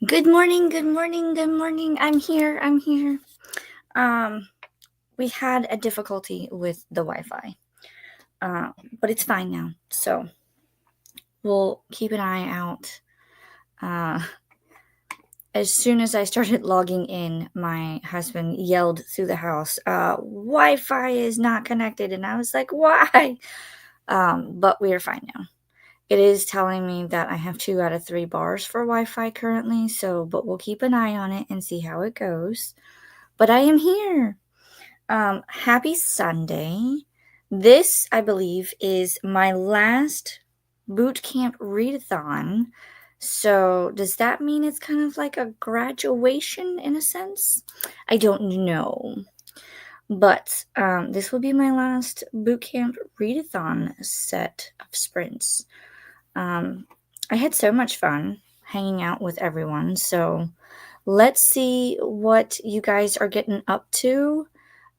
Good morning, good morning, good morning. I'm here. Um, we had a difficulty with the Wi-Fi, uh, but it's fine now. So we'll keep an eye out. Uh, as soon as I started logging in, my husband yelled through the house, "Wi-Fi is not connected," and I was like, "Why?" But we are fine now. It is telling me that I have 2 out of 3 bars for Wi-Fi currently, but we'll keep an eye on it and see how it goes. But I am here. Happy Sunday. This, I believe, is my last Boot Camp Readathon. So, does that mean it's kind of like a graduation in a sense? I don't know. But this will be my last Boot Camp Readathon set of sprints. I had so much fun hanging out with everyone. So, let's see what you guys are getting up to.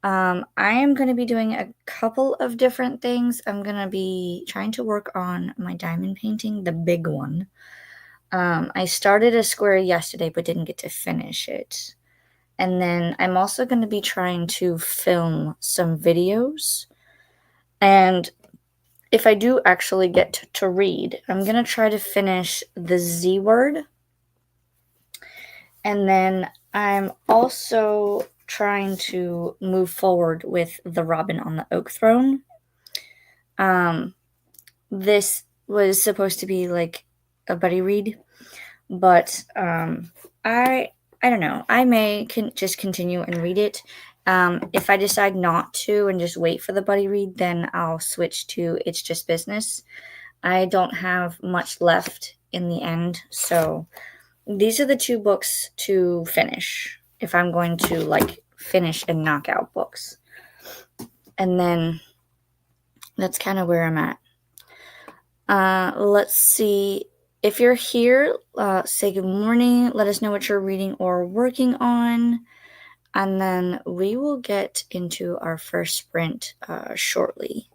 I am going to be doing a couple of different things. I'm going to be trying to work on my diamond painting, the big one. I started a square yesterday but didn't get to finish it. And then I'm also going to be trying to film some videos. And if I do actually get to read, I'm going to try to finish the Z word. And then I'm also trying to move forward with the Robin on the Oak Throne. This was supposed to be like a buddy read, but I don't know. I may just continue and read it. If I decide not to and just wait for the buddy read, then I'll switch to It's Just Business. I don't have much left in the end, so these are the 2 books to finish if I'm going to like finish and knock out books. And then that's kind of where I'm at. Let's see. If you're here, say good morning. Let us know what you're reading or working on. And then we will get into our first sprint shortly.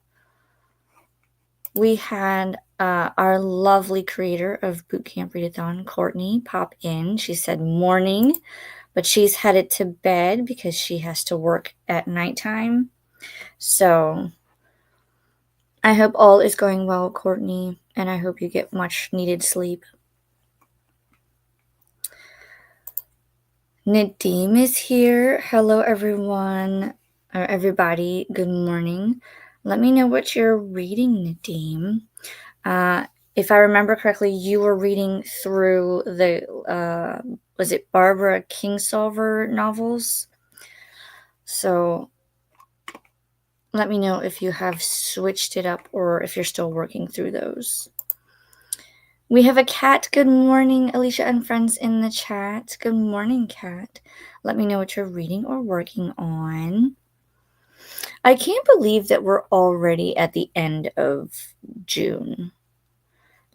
We had our lovely creator of Boot Camp Readathon, Courtney, pop in. She said morning, but she's headed to bed because she has to work at nighttime. So I hope all is going well, Courtney, and I hope you get much needed sleep. Nadim is here. Hello, everyone, or everybody. Good morning. Let me know what you're reading, Nadim. If I remember correctly, you were reading through the, was it Barbara Kingsolver novels? So let me know if you have switched it up or if you're still working through those. We have a cat. Good morning, Alicia and friends in the chat. Good morning, cat. Let me know what you're reading or working on. I can't believe that we're already at the end of June.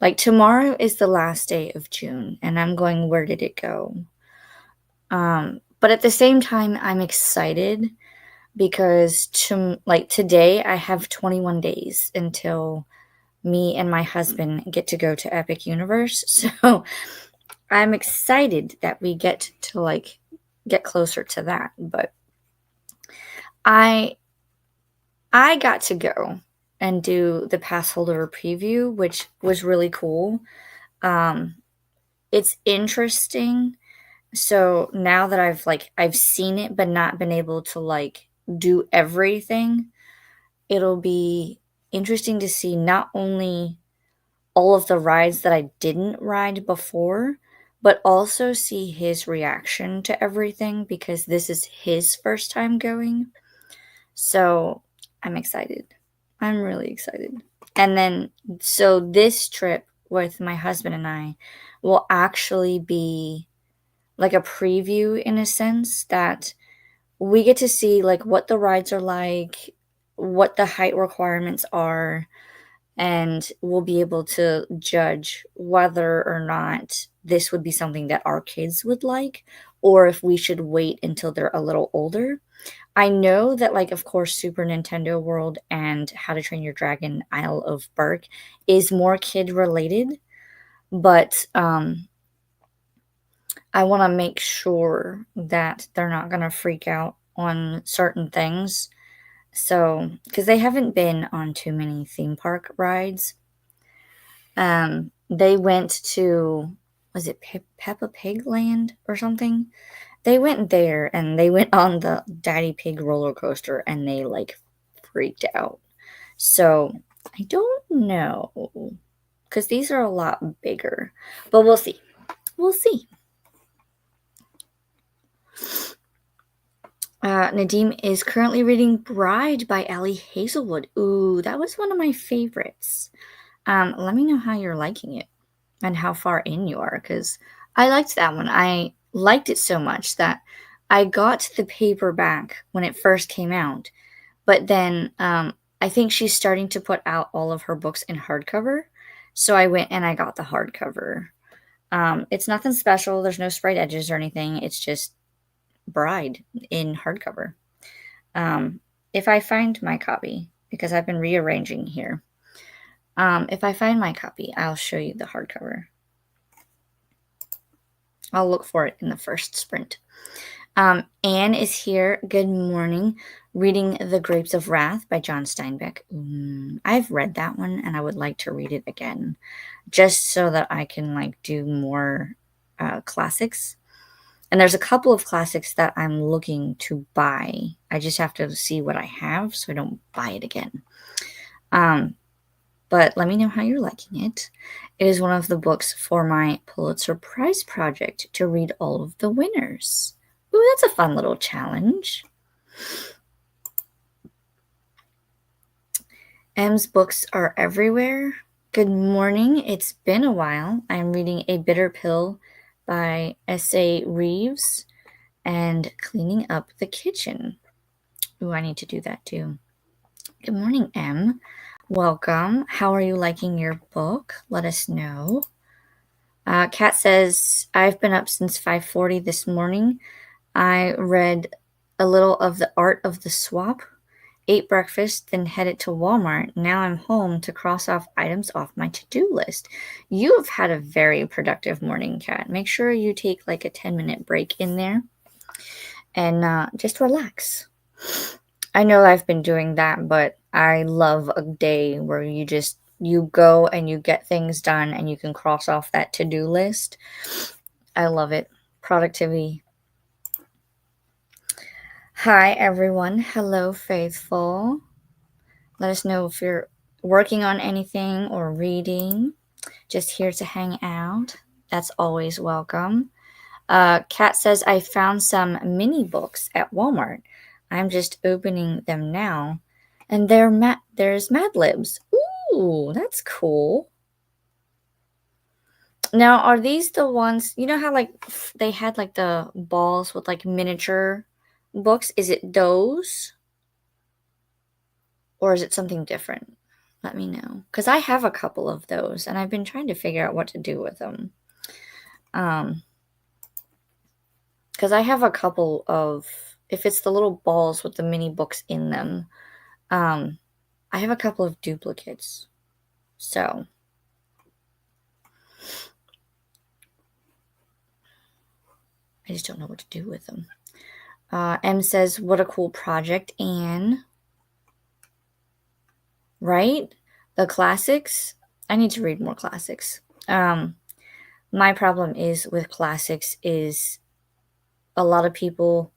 Like tomorrow is the last day of June, and I'm going, where did it go? But at the same time, I'm excited because today I have 21 days until me and my husband get to go to Epic Universe. So I'm excited that we get to get closer to that. But I got to go and do the pass holder preview, which was really cool. It's interesting. So now that I've seen it but not been able to do everything, it'll be interesting to see not only all of the rides that I didn't ride before, but also see his reaction to everything because this is his first time going. So I'm excited. I'm really excited. And then, so this trip with my husband and I will actually be like a preview in a sense that we get to see what the rides are like, what the height requirements are, and we'll be able to judge whether or not this would be something that our kids would like or if we should wait until they're a little older. I know that of course Super Nintendo World and How to Train Your Dragon Isle of Berk is more kid related, but I want to make sure that they're not going to freak out on certain things. So, because they haven't been on too many theme park rides. They went to, was it Peppa Pig Land or something? They went there and they went on the Daddy Pig roller coaster and they like freaked out. So, I don't know, because these are a lot bigger, but we'll see. We'll see. Nadim is currently reading Bride by Allie Hazelwood. Ooh, that was one of my favorites. Let me know how you're liking it and how far in you are, because I liked that one. I liked it so much that I got the paperback when it first came out, but then I think she's starting to put out all of her books in hardcover, so I went and I got the hardcover. It's nothing special. There's no sprayed edges or anything. It's just Bride in hardcover. If I find my copy, because I've been rearranging here, if I find my copy, I'll show you the hardcover. I'll look for it in the first sprint. Anne is here. Good morning. Reading The Grapes of Wrath by John Steinbeck. I've read that one and I would like to read it again, just so that I can like do more classics. And there's a couple of classics that I'm looking to buy. I just have to see what I have so I don't buy it again. But let me know how you're liking it. It is one of the books for my Pulitzer Prize project to read all of the winners. Ooh, that's a fun little challenge. M's books are everywhere. Good morning. It's been a while. I'm reading A Bitter Pill by S.A. Reeves and Cleaning Up the Kitchen. Ooh, I need to do that too. Good morning, M. Welcome. How are you liking your book? Let us know. Kat says, I've been up since 5:40 this morning. I read a little of The Art of the Swap, ate breakfast, then headed to Walmart. Now I'm home to cross off items off my to-do list. You have had a very productive morning, Kat. Make sure you take like a 10-minute break in there and just relax. I know I've been doing that, but I love a day where you go and you get things done and you can cross off that to-do list. I love it. Productivity. Hi, everyone. Hello, Faithful. Let us know if you're working on anything or reading. Just here to hang out. That's always welcome. Kat says, I found some mini books at Walmart. I'm just opening them now. And there's Mad Libs. Ooh, that's cool. Now, are these the ones, you know how like they had like the balls with like miniature books? Is it those? Or is it something different? Let me know. Because I have a couple of those and I've been trying to figure out what to do with them. Because I have a couple of, if it's the little balls with the mini books in them, I have a couple of duplicates. So I just don't know what to do with them. M says, what a cool project, Anne. Right? The classics. I need to read more classics. My problem is with classics is a lot of people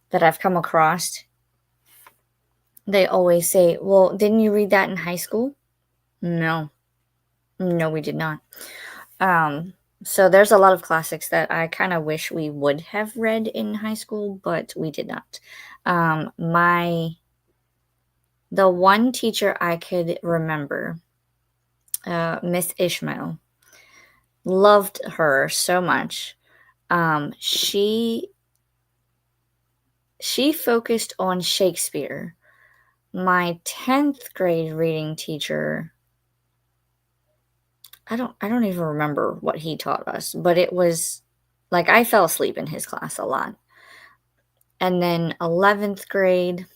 that I've come across, they always say, well, didn't you read that in high school? No, we did not. So there's a lot of classics that I kind of wish we would have read in high school, but we did not. The one teacher I could remember, Miss Ishmael, loved her so much. She focused on Shakespeare. My 10th grade reading teacher, I don't even remember what he taught us, but it was like I fell asleep in his class a lot. And then 11th grade,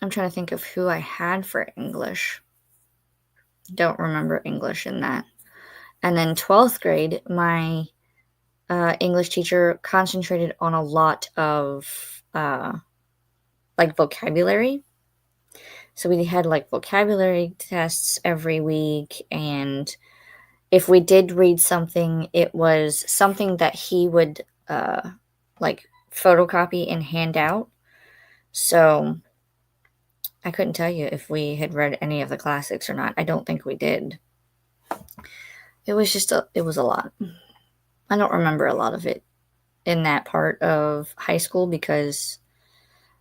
I'm trying to think of who I had for English. Don't remember English in that. And then 12th grade, my English teacher concentrated on a lot of like vocabulary. So we had like vocabulary tests every week, and if we did read something, it was something that he would like photocopy and hand out. So I couldn't tell you if we had read any of the classics or not. I don't think we did. It was just it was a lot. I don't remember a lot of it in that part of high school because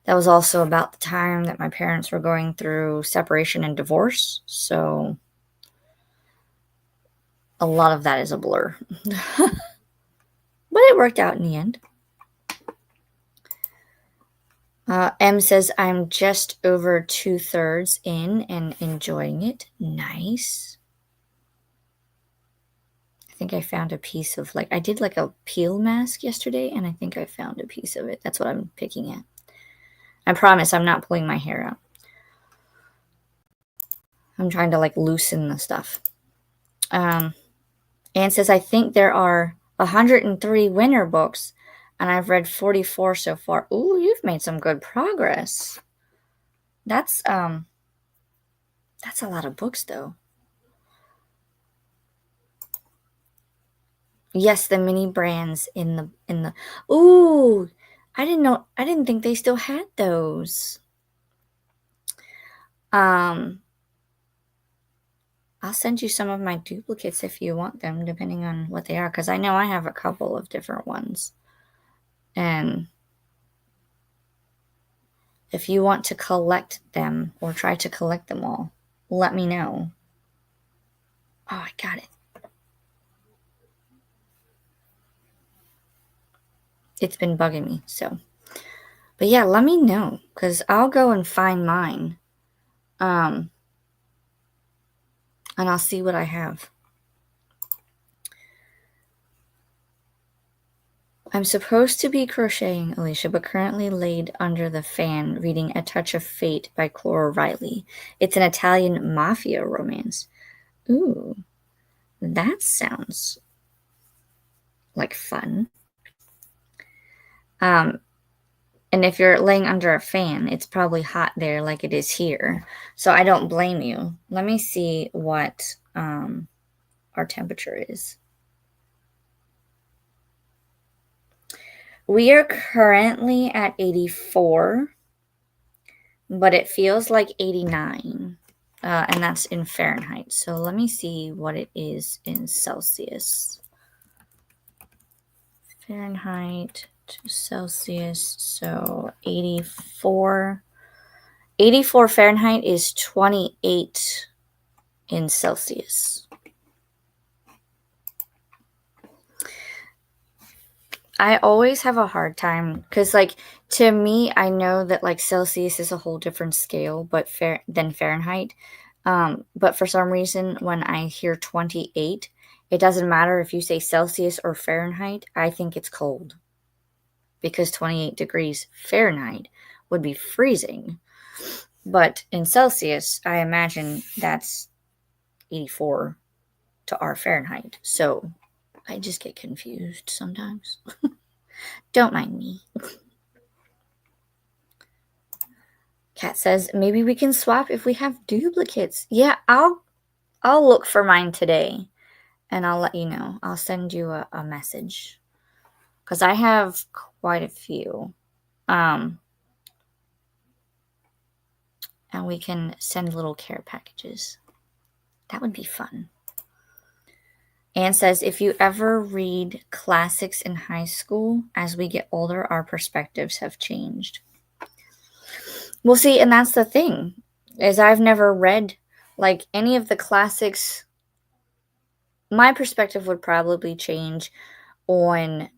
that was also about the time that my parents were going through separation and divorce. So a lot of that is a blur. But it worked out in the end. M says, I'm just over 2/3 in and enjoying it. Nice. I think I found a piece of, like, I did like a peel mask yesterday, and I think I found a piece of it. That's what I'm picking at. I promise I'm not pulling my hair out. I'm trying to, like, loosen the stuff. Anne says, I think there are 103 winter books, and I've read 44 so far. Ooh, you've made some good progress. That's a lot of books, though. Yes, the mini brands in the Ooh, I didn't think they still had those. I'll send you some of my duplicates if you want them, depending on what they are, because I know I have a couple of different ones. And if you want to collect them or try to collect them all, let me know. Oh, I got it. It's been bugging me, so. But yeah, let me know, because I'll go and find mine. And I'll see what I have. I'm supposed to be crocheting, Alicia, but currently laid under the fan reading A Touch of Fate by Cora Riley. It's an Italian mafia romance. Ooh, that sounds like fun. And if you're laying under a fan, it's probably hot there like it is here. So I don't blame you. Let me see what our temperature is. We are currently at 84, but it feels like 89, and that's in Fahrenheit. So let me see what it is in Celsius. Fahrenheit to Celsius, so 84. 84 Fahrenheit is 28 in Celsius. I always have a hard time because, like, to me, I know that, like, Celsius is a whole different scale than Fahrenheit. But for some reason, when I hear 28, it doesn't matter if you say Celsius or Fahrenheit. I think it's cold because 28 degrees Fahrenheit would be freezing. But in Celsius, I imagine that's 84 to our Fahrenheit. So I just get confused sometimes. Don't mind me. Kat says, maybe we can swap if we have duplicates. Yeah, I'll look for mine today, and I'll let you know. I'll send you a message, because I have quite a few. And we can send little care packages. That would be fun. Anne says, if you ever read classics in high school, as we get older, our perspectives have changed. Well, see, and that's the thing, is I've never read, like, any of the classics. My perspective would probably change on,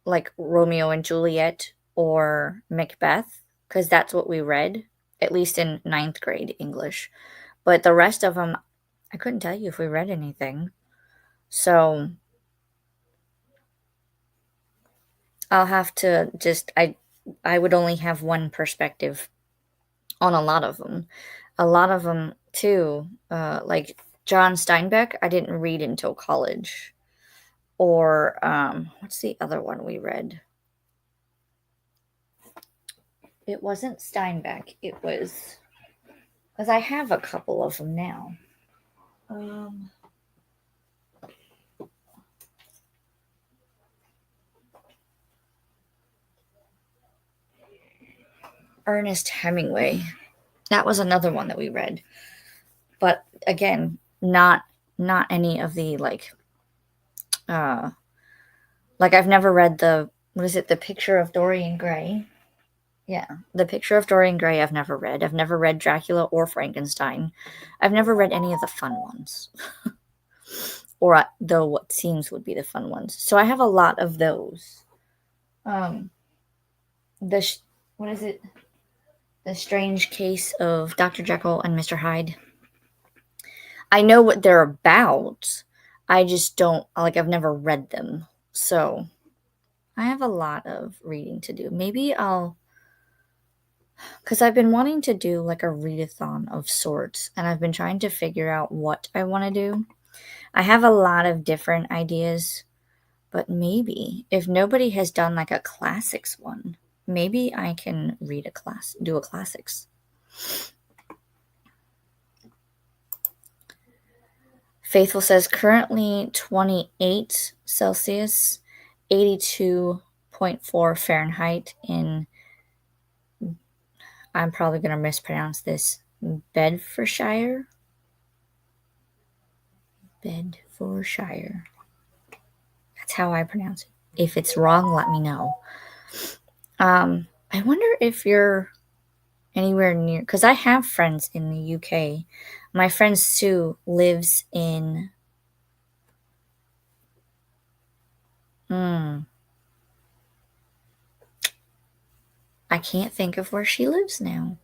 like, Romeo and Juliet or Macbeth, because that's what we read, at least in 9th grade English. But the rest of them, I couldn't tell you if we read anything. So I'll have to just, I would only have one perspective on a lot of them. A lot of them, too, like John Steinbeck, I didn't read until college. Or what's the other one we read? It wasn't Steinbeck. It was, because I have a couple of them now. Ernest Hemingway. That was another one that we read. But again, not any of the like I've never read the, what is it, The Picture of Dorian Gray? Yeah, The Picture of Dorian Gray I've never read. I've never read Dracula or Frankenstein. I've never read any of the fun ones. Or though what seems would be the fun ones. So I have a lot of those. What is it? The Strange Case of Dr. Jekyll and Mr. Hyde. I know what they're about. I just don't, like, I've never read them. So I have a lot of reading to do. Maybe because I've been wanting to do like a readathon of sorts, and I've been trying to figure out what I want to do. I have a lot of different ideas, but maybe if nobody has done like a classics one, maybe I can do a classics. Faithful says currently 28 Celsius, 82.4 Fahrenheit in, I'm probably going to mispronounce this, Bedfordshire. Bedfordshire. That's how I pronounce it. If it's wrong, let me know. I wonder if you're anywhere near, because I have friends in the UK. My friend Sue lives in I can't think of where she lives now.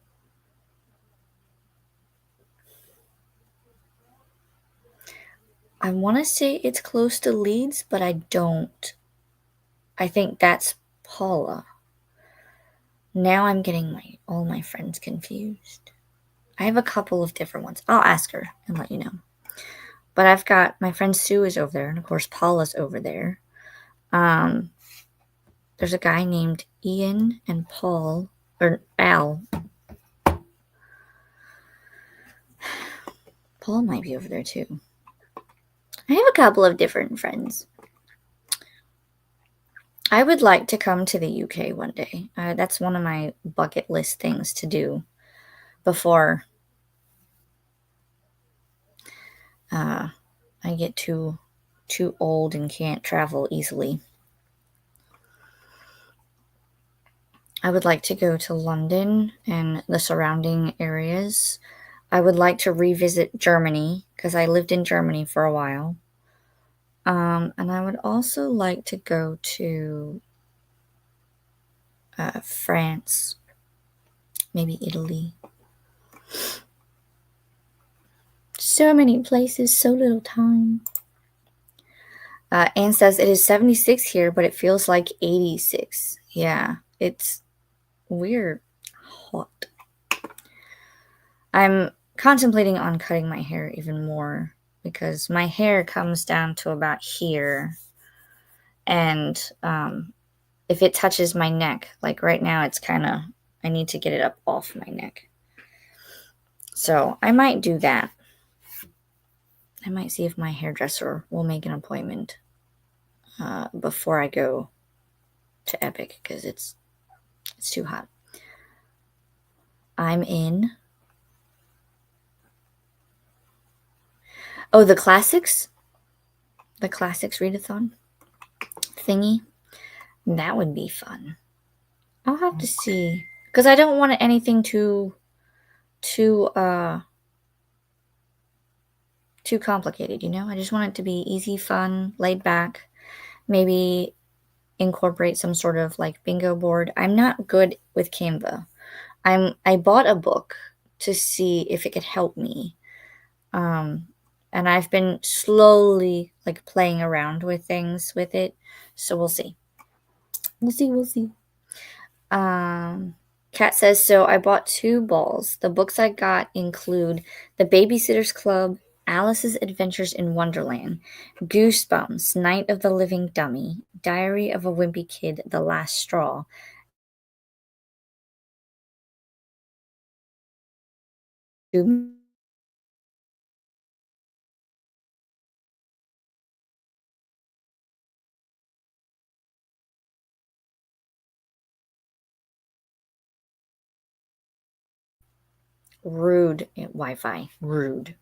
I want to say it's close to Leeds, but I don't. I think that's Paula. Now I'm getting all my friends confused. I have a couple of different ones. I'll ask her and let you know. But I've got my friend Sue is over there, and of course Paula's over there. There's a guy named Ian and Paul, or Al. Paul might be over there too. I have a couple of different friends. I would like to come to the UK one day. That's one of my bucket list things to do before I get too old and can't travel easily. I would like to go to London and the surrounding areas. I would like to revisit Germany because I lived in Germany for a while. And I would also like to go to France, maybe Italy. So many places, so little time. Anne says it is 76 here, but it feels like 86. Yeah, it's weird hot. I'm contemplating on cutting my hair even more because my hair comes down to about here. And if it touches my neck, like right now, it's kind of, I need to get it up off my neck. So I might do that. I might see if my hairdresser will make an appointment before I go to Epic because it's too hot. I'm in. Oh, the classics? The classics readathon thingy? That would be fun. I'll have to see. Because I don't want anything too complicated, you know? I just want it to be easy, fun, laid back. Maybe incorporate some sort of like bingo board. I'm not good with Canva. I bought a book to see if it could help me. And I've been slowly like playing around with things with it. So we'll see. We'll see. Kat says, so I bought 2 balls. The books I got include The Babysitter's Club Alice's Adventures in Wonderland, Goosebumps, Night of the Living Dummy, Diary of a Wimpy Kid, The Last Straw. Rude Wi-Fi. Rude.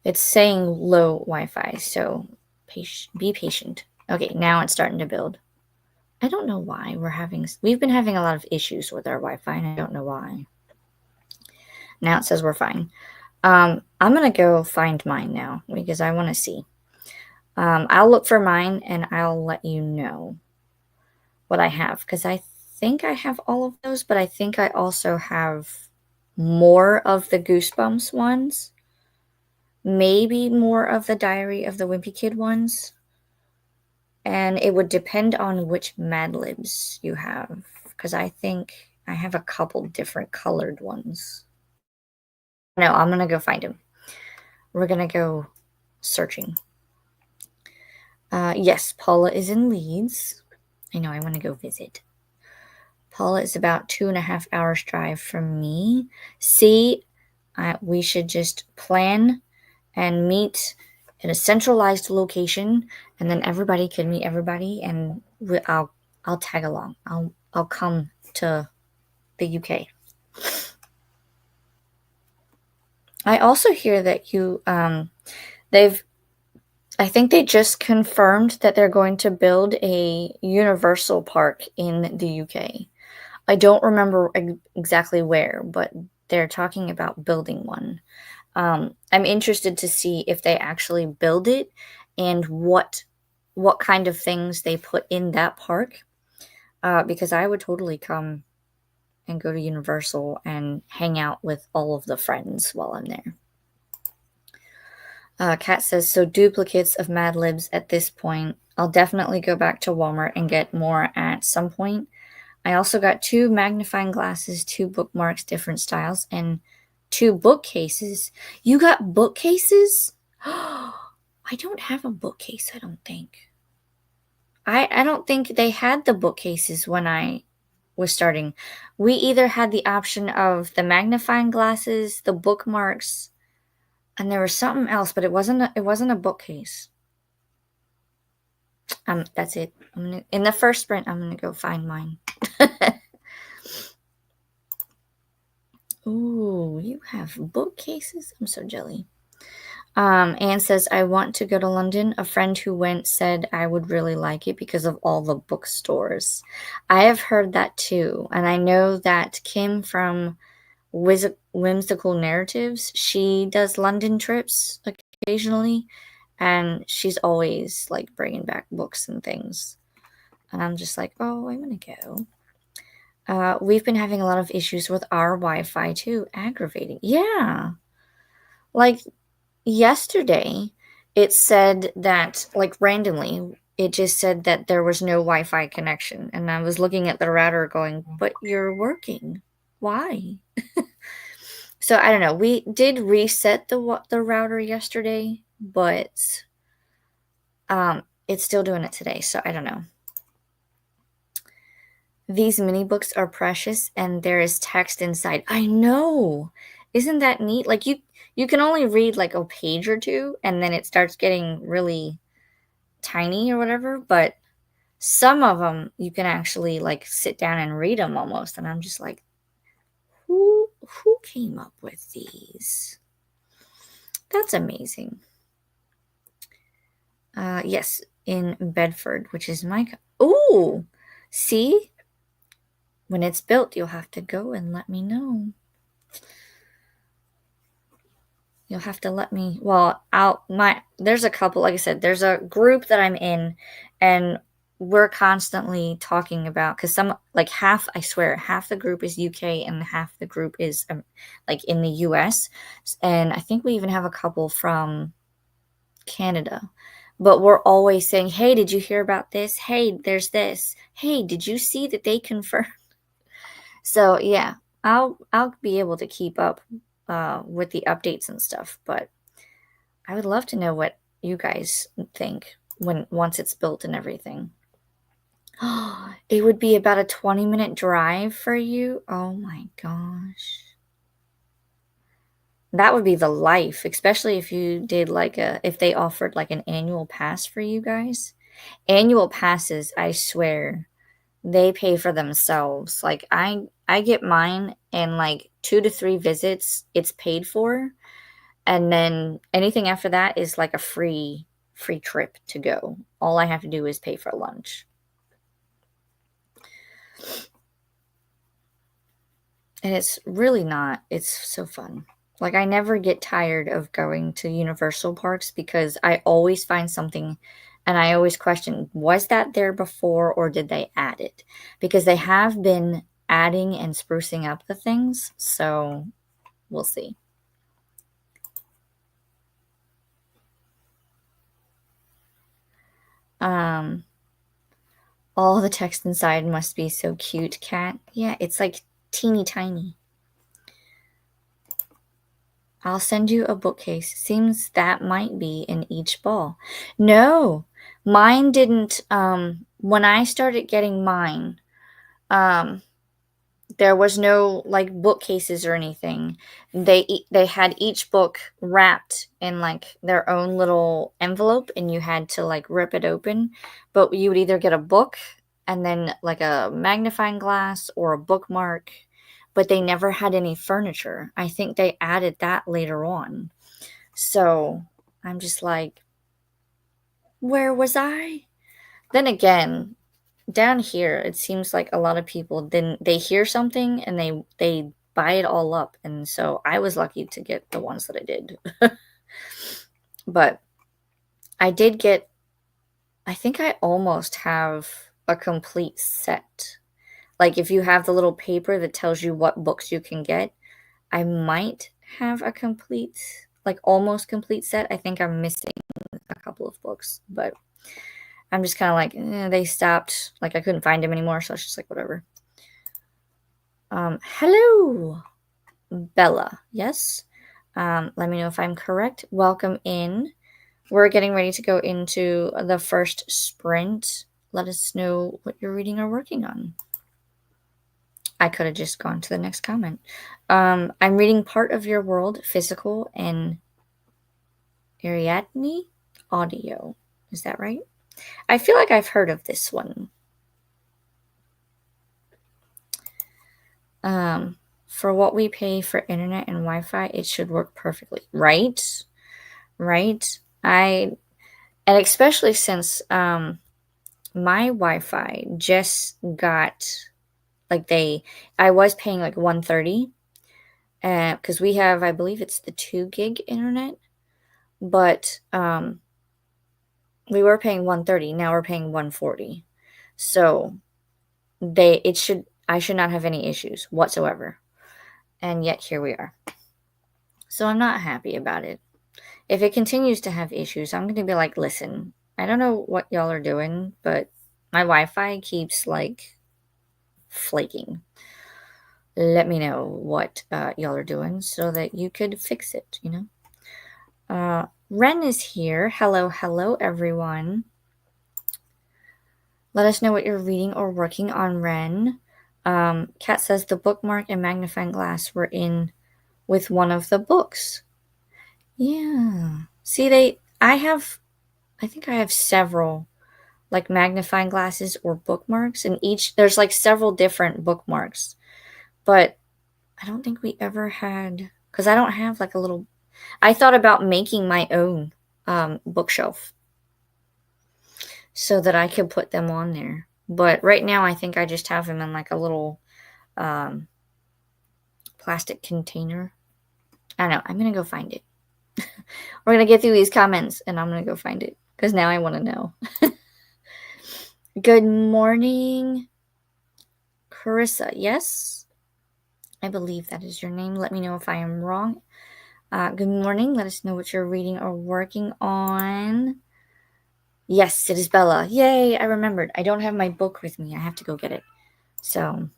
It's saying low Wi-Fi, so be patient. Okay, now it's starting to build. I don't know why we've been having a lot of issues with our Wi-Fi, and I don't know why. Now it says we're fine. I'm gonna go find mine now because I want to see. I'll look for mine and I'll let you know what I have, because I think I have all of those, but I think I also have more of the Goosebumps ones. Maybe more of the Diary of the Wimpy Kid ones. And it would depend on which Mad Libs you have, because I think I have a couple different colored ones. No, I'm going to go find them. We're going to go searching. Yes, Paula is in Leeds. I know, I want to go visit. Paula is about 2.5 hours drive from me. See, we should just plan and meet in a centralized location, and then everybody can meet everybody, and I'll tag along. I'll come to the UK. I also hear that I think they just confirmed that they're going to build a Universal Park in the UK. I don't remember exactly where, but they're talking about building one. I'm interested to see if they actually build it and what kind of things they put in that park, because I would totally come and go to Universal and hang out with all of the friends while I'm there. Kat says, so duplicates of Mad Libs at this point. I'll definitely go back to Walmart and get more at some point. I also got 2 magnifying glasses, 2 bookmarks, different styles, and 2 bookcases. You got bookcases? I don't have a bookcase, I don't think. I don't think they had the bookcases when I was starting. We either had the option of the magnifying glasses, the bookmarks, and there was something else, but it wasn't a bookcase. That's it. In the first sprint, I'm gonna go find mine. Ooh, you have bookcases? I'm so jelly. Anne says, I want to go to London. A friend who went said I would really like it because of all the bookstores. I have heard that too. And I know that Kim from Whimsical Narratives, she does London trips occasionally. And she's always like bringing back books and things. And I'm just like, oh, I'm going to go. We've been having a lot of issues with our Wi-Fi too. Aggravating. Yeah. Like yesterday, it said that, like randomly, it just said that there was no Wi-Fi connection. And I was looking at the router going, but you're working. Why? So I don't know. We did reset the router yesterday, but it's still doing it today. So I don't know. These mini books are precious and there is text inside. I know. Isn't that neat? Like you can only read like a page or two and then it starts getting really tiny or whatever, but some of them you can actually like sit down and read them almost, and I'm just like, who came up with these? That's amazing. Yes, in Bedford, which is my ooh, see? When it's built, you'll have to go and let me know. You'll have to let me, well, there's a couple, like I said, there's a group that I'm in, and we're constantly talking about, because I swear, half the group is UK and half the group is like in the US. And I think we even have a couple from Canada. But we're always saying, hey, did you hear about this? Hey, there's this. Hey, did you see that they confirmed? So yeah, I'll be able to keep up with the updates and stuff, but I would love to know what you guys think once it's built and everything. It would be about a 20-minute drive for you. Oh my gosh. That would be the life, especially if you did if they offered like an annual pass for you guys. Annual passes, I swear, they pay for themselves. Like I get mine and like 2 to 3 visits, it's paid for. And then anything after that is like a free trip to go. All I have to do is pay for lunch. And it's really not. It's so fun. Like I never get tired of going to Universal parks because I always find something and I always question, was that there before or did they add it? Because they have been adding and sprucing up the things, so we'll see. All the text inside must be so cute, Cat. Yeah, it's like teeny tiny. I'll send you a bookcase. Seems that might be in each ball. No, mine didn't. When I started getting mine, um, there was no like bookcases or anything. They had each book wrapped in like their own little envelope, and you had to like rip it open. But you would either get a book and then like a magnifying glass or a bookmark, but they never had any furniture. I think they added that later on. So I'm just like, where was I? Then again, down here, it seems like a lot of people then they hear something and they buy it all up, and so I was lucky to get the ones that I did. But I did get, I think I almost have a complete set. Like if you have the little paper that tells you what books you can get, I might have a complete, like almost complete set. I think I'm missing a couple of books, but I'm just kind of like, they stopped. Like I couldn't find them anymore, so I was just like, whatever. Hello, Bella. Yes. Let me know if I'm correct. Welcome in. We're getting ready to go into the first sprint. Let us know what you're reading or working on. I could have just gone to the next comment. I'm reading Part of Your World, Physical and Ariadne Audio. Is that right? I feel like I've heard of this one. For what we pay for internet and Wi-Fi, it should work perfectly. Right? Right? And especially since my Wi-Fi just got I was paying like $130 because we have, I believe it's the 2 gig internet, but we were paying $130. Now we're paying $140. So I should not have any issues whatsoever. And yet here we are. So I'm not happy about it. If it continues to have issues, I'm going to be like, listen, I don't know what y'all are doing, but my Wi-Fi keeps like flaking. Let me know what y'all are doing so that you could fix it, you know? Ren is here. Hello, hello, everyone. Let us know what you're reading or working on, Ren. Kat says the bookmark and magnifying glass were in with one of the books. Yeah. See, I think I have several like magnifying glasses or bookmarks, and there's like several different bookmarks, but I don't think we ever had, because I don't have like I thought about making my own bookshelf so that I could put them on there. But right now, I think I just have them in like a little plastic container. I don't know. I'm going to go find it. We're going to get through these comments and I'm going to go find it because now I want to know. Good morning, Carissa. Yes, I believe that is your name. Let me know if I am wrong. Good morning. Let us know what you're reading or working on. Yes, it is Bella. Yay, I remembered. I don't have my book with me. I have to go get it. So,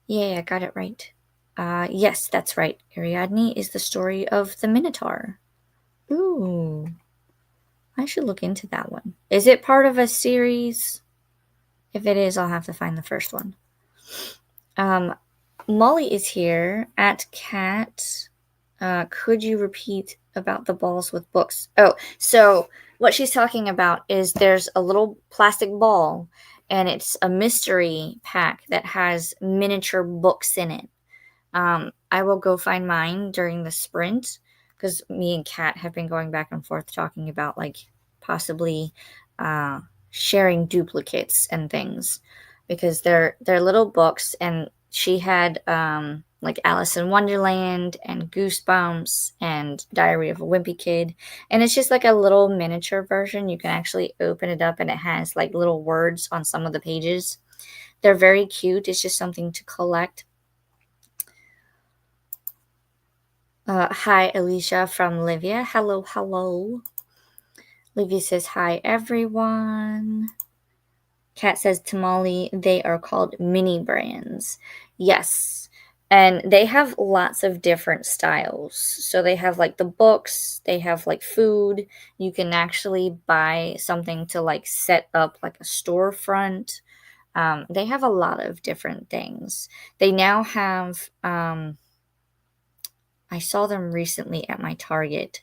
yay, I got it right. Yes, that's right. Ariadne is the story of the Minotaur. Ooh, I should look into that one. Is it part of a series? If it is, I'll have to find the first one. Molly is here at Cat. Could you repeat about the balls with books? Oh, so what she's talking about is there's a little plastic ball, and it's a mystery pack that has miniature books in it. I will go find mine during the sprint because me and Kat have been going back and forth talking about like possibly uh, sharing duplicates and things because they're little books, and she had like Alice in Wonderland and Goosebumps and Diary of a Wimpy Kid, and it's just like a little miniature version. You can actually open it up and it has like little words on some of the pages. They're very cute. It's just something to collect. Hi, Alicia from Livia. Hello, hello. Livia says, hi, everyone. Kat says to Molly, they are called mini brands. Yes. And they have lots of different styles. So they have like the books, they have like food. You can actually buy something to like set up like a storefront. They have a lot of different things. They now have I saw them recently at my Target.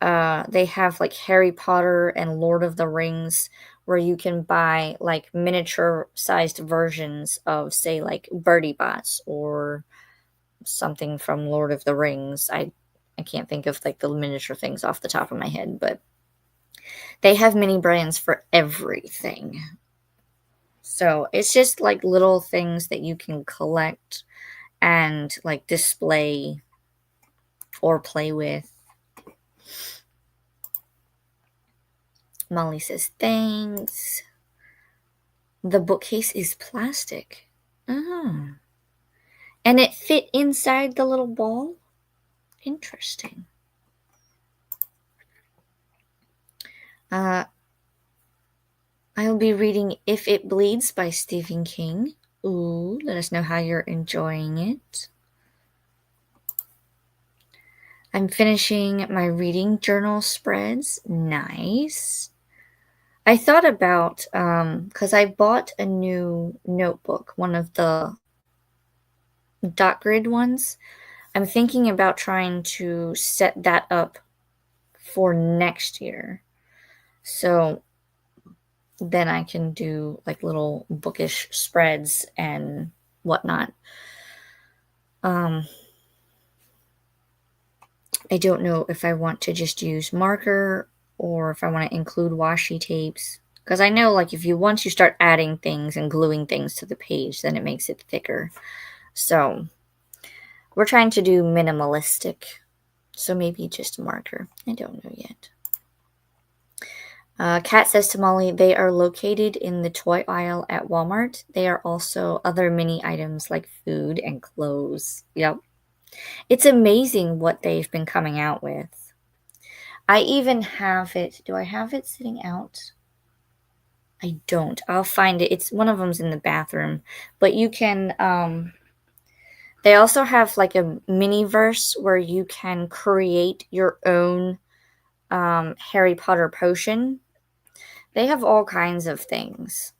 They have like Harry Potter and Lord of the Rings, where you can buy like miniature sized versions of, say, like Birdie Bots or something from Lord of the Rings. I can't think of like the miniature things off the top of my head, but they have mini brands for everything. So it's just like little things that you can collect and like display or play with. Molly says, thanks. The bookcase is plastic. Ah. And it fit inside the little ball? Interesting. I'll be reading If It Bleeds by Stephen King. Ooh, let us know how you're enjoying it. I'm finishing my reading journal spreads. Nice. I thought about, because I bought a new notebook, one of the dot grid ones. I'm thinking about trying to set that up for next year. So then I can do like little bookish spreads and whatnot. I don't know if I want to just use marker or if I want to include washi tapes. Because I know, like, once you start adding things and gluing things to the page, then it makes it thicker. So we're trying to do minimalistic. So maybe just marker. I don't know yet. Kat says to Molly, they are located in the toy aisle at Walmart. They are also other mini items like food and clothes. Yep. It's amazing what they've been coming out with. I even have it. Do I have it sitting out? I don't. I'll find it. It's one of them's in the bathroom. But you can they also have like a mini verse where you can create your own Harry Potter potion. They have all kinds of things.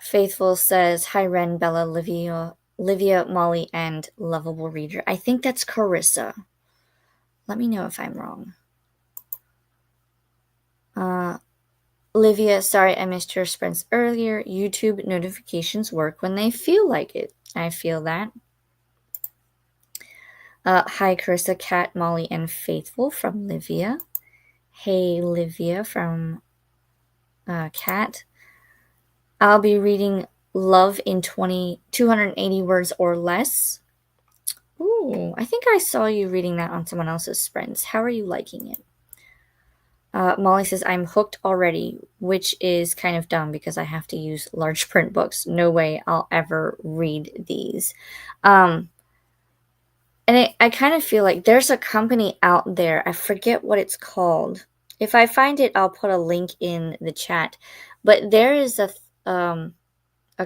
Faithful says, hi, Ren, Bella, Livia, Molly, and Lovable Reader. I think that's Carissa. Let me know if I'm wrong. Livia, sorry I missed your sprints earlier. YouTube notifications work when they feel like it. I feel that. Hi, Carissa, Kat, Molly, and Faithful from Livia. Hey, Livia from Kat. I'll be reading Love in 280 words or less. Ooh, I think I saw you reading that on someone else's sprints. How are you liking it? Molly says, I'm hooked already, which is kind of dumb because I have to use large print books. No way I'll ever read these. And I kind of feel like there's a company out there. I forget what it's called. If I find it, I'll put a link in the chat. But there is a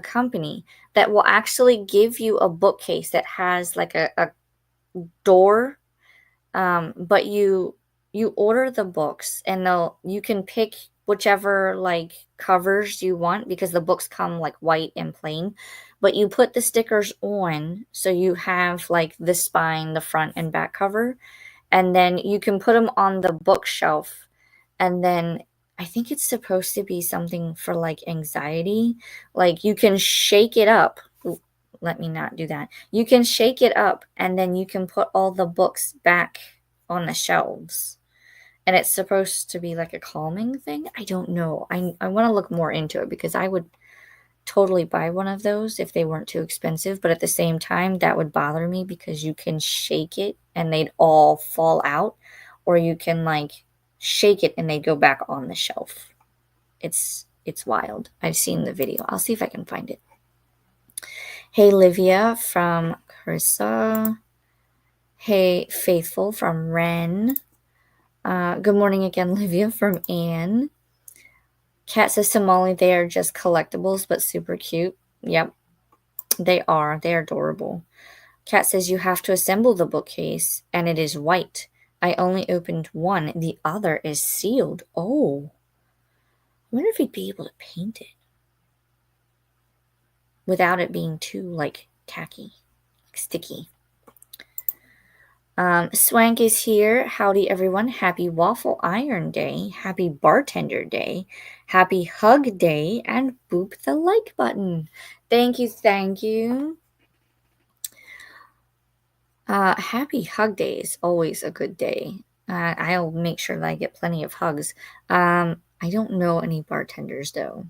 company that will actually give you a bookcase that has like a door, but you order the books, and you can pick whichever like covers you want, because the books come like white and plain, but you put the stickers on, so you have like the spine, the front and back cover, and then you can put them on the bookshelf, and then I think it's supposed to be something for like anxiety. Like you can shake it up. Let me not do that. You can shake it up, and then you can put all the books back on the shelves. And it's supposed to be like a calming thing. I don't know. I want to look more into it, because I would totally buy one of those if they weren't too expensive. But at the same time, that would bother me, because you can shake it and they'd all fall out, or you can like shake it and they'd go back on the shelf. It's wild. I've seen the video. I'll see if I can find it. Hey, Livia from Carissa. Hey, Faithful from Ren. Good morning again, Livia from Anne. Kat says to Molly, they are just collectibles, but super cute. Yep, they are. They're adorable. Kat says you have to assemble the bookcase, and it is white. I only opened one. The other is sealed. Oh. I wonder if he'd be able to paint it without it being too, like, tacky, like sticky. Swank is here. Howdy, everyone. Happy Waffle Iron Day. Happy Bartender Day. Happy Hug Day. And boop the like button. Thank you. Thank you. Happy Hug Day is always a good day. I'll make sure that I get plenty of hugs. I don't know any bartenders, though.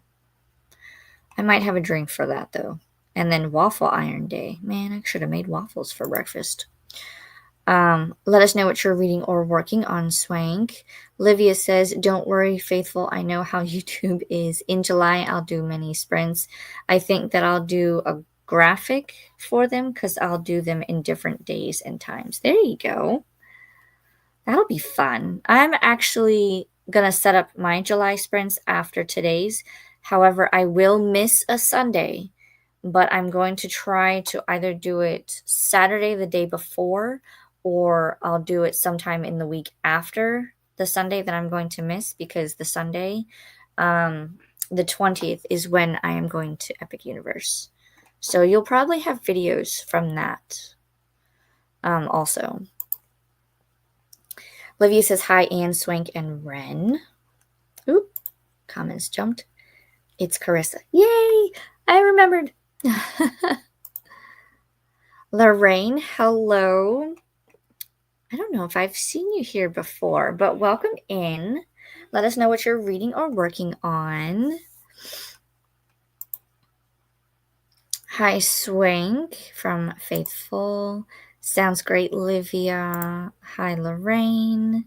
I might have a drink for that, though. And then Waffle Iron Day. Man, I should have made waffles for breakfast. Let us know what you're reading or working on, Swank. Livia says, don't worry, Faithful. I know how YouTube is. In July, I'll do mini sprints. I think that I'll do a graphic for them, because I'll do them in different days and times. There you go. That'll be fun. I'm actually going to set up my July sprints after today's. However, I will miss a Sunday, but I'm going to try to either do it Saturday the day before, or I'll do it sometime in the week after the Sunday that I'm going to miss, because the Sunday, the 20th, is when I am going to Epic Universe. So you'll probably have videos from that also. Livia says, hi, Anne, Swank, and Ren. Oop, comments jumped. It's Carissa. Yay! I remembered. Lorraine, hello. I don't know if I've seen you here before, but welcome in. Let us know what you're reading or working on. Hi, Swank from Faithful. Sounds great, Livia. Hi, Lorraine.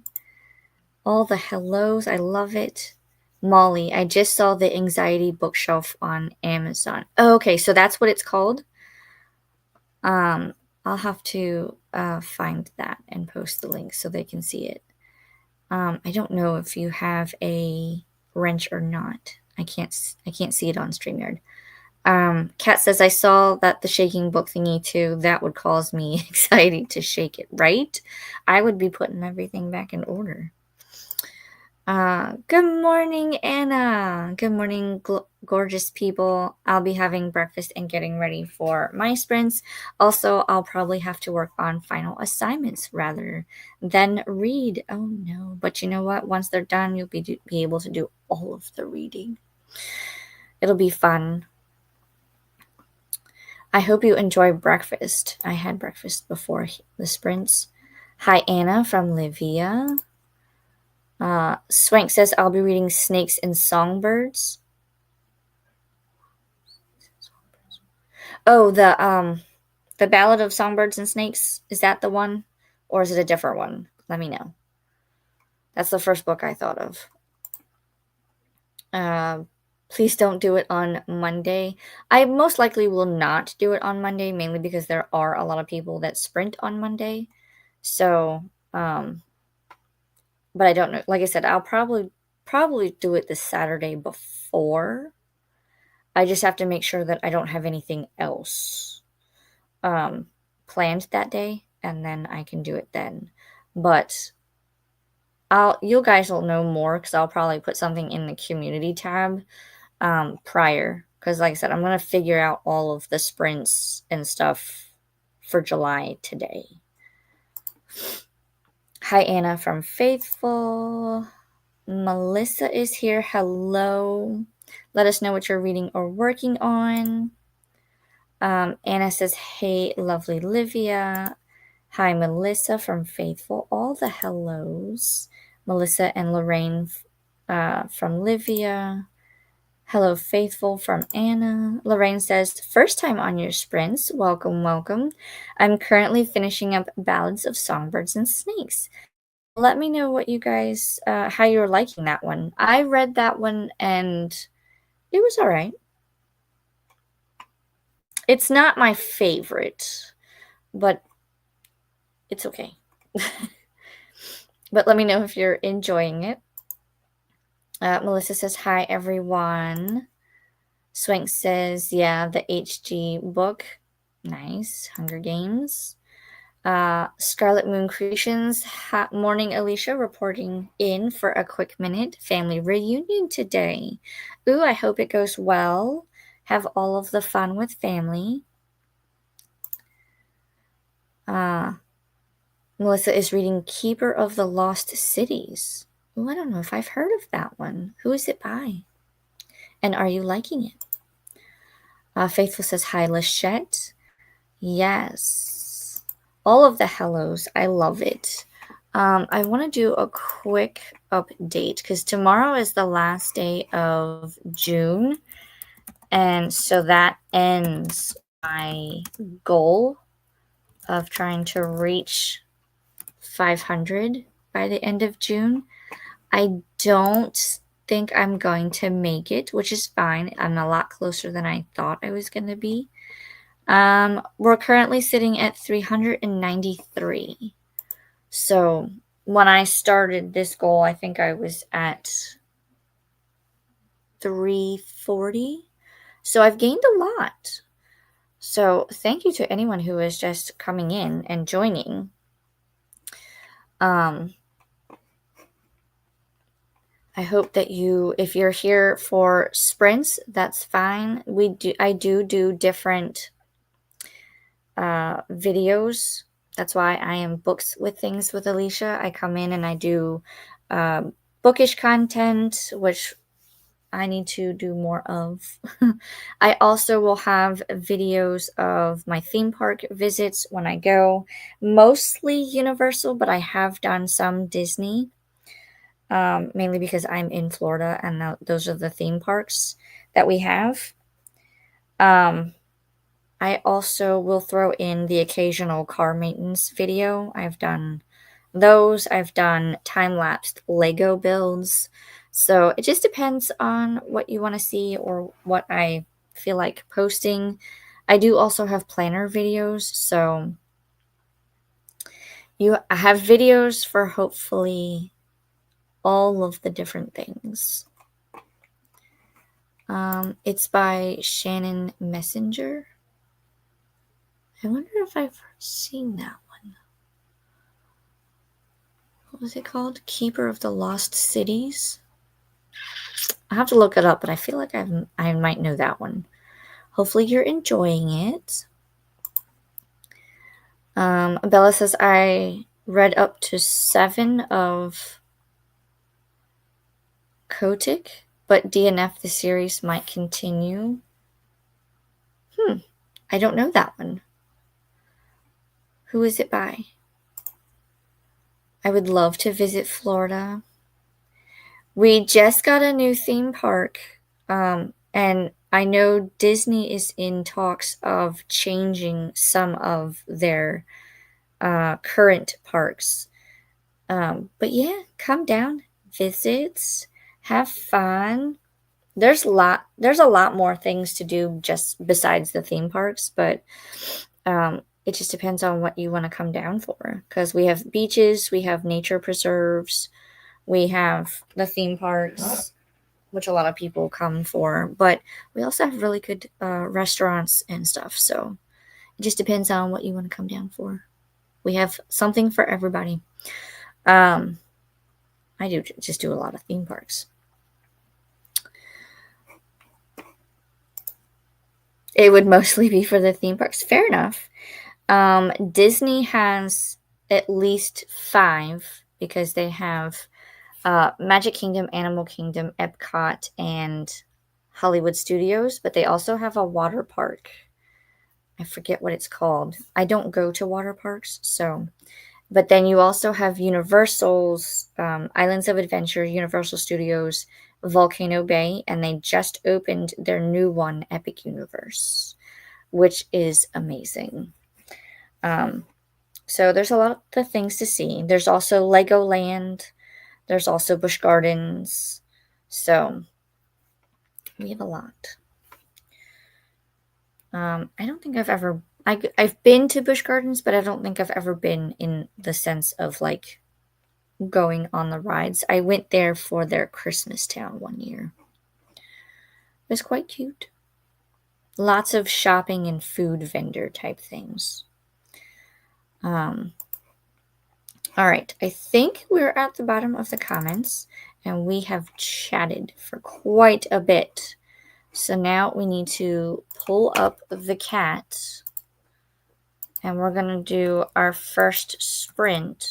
All the hellos. I love it. Molly, I just saw the anxiety bookshelf on Amazon. Oh, okay, so that's what it's called. I'll have to find that and post the link so they can see it. I don't know if you have a wrench or not. I can't see it on StreamYard. Kat says, I saw that the shaking book thingy too. That would cause me anxiety to shake it, right? I would be putting everything back in order. Good morning, Anna. Good morning, gorgeous people. I'll be having breakfast and getting ready for my sprints. Also, I'll probably have to work on final assignments rather than read. Oh no, but you know what? Once they're done, you'll be able to do all of the reading. It'll be fun. I hope you enjoy breakfast. I had breakfast before the sprints. Hi, Anna from Livia. Swank says, I'll be reading Snakes and Songbirds. Oh, the Ballad of Songbirds and Snakes. Is that the one? Or is it a different one? Let me know. That's the first book I thought of. Please don't do it on Monday. I most likely will not do it on Monday, mainly because there are a lot of people that sprint on Monday. So, but I don't know. Like I said, I'll probably do it the Saturday before. I just have to make sure that I don't have anything else planned that day. and then I can do it then. But you guys will know more because I'll probably put something in the community tab prior. Because like I said, I'm going to figure out all of the sprints and stuff for July today. Hi, Anna from Faithful. Melissa is here. Hello. Let us know what you're reading or working on. Anna says, hey, lovely Livia. Hi, Melissa from Faithful. All the hellos. Melissa and Lorraine from Livia. Hello, Faithful from Anna. Lorraine says, first time on your sprints. Welcome, welcome. I'm currently finishing up Ballads of Songbirds and Snakes. Let me know what you guys, how you're liking that one. I read that one and it was all right. It's not my favorite, but it's okay. But let me know if you're enjoying it. Melissa says, hi, everyone. Swank says, yeah, the HG book. Nice. Hunger Games. Scarlet Moon Creations. Morning, Alicia, reporting in for a quick minute. Family reunion today. Ooh, I hope it goes well. Have all of the fun with family. Melissa is reading Keeper of the Lost Cities. Ooh, I don't know if I've heard of that one. Who is it by? And are you liking it? Faithful says, hi, Lachette. Yes. All of the hellos. I love it. I want to do a quick update because tomorrow is the last day of June. And so that ends my goal of trying to reach 500 by the end of June. I don't think I'm going to make it, which is fine. I'm a lot closer than I thought I was going to be. We're currently sitting at 393. So when I started this goal, I think I was at 340. So I've gained a lot. So thank you to anyone who is just coming in and joining. I hope that if you're here for sprints, that's fine. I do different videos. That's why I am Books with Things with Alicia. I come in and I do bookish content, which I need to do more of. I also will have videos of my theme park visits when I go, mostly Universal, but I have done some Disney, mainly because I'm in Florida and those are the theme parks that we have. I also will throw in the occasional car maintenance video. I've done those. I've done time-lapsed Lego builds. So it just depends on what you want to see or what I feel like posting. I do also have planner videos. So I have videos for hopefully all of the different things. It's by Shannon Messenger. I wonder if I've seen that one. What was it called? Keeper of the Lost Cities? I have to look it up, but I feel like I might know that one. Hopefully you're enjoying it. Bella says, I read up to 7 of Kotick, but DNF the series might continue. I don't know that one. Who is it by? I would love to visit Florida. We just got a new theme park, and I know Disney is in talks of changing some of their current parks. But yeah, come down, visit, have fun. There's a lot more things to do just besides the theme parks, but it just depends on what you want to come down for. Because we have beaches, we have nature preserves, we have the theme parks, which a lot of people come for, but we also have really good restaurants and stuff. So it just depends on what you want to come down for. We have something for everybody. I just do a lot of theme parks. It would mostly be for the theme parks. Fair enough. Disney has at least 5 because they have Magic Kingdom, Animal Kingdom, Epcot, and Hollywood Studios, but they also have a water park. I forget what it's called. I don't go to water parks, so. But then you also have Universal's Islands of Adventure, Universal Studios, Volcano Bay, and they just opened their new one, Epic Universe, which is amazing. So there's a lot of things to see. There's also Legoland. There's also Busch Gardens. So we have a lot. I don't think I've been to Busch Gardens, but I don't think I've ever been in the sense of like going on the rides. I went there for their Christmas Town one year. It was quite cute. Lots of shopping and food vendor type things. All right, I think we're at the bottom of the comments, and we have chatted for quite a bit. So now we need to pull up the cat, and we're going to do our first sprint.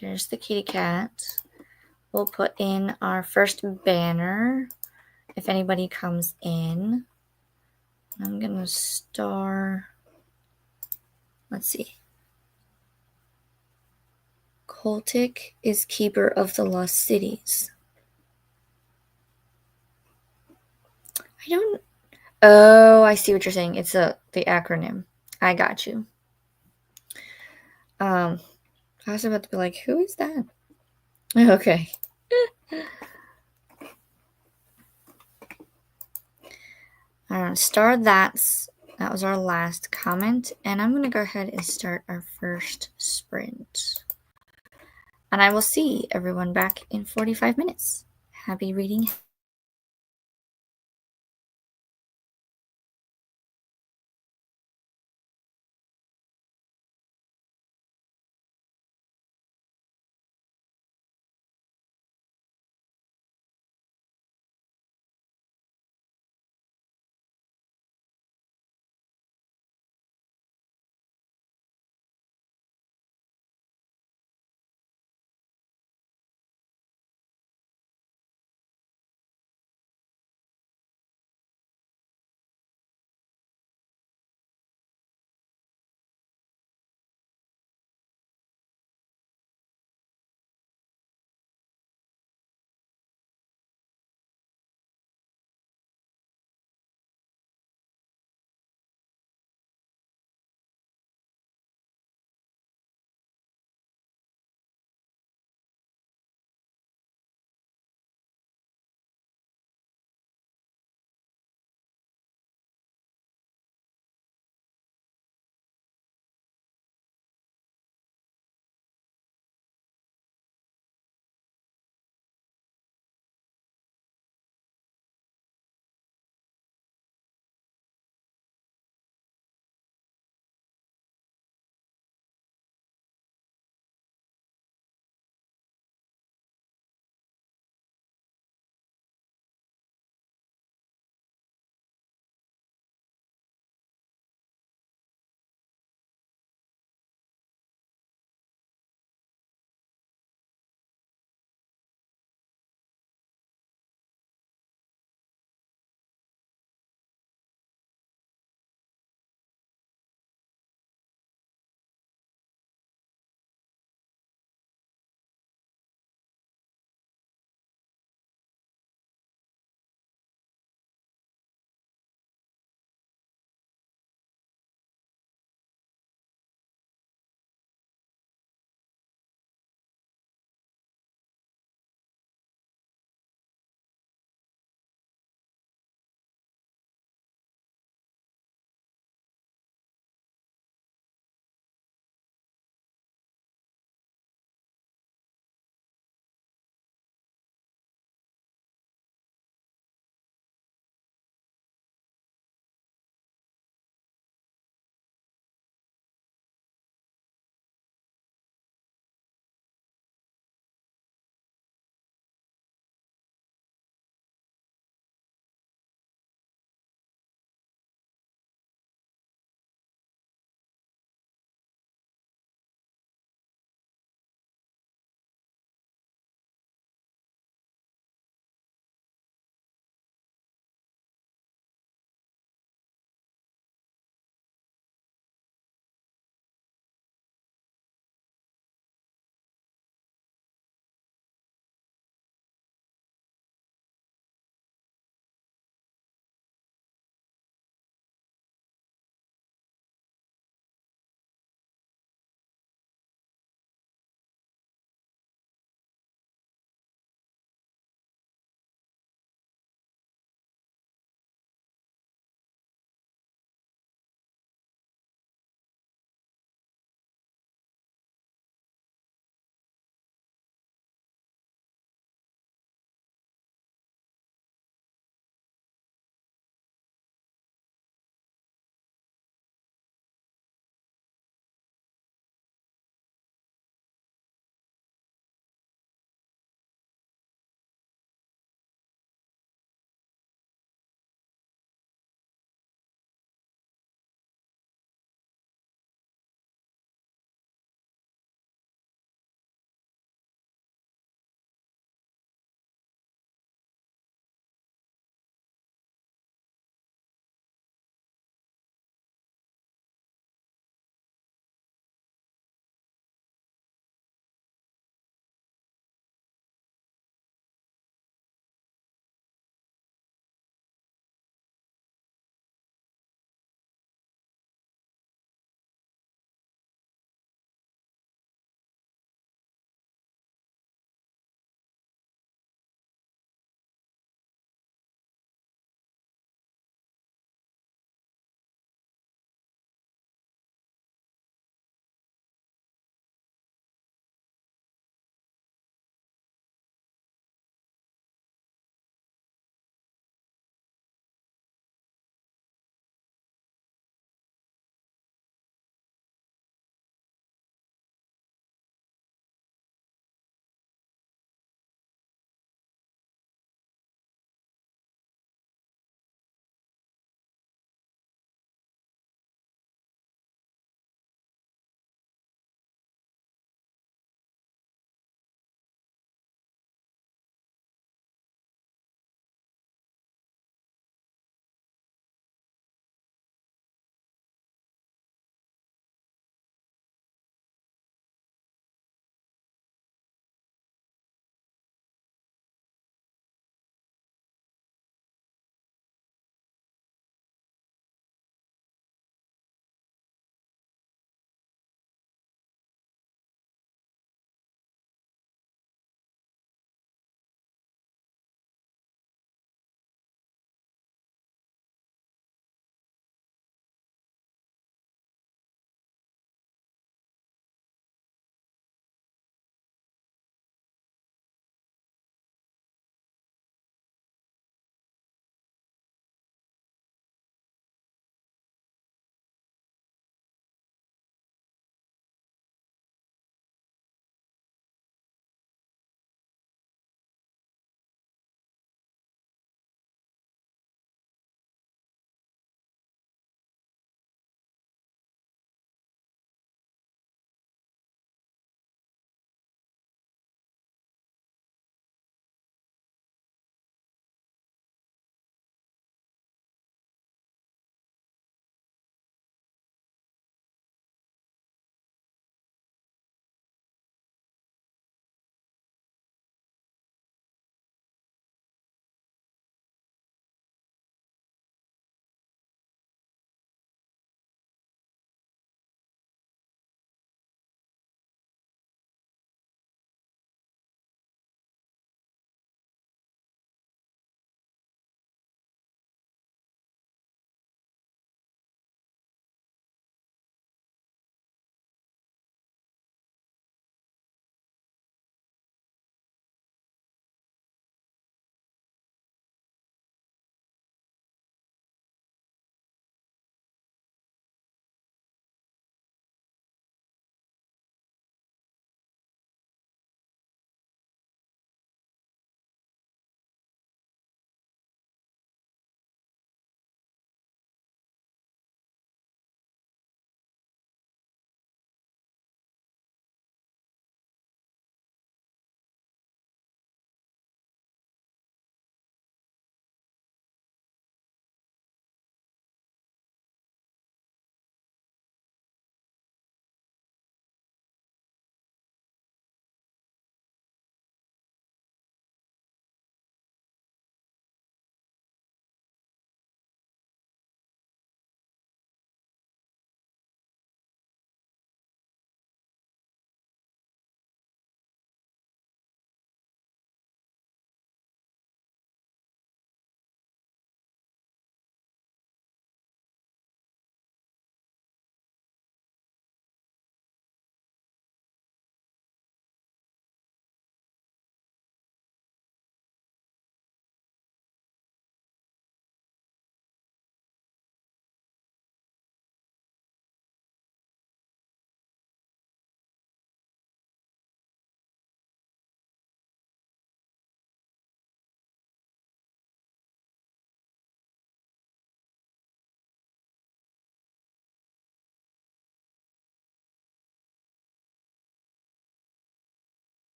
There's the kitty cat. We'll put in our first banner if anybody comes in. I'm going to star. Let's see. Coltic is keeper of the lost cities. I don't. Oh, I see what you're saying. It's the acronym. I got you. I was about to be like, who is that? Okay. Star that was our last comment, and I'm going to go ahead and start our first sprint. And I will see everyone back in 45 minutes. Happy reading.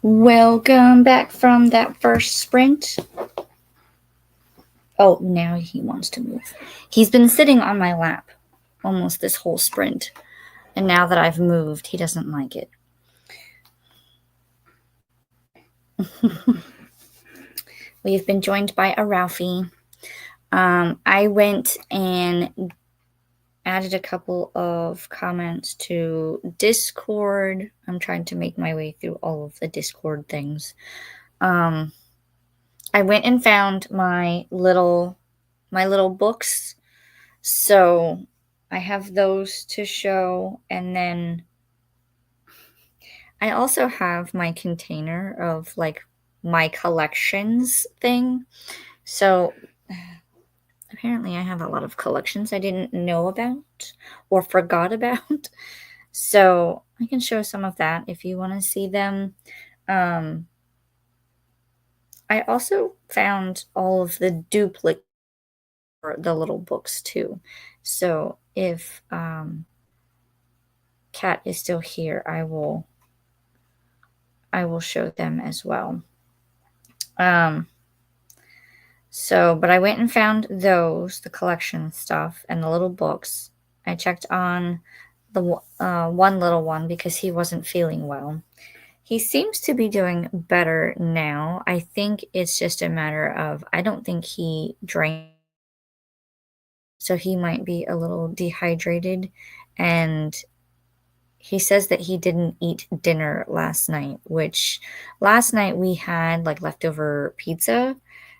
Welcome back from that first sprint. Oh, now he wants to move. He's been sitting on my lap almost this whole sprint. And now that I've moved, he doesn't like it. We've been joined by a Ralphie. I went and added a couple of comments to Discord. I'm trying to make my way through all of the Discord things. I went and found my little books. So I have those to show, and then I also have my container of like my collections thing. So apparently I have a lot of collections I didn't know about or forgot about. So I can show some of that if you want to see them. I also found all of the duplicate for the little books too. So if Kat is still here, I will show them as well. But I went and found those, the collection stuff, and the little books. I checked on the one little one because he wasn't feeling well. He seems to be doing better now. I think it's just a matter of, I don't think he drank, so he might be a little dehydrated. And he says that he didn't eat dinner last night, which last night we had like leftover pizza.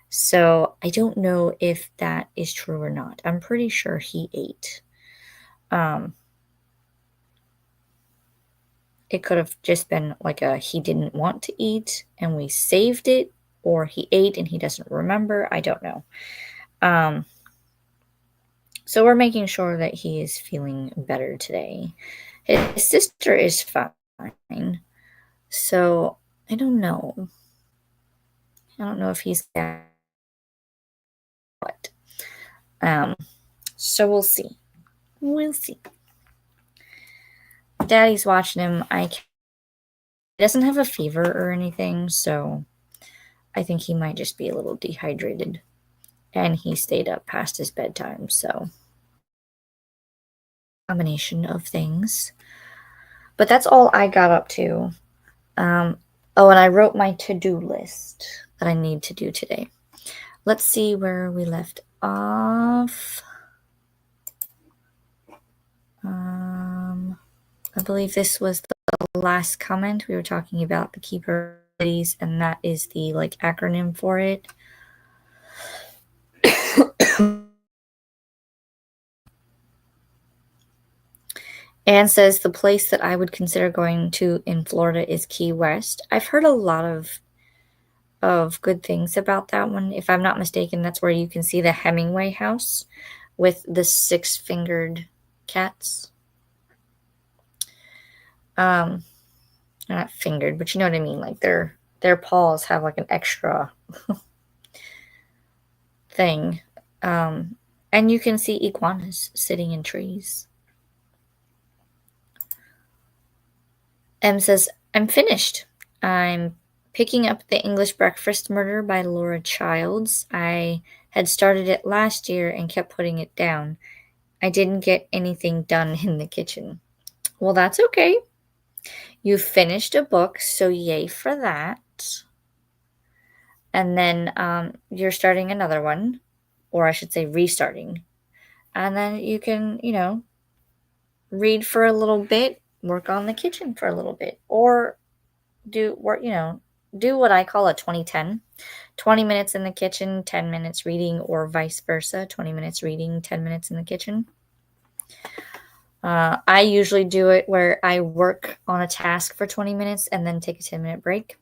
So I don't know if that is true or not. I'm pretty sure he ate. It could have just been like he didn't want to eat and we saved it, or he ate and he doesn't remember. I don't know. So we're making sure that he is feeling better today. His sister is fine. So I don't know. I don't know if he's what. So we'll see. We'll see. Daddy's watching him. He doesn't have a fever or anything, so I think he might just be a little dehydrated. And he stayed up past his bedtime, so combination of things. But that's all I got up to. And I wrote my to-do list that I need to do today. Let's see where we left off. I believe this was the last comment. We were talking about the key priorities, and that is the like acronym for it. Anne says the place that I would consider going to in Florida is Key West. I've heard a lot of good things about that one. If I'm not mistaken, that's where you can see the Hemingway house with the 6-fingered cats. They're not fingered, but you know what I mean. Like their paws have like an extra thing. And you can see iguanas sitting in trees. M says, I'm finished. I'm picking up The English Breakfast Murder by Laura Childs. I had started it last year and kept putting it down. I didn't get anything done in the kitchen. Well, that's okay. You finished a book, so yay for that. And then you're starting another one, or I should say restarting. And then you can, read for a little bit, work on the kitchen for a little bit, or do what I call a 20-10. 20 minutes in the kitchen, 10 minutes reading, or vice versa. 20 minutes reading, 10 minutes in the kitchen. I usually do it where I work on a task for 20 minutes and then take a 10-minute break.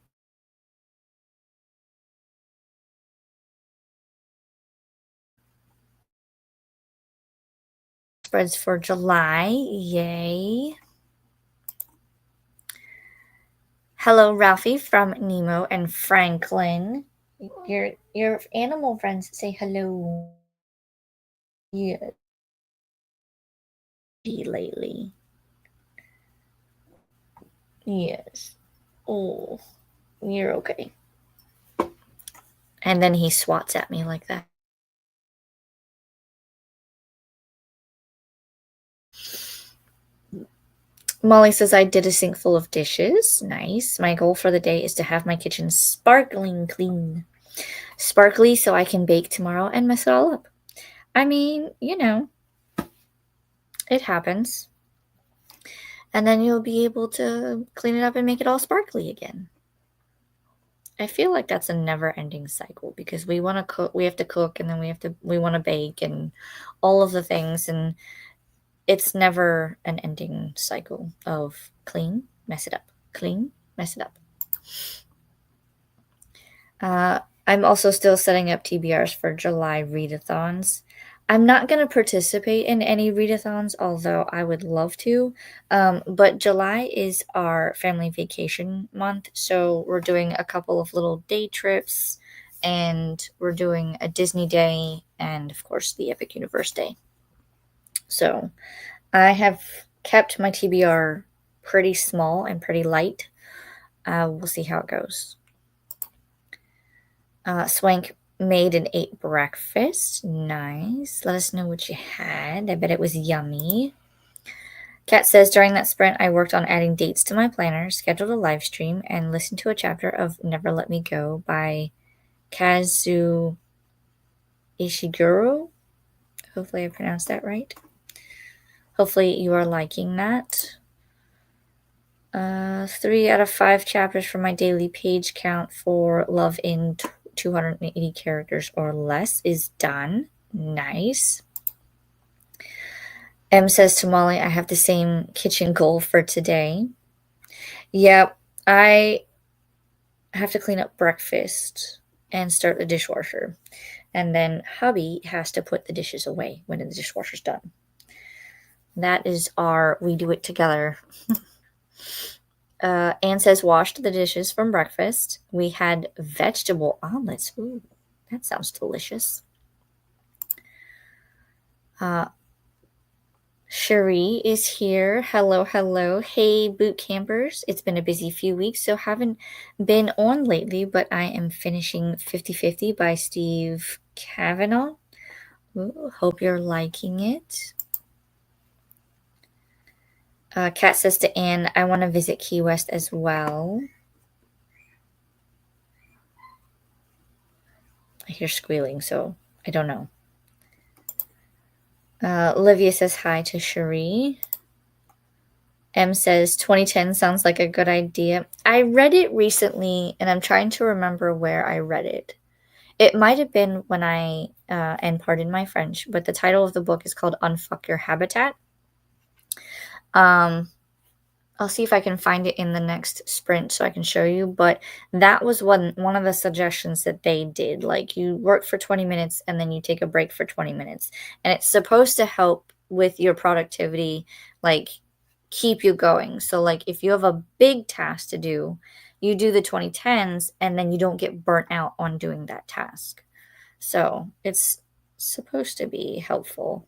Spreads for July. Yay. Hello, Ralphie from Nemo and Franklin. Your animal friends say hello. Yeah. Lately. Yes. Oh, you're okay. And then he swats at me like that. Molly says I did a sink full of dishes. Nice. My goal for the day is to have my kitchen sparkling clean. Sparkly so I can bake tomorrow and mess it all up. I mean, it happens. And then you'll be able to clean it up and make it all sparkly again. I feel like that's a never-ending cycle because we want to cook, we have to cook, and then we want to bake and all of the things, and it's never an ending cycle of clean, mess it up, clean, mess it up. I'm also still setting up TBRs for July readathons. I'm not going to participate in any readathons, although I would love to. But July is our family vacation month, so we're doing a couple of little day trips, and we're doing a Disney day, and of course the Epic Universe day. So I have kept my TBR pretty small and pretty light. We'll see how it goes. Swank made and ate breakfast. Nice. Let us know what you had. I bet it was yummy. Kat says, during that sprint, I worked on adding dates to my planner, scheduled a live stream, and listened to a chapter of Never Let Me Go by Kazu Ishiguro. Hopefully I pronounced that right. Hopefully you are liking that. 3 out of 5 chapters for my daily page count for Love in 280 characters or less is done. Nice. M says to Molly, I have the same kitchen goal for today. Yep, I have to clean up breakfast and start the dishwasher. And then hubby has to put the dishes away when the dishwasher's done. That is we do it together. Anne says, washed the dishes from breakfast. We had vegetable omelets. Ooh, that sounds delicious. Cherie is here. Hello, hello. Hey, boot campers. It's been a busy few weeks, so haven't been on lately, but I am finishing 50/50 by Steve Kavanaugh. Ooh, hope you're liking it. Kat says to Anne, I want to visit Key West as well. I hear squealing, so I don't know. Olivia says hi to Cherie. M says 2010 sounds like a good idea. I read it recently, and I'm trying to remember where I read it. It might have been when and pardon my French, but the title of the book is called Unfuck Your Habitat. I'll see if I can find it in the next sprint so I can show you, but that was one of the suggestions that they did. Like, you work for 20 minutes and then you take a break for 20 minutes. And it's supposed to help with your productivity, like keep you going. So like if you have a big task to do, you do the 2010s and then you don't get burnt out on doing that task. So it's supposed to be helpful.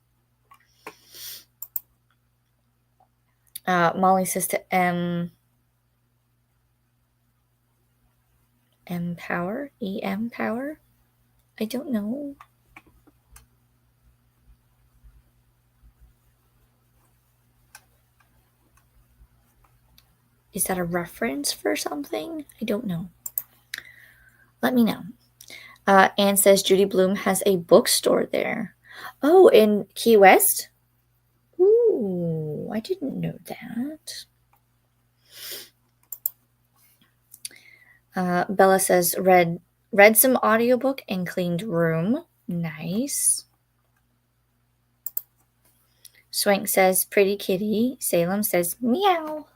Molly says to M Power? EM Power? I don't know. Is that a reference for something? I don't know. Let me know. Anne says Judy Blume has a bookstore there. Oh, in Key West? Ooh, I didn't know that. Bella says read some audiobook and cleaned room. Nice. Swank says pretty kitty. Salem says meow.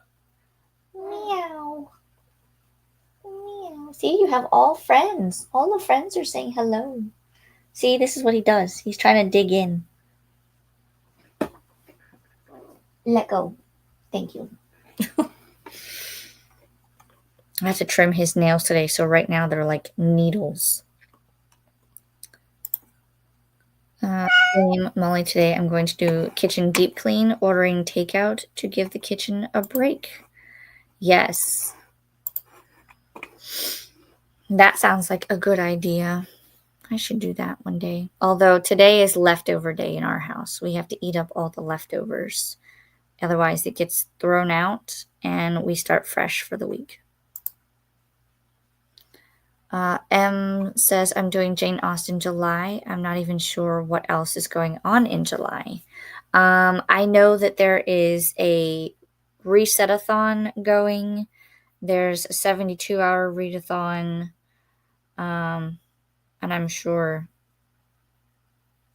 Meow. Meow. See, you have all friends. All the friends are saying hello. See, this is what he does. He's trying to dig in. Let go. Thank you. I have to trim his nails today, so right now they're like needles. Molly, today I'm going to do kitchen deep clean, ordering takeout to give the kitchen a break. Yes. That sounds like a good idea. I should do that one day. Although today is leftover day in our house. We have to eat up all the leftovers. Otherwise, it gets thrown out and we start fresh for the week. M says, I'm doing Jane Austen July. I'm not even sure what else is going on in July. I know that there is a readathon going. There's a 72-hour readathon. And I'm sure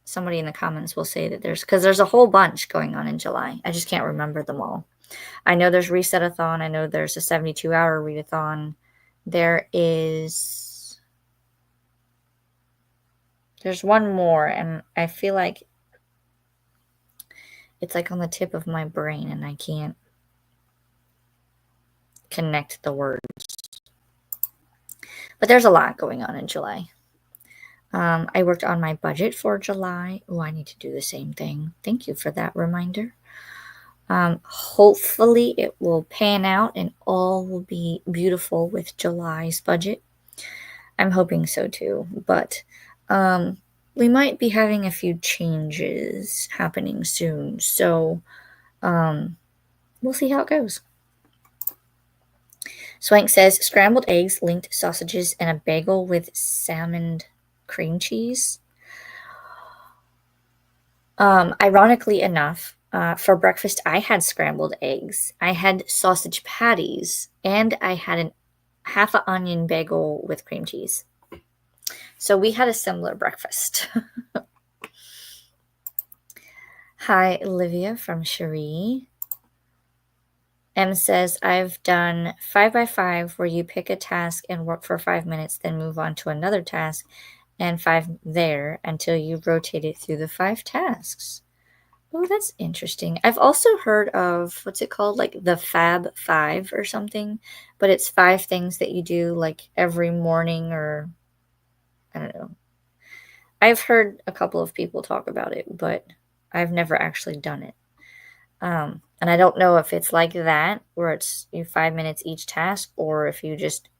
somebody in the comments will say that because there's a whole bunch going on in July. I just can't remember them all. I know there's readathon. I know there's a 72-hour readathon. There's one more, and I feel like it's like on the tip of my brain, and I can't connect the words. But there's a lot going on in July. I worked on my budget for July. Oh, I need to do the same thing. Thank you for that reminder. Hopefully it will pan out and all will be beautiful with July's budget. I'm hoping so too, but we might be having a few changes happening soon, so we'll see how it goes. Swank says scrambled eggs, linked sausages, and a bagel with salmon cream cheese. Ironically enough, for breakfast, I had scrambled eggs. I had sausage patties, and I had half an onion bagel with cream cheese. So we had a similar breakfast. Hi, Olivia from Cherie. M says, I've done 5x5 where you pick a task and work for 5 minutes, then move on to another task and 5 there until you rotate it through the 5 tasks. Oh, that's interesting. I've also heard of, what's it called? Like the Fab 5 or something, but it's 5 things that you do like every morning, or I don't know. I've heard a couple of people talk about it, but I've never actually done it. And I don't know if it's like that, where it's 5 minutes each task, or if you just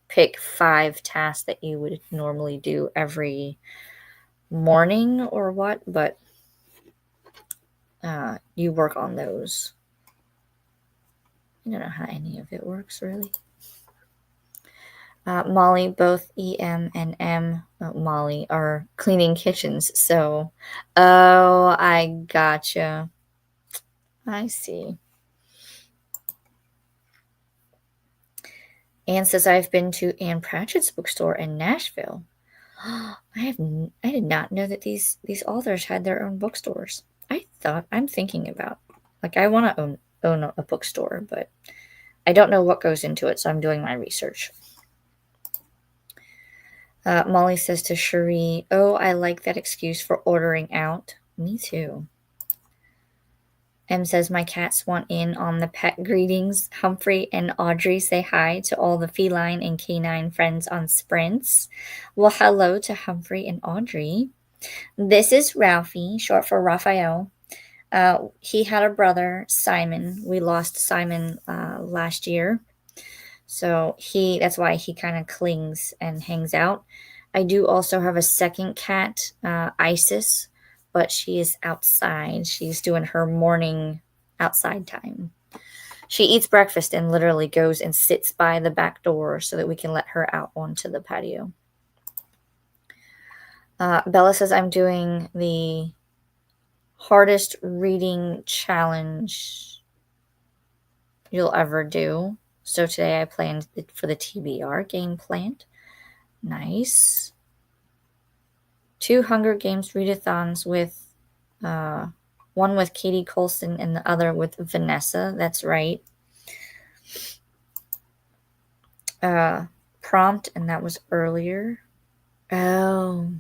pick 5 tasks that you would normally do every morning or what, but you work on those. I don't know how any of it works, really. Molly, both EM and M, Molly, are cleaning kitchens, so, oh, I gotcha. I see. Anne says, I've been to Anne Pratchett's bookstore in Nashville. I did not know that these authors had their own bookstores. I'm thinking about, like, I want to own a bookstore, but I don't know what goes into it, so I'm doing my research. Molly says to Cherie, oh, I like that excuse for ordering out. Me too. M says, my cats want in on the pet greetings. Humphrey and Audrey say hi to all the feline and canine friends on sprints. Well, hello to Humphrey and Audrey. This is Ralphie, short for Raphael. He had a brother, Simon. We lost Simon last year. So that's why he kind of clings and hangs out. I do also have a second cat, Isis, but she is outside. She's doing her morning outside time. She eats breakfast and literally goes and sits by the back door so that we can let her out onto the patio. Bella says, I'm doing the hardest reading challenge you'll ever do. So today I planned for the TBR game planned. Nice. 2 Hunger Games readathons with one with Katie Colson and the other with Vanessa. That's right. Prompt, and that was earlier. Oh.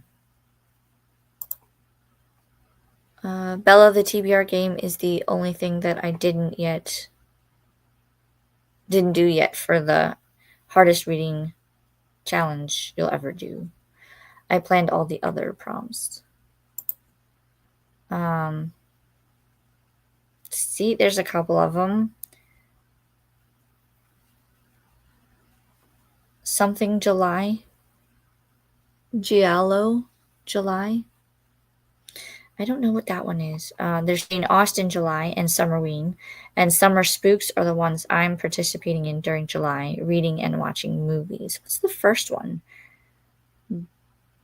Bella, the TBR game is the only thing that I didn't do yet for the hardest reading challenge you'll ever do. I planned all the other prompts. See, there's a couple of them. something July. Giallo July. I don't know what that one is. There's Jane Austen July and Summerween, and Summer Spooks are the ones I'm participating in during July, reading and watching movies. What's the first one?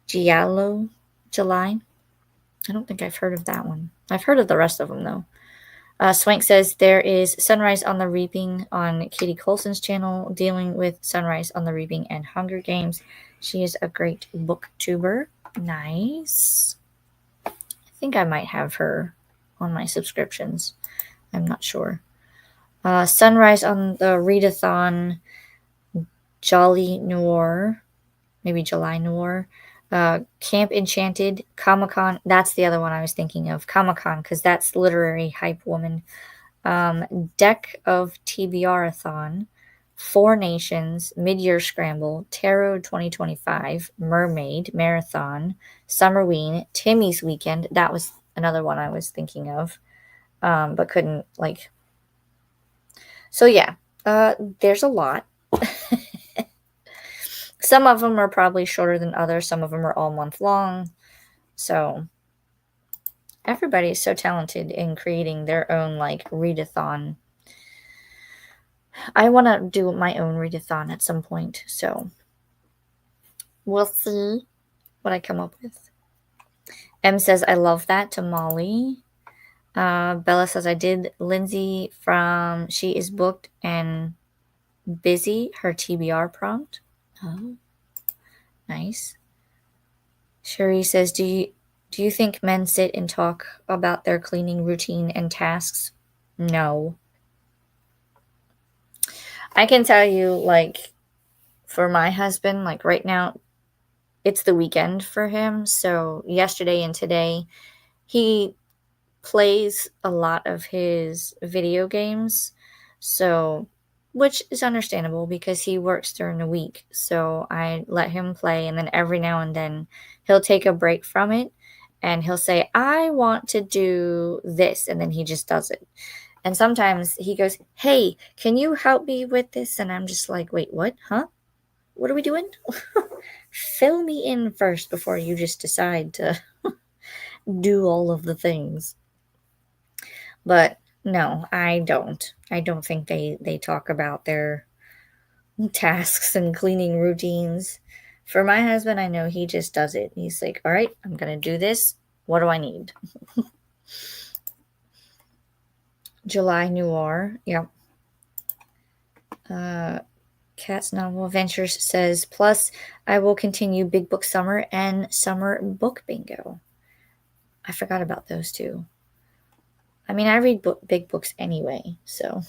Giallo July? I don't think I've heard of that one. I've heard of the rest of them, though. Swank says there is Sunrise on the Reaping on Katie Coulson's channel, dealing with Sunrise on the Reaping and Hunger Games. She is a great booktuber. Nice. I think I might have her on my subscriptions. I'm not sure. Sunrise on the Readathon, Jolly Noir, maybe July Noir. Camp Enchanted, Comic-Con. That's the other one I was thinking of. Comic-Con, because that's Literary Hype Woman. Deck of TBR-a-thon, Four Nations, Mid-Year Scramble, Tarot 2025, Mermaid, Marathon, Summerween, Timmy's Weekend. That was another one I was thinking of, but couldn't, like... So, yeah, there's a lot. Some of them are probably shorter than others. Some of them are all month long. So everybody is so talented in creating their own, like, readathon. I want to do my own readathon at some point. So we'll see what I come up with. M says, I love that, to Molly. Bella says, I did Lindsay from She Is Booked and Busy, her TBR prompt. Oh, nice. Cherie says, do you think men sit and talk about their cleaning routine and tasks? No. I can tell you, like, for my husband, like right now, it's the weekend for him. So yesterday and today, he plays a lot of his video games. So, which is understandable because he works during the week. So I let him play, and then every now and then he'll take a break from it and he'll say, I want to do this. And then he just does it. And sometimes he goes, hey, can you help me with this? And I'm just like, wait, what? Huh? What are we doing? Fill me in first before you just decide to do all of the things. But no, I don't. I don't think they talk about their tasks and cleaning routines. For my husband, I know he just does it. He's like, all right, I'm going to do this. What do I need? July Noir. Yep. Cat's Novel Adventures says, plus I will continue Big Book Summer and Summer Book Bingo. I forgot about those two. I mean, I read big books anyway, so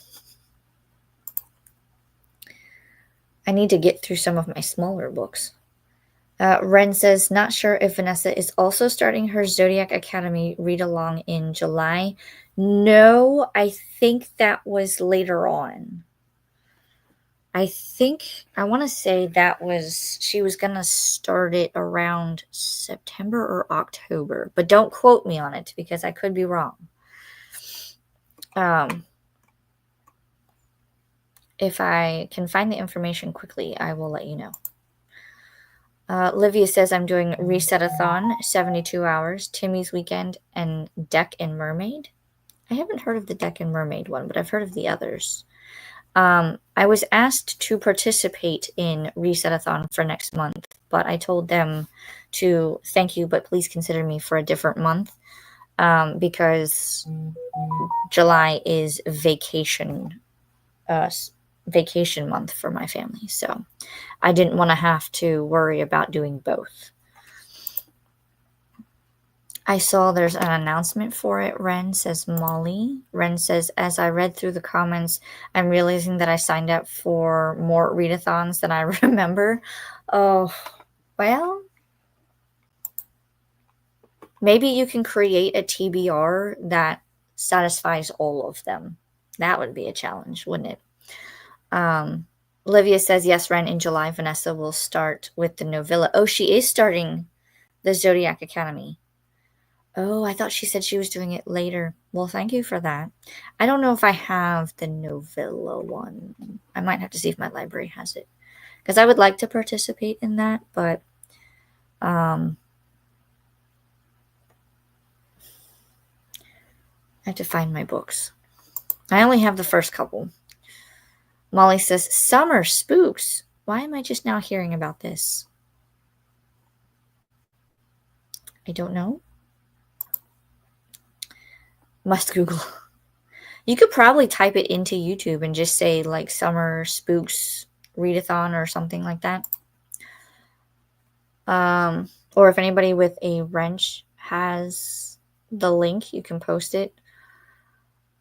I need to get through some of my smaller books. Ren says, not sure if Vanessa is also starting her Zodiac Academy read-along in July. No, I think that was later on. I want to say that she was going to start it around September or October, but don't quote me on it because I could be wrong. If I can find the information quickly, I will let you know. Livia says, I'm doing Readathon, 72 hours, Timmy's Weekend, and Deck and Mermaid. I haven't heard of the Deck and Mermaid one, but I've heard of the others. I was asked to participate in Readathon for next month, but I told them to thank you, but please consider me for a different month because July is vacation month for my family. So I didn't want to have to worry about doing both. I saw there's an announcement for it. Ren says, Molly. Ren says, as I read through the comments, I'm realizing that I signed up for more readathons than I remember. Oh, well, maybe you can create a TBR that satisfies all of them. That would be a challenge, wouldn't it? Olivia says, yes, Ren, in July, Vanessa will start with the novella. Oh, she is starting the Zodiac Academy. Oh, I thought she said she was doing it later. Well, thank you for that. I don't know if I have the novella one. I might have to see if my library has it. because I would like to participate in that, but I have to find my books. I only have the first couple. Molly says, summer spooks. Why am I just now hearing about this? I don't know. Must Google. You could probably type it into YouTube and just say like summer spooks readathon or something like that. Or if anybody with a wrench has the link, you can post it.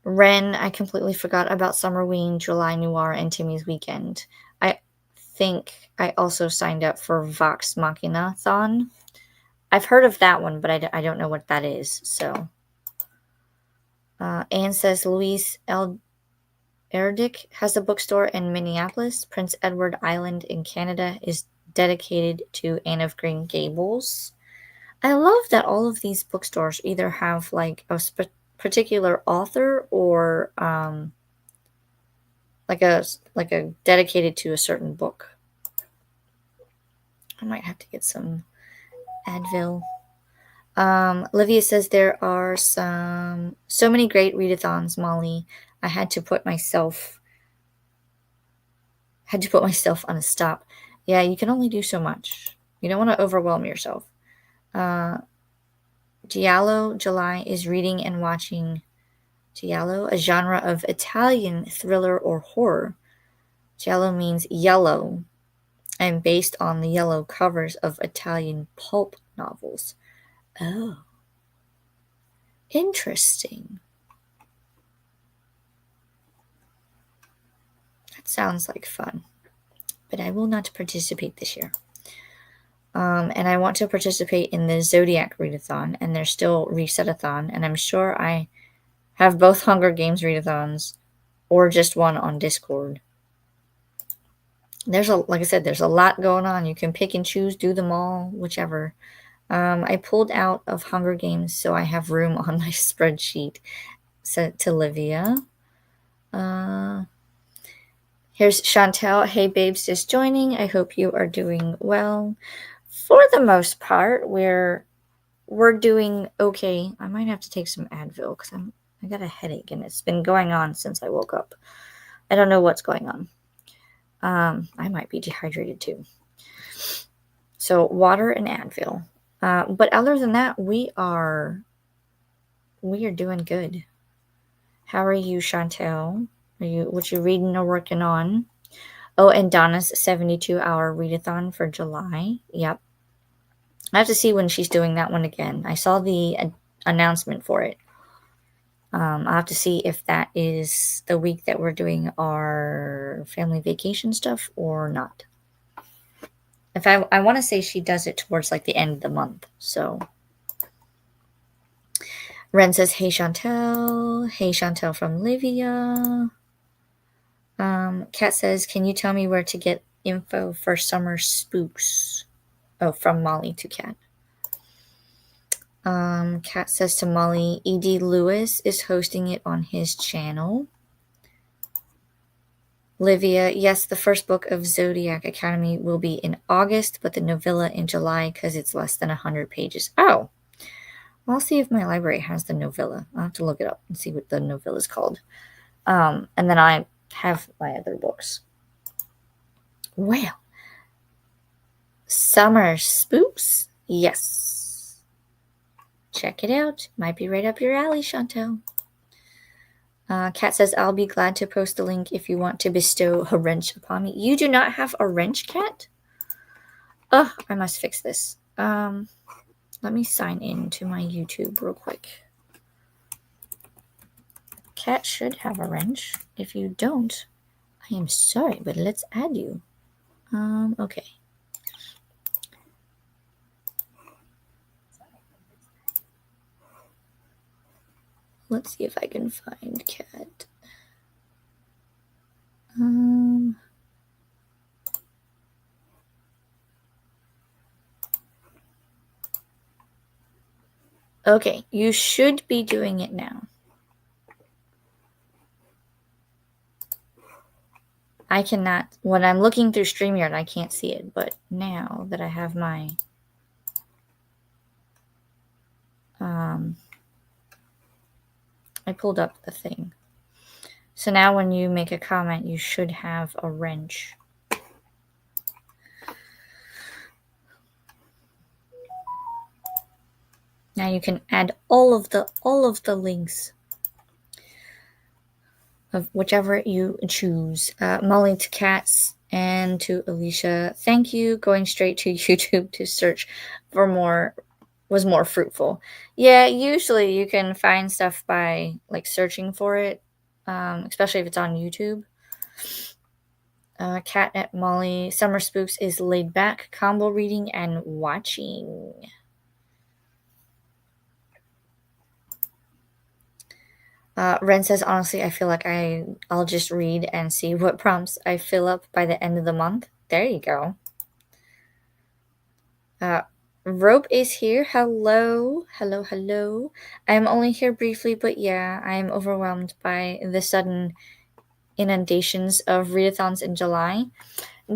Ren, I completely forgot about Summerween, July Noir, and Timmy's Weekend. I think I also signed up for Vox Machina-thon. I've heard of that one, but I don't know what that is. So, Anne says Louise L. Erdick has a bookstore in Minneapolis. Prince Edward Island in Canada is dedicated to Anne of Green Gables. I love that all of these bookstores either have like a particular author or like a dedicated to a certain book. I might have to get some Advil. Livia says there are so many great readathons, Molly. I had to put myself on a stop. Yeah, you can only do so much. You don't want to overwhelm yourself. Giallo July is reading and watching Giallo, a genre of Italian thriller or horror. Giallo means yellow and based on the yellow covers of Italian pulp novels. Oh, interesting. That sounds like fun, but I will not participate this year. And I want to participate in the Zodiac Readathon, and there's still Resetathon, and I'm sure I have both Hunger Games Readathons or just one on Discord. Like I said, there's a lot going on. You can pick and choose, do them all, whichever. I pulled out of Hunger Games, so I have room on my spreadsheet. Sent to Livia. Here's Chantel. Hey, babes, just joining. I hope you are doing well. For the most part, we're doing okay. I might have to take some Advil because I got a headache and it's been going on since I woke up. I don't know what's going on. I might be dehydrated too. So water and Advil. But other than that, we are doing good. How are you, Chantel? What you reading or working on? Oh, and Donna's 72-hour readathon for July. Yep. I have to see when she's doing that one again. I saw the announcement for it. I'll have to see if that is the week that we're doing our family vacation stuff or not. If I want to say she does it towards like the end of the month. So Ren says, hey Chantel. Hey Chantel from Livia. Kat says, can you tell me where to get info for summer spooks? Oh, from Molly to Kat. Kat says to Molly, E.D. Lewis is hosting it on his channel. Livia, yes, the first book of Zodiac Academy will be in August, but the novella in July because it's less than 100 pages. Oh, I'll see if my library has the novella. I'll have to look it up and see what the novella is called. And then I have my other books. Well, summer spooks, yes. Check it out. Might be right up your alley, Chantel. Kat says, I'll be glad to post the link if you want to bestow a wrench upon me. You do not have a wrench, Kat? Oh, I must fix this. Let me sign in to my YouTube real quick. Kat should have a wrench. If you don't, I am sorry, but let's add you. Okay. Let's see if I can find Kat. Okay, you should be doing it now. I cannot, when I'm looking through StreamYard, I can't see it, but now that I have my I pulled up the thing. So now when you make a comment, you should have a wrench. Now you can add all of the links of whichever you choose. Molly to Cats and to Alicia, thank you. Going straight to YouTube to search for more was more fruitful. Yeah, usually you can find stuff by like searching for it, especially if it's on YouTube. Cat at Molly, Summer Spooks is laid back, combo reading and watching. Ren says, honestly, I feel like I'll just read and see what prompts I fill up by the end of the month. There you go. Rope is here. Hello. Hello, hello. I'm only here briefly, but yeah, I'm overwhelmed by the sudden inundations of readathons in July.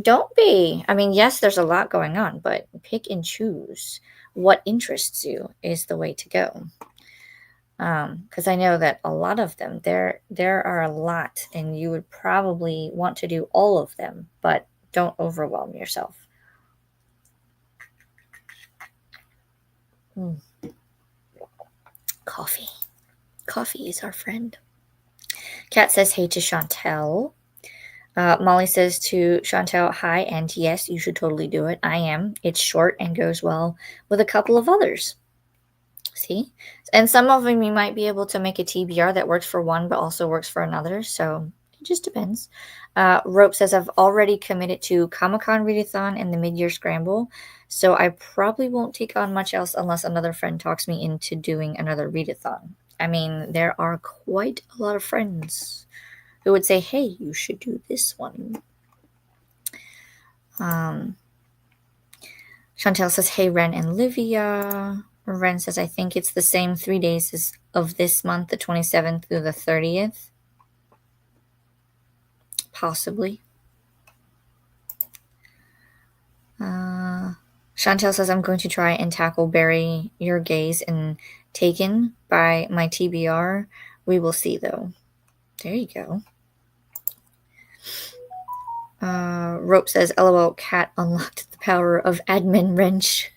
Don't be. I mean, yes, there's a lot going on, but pick and choose what interests you is the way to go. Because I know that a lot of them, there are a lot, and you would probably want to do all of them, but don't overwhelm yourself. Coffee is our friend. Kat says hey to Chantel. Molly says to Chantel, hi, and yes, you should totally do it. I am. It's short and goes well with a couple of others. See? And some of them you might be able to make a TBR that works for one but also works for another, so it just depends. Rope says, I've already committed to Comic-Con Readathon and the Mid-Year Scramble, so I probably won't take on much else unless another friend talks me into doing another Readathon. I mean, there are quite a lot of friends who would say, hey, you should do this one. Chantel says, hey, Ren and Livia. Ren says, I think it's the same 3 days as of this month, the 27th through the 30th. Possibly. Chantel says, I'm going to try and tackle Bury Your Gaze and Taken by my TBR. We will see, though. There you go. Rope says, LOL, Cat unlocked the power of admin wrench.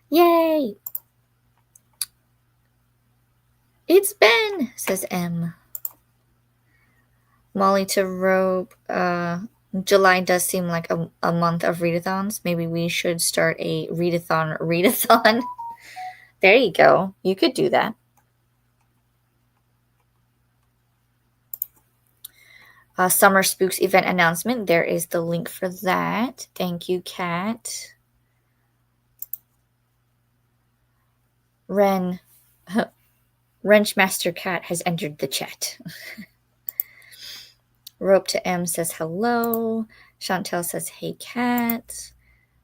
Yay! It's Ben, says M. Molly to Rope, July does seem like a month of readathons. Maybe we should start a readathon. There you go. You could do that. Summer Spooks event announcement. There is the link for that. Thank you, Kat. Wrenchmaster Cat has entered the chat. Rope to M says hello. Chantel says, hey, Cat.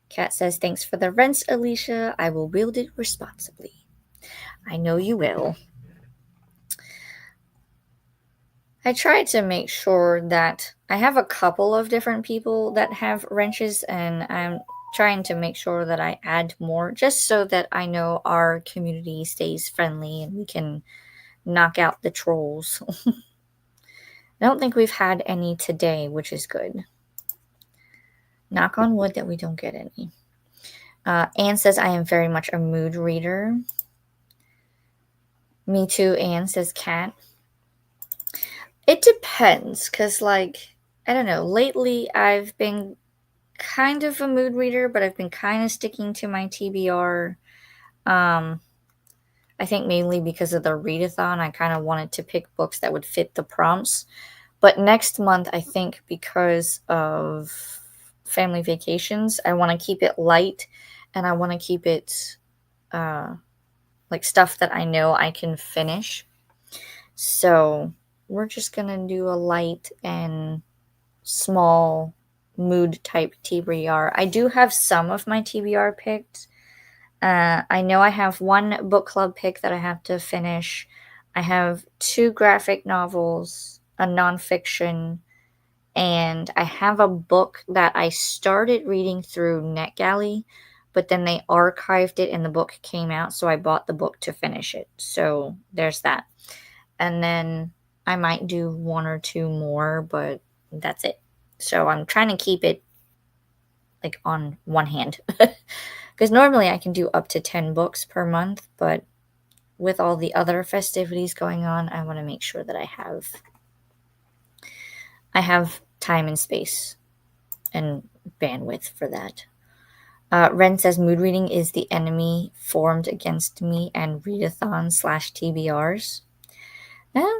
Cat says, thanks for the wrench, Alicia. I will wield it responsibly. I know you will. I try to make sure that I have a couple of different people that have wrenches, and I'm trying to make sure that I add more just so that I know our community stays friendly and we can knock out the trolls. I don't think we've had any today, which is good. Knock on wood that we don't get any. Anne says, I am very much a mood reader. Me too, Anne, says Kat. It depends, because, like, I don't know, lately I've been kind of a mood reader, but I've been kind of sticking to my TBR. I think mainly because of the readathon, I kind of wanted to pick books that would fit the prompts. But next month, I think because of family vacations, I want to keep it light, and I want to keep it like stuff that I know I can finish. So we're just going to do a light and small mood type TBR. I do have some of my TBR picked. I know I have one book club pick that I have to finish. I have 2 graphic novels, a nonfiction, And I have a book that I started reading through NetGalley, but then they archived it and the book came out, so I bought the book to finish it. So there's that. And then I might do 1 or 2 more, but that's it. So I'm trying to keep it like on one hand. Because normally I can do up to 10 books per month, but with all the other festivities going on, I want to make sure that I have time and space and bandwidth for that. Ren says mood reading is the enemy formed against me and readathon/TBRs. Yeah,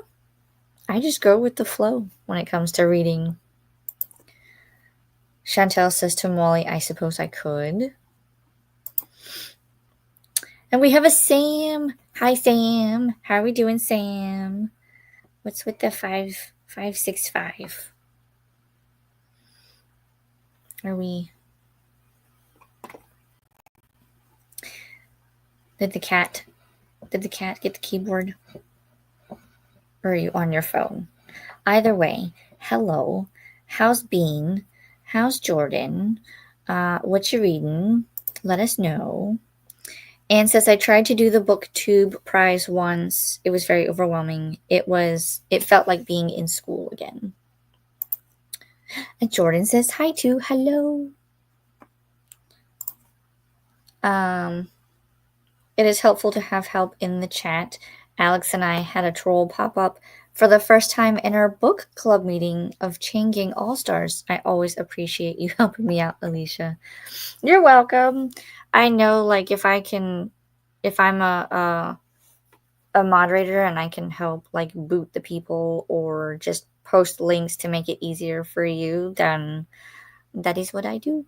I just go with the flow when it comes to reading. Chantel says to Molly, I suppose I could. And we have a Sam. Hi, Sam. How are we doing, Sam? What's with the 5565? Are we... Did the cat get the keyboard? Or are you on your phone? Either way, hello. How's Bean? How's Jordan? What you reading? Let us know. Anne says, I tried to do the booktube prize once. It was very overwhelming. It felt like being in school again. And Jordan says, hi too. Hello. It is helpful to have help in the chat. Alex and I had a troll pop up for the first time in our book club meeting of Chain Gang All-Stars. I always appreciate you helping me out, Alicia. You're welcome. I know, like, if I'm a moderator and I can help, like, boot the people or just post links to make it easier for you, then that is what I do.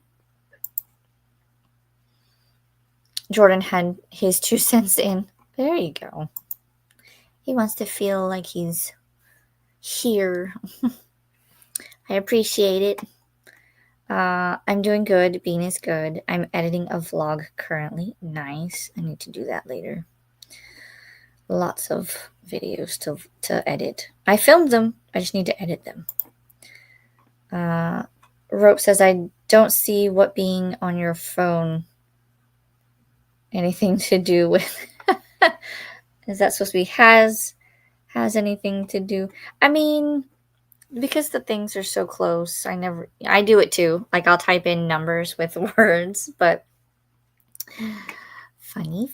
Jordan had his 2 cents in. There you go. He wants to feel like he's here. I appreciate it. I'm doing good. Bean is good. I'm editing a vlog currently. Nice. I need to do that later. Lots of videos to edit. I filmed them. I just need to edit them. Rope says, I don't see what being on your phone anything to do with. Is that supposed to be has anything to do? I mean, because the things are so close, I do it too. Like, I'll type in numbers with words, but funny.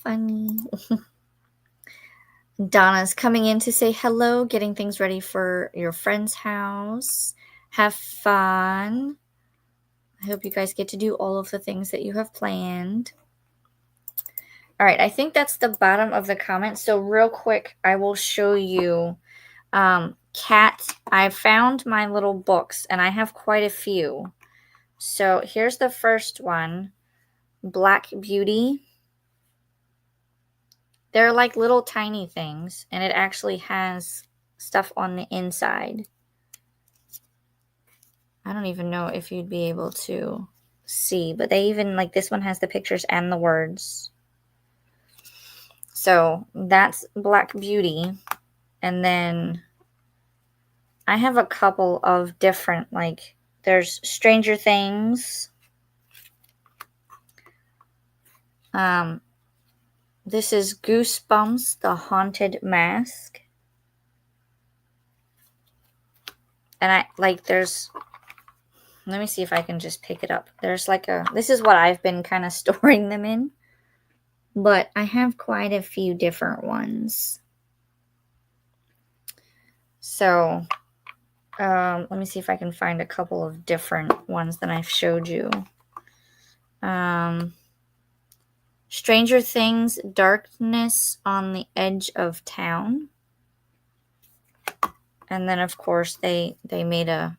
Donna's coming in to say hello, getting things ready for your friend's house. Have fun. I hope you guys get to do all of the things that you have planned. All right, I think that's the bottom of the comments. So real quick, I will show you Cat. I found my little books, and I have quite a few. So here's the first one, Black Beauty. They're like little tiny things, and it actually has stuff on the inside. I don't even know if you'd be able to see, but they even, like, this one has the pictures and the words. So that's Black Beauty. And then I have a couple of different, like, there's Stranger Things. This is Goosebumps, The Haunted Mask. And there's, let me see if I can just pick it up. There's like this is what I've been kind of storing them in. But I have quite a few different ones. So, let me see if I can find a couple of different ones that I've showed you. Stranger Things, Darkness on the Edge of Town. And then, of course, they made a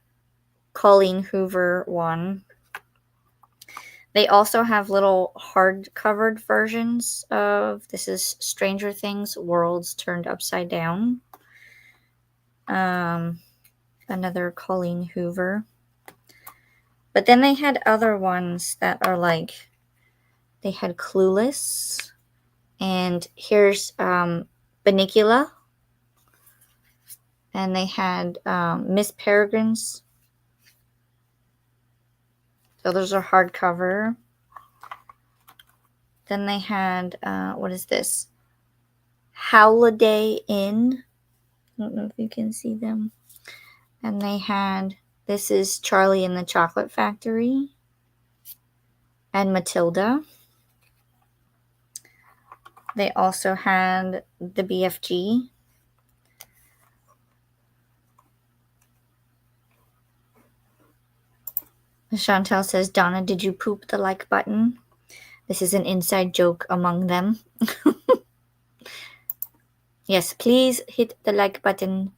Colleen Hoover one. They also have little hard-covered versions of, this is Stranger Things, Worlds Turned Upside Down. Another Colleen Hoover. But then they had other ones that are like, they had Clueless. And here's Bunnicula. And they had Miss Peregrine's So those are hardcover. Then they had, what is this? Holiday Inn. I don't know if you can see them. And they had, this is Charlie and the Chocolate Factory. And Matilda. They also had the BFG. Chantel says, Donna, did you poop the like button? This is an inside joke among them. Yes, please hit the like button.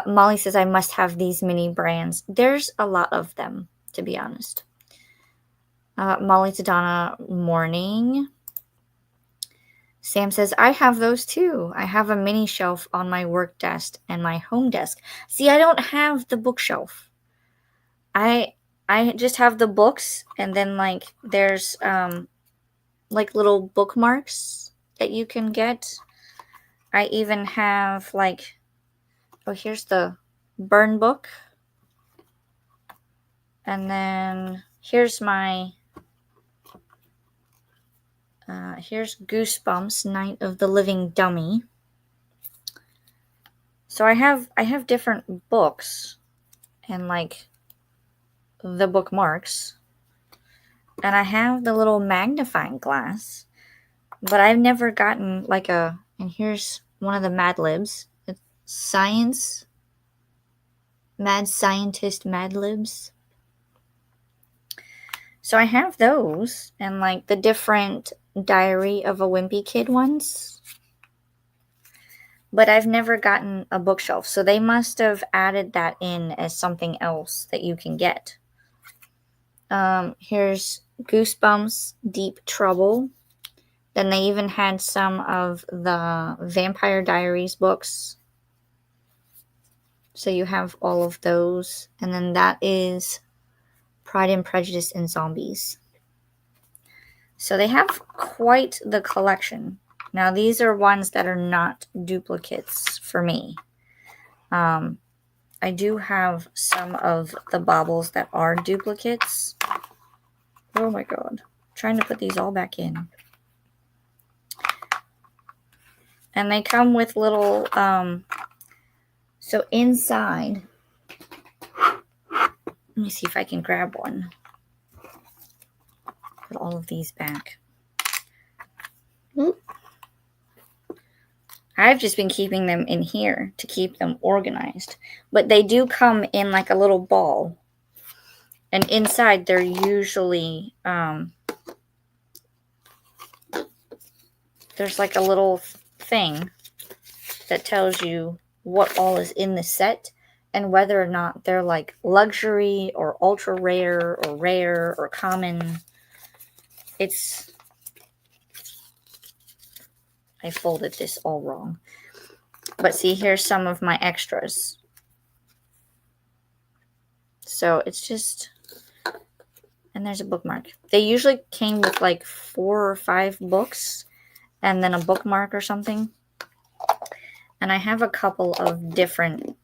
Molly says, I must have these mini brands. There's a lot of them, to be honest. Molly to Donna, morning. Sam says, I have those too. I have a mini shelf on my work desk and my home desk. See, I don't have the bookshelf. I just have the books, and then like there's like little bookmarks that you can get. I even have like, oh, here's the burn book. And then here's my here's Goosebumps, Night of the Living Dummy. So I have different books and like the bookmarks. And I have the little magnifying glass. But I've never gotten like a, and here's one of the Mad Libs. It's Science, Mad Scientist Mad Libs. So I have those and like the different Diary of a Wimpy Kid ones. But I've never gotten a bookshelf. So they must have added that in as something else that you can get. Here's Goosebumps, Deep Trouble. Then they even had some of the Vampire Diaries books. So you have all of those. And then that is Pride and Prejudice and Zombies. So they have quite the collection. Now these are ones that are not duplicates for me. I do have some of the baubles that are duplicates. Oh my god. I'm trying to put these all back in. And they come with little, so inside, let me see if I can grab one. Put all of these back. I've just been keeping them in here to keep them organized. But they do come in like a little ball. And inside they're usually, there's like a little thing that tells you what all is in the set and whether or not they're like luxury or ultra rare or common. I folded this all wrong. But see, here's some of my extras. So it's just, and there's a bookmark. They usually came with like 4 or 5 books and then a bookmark or something. And I have a couple of different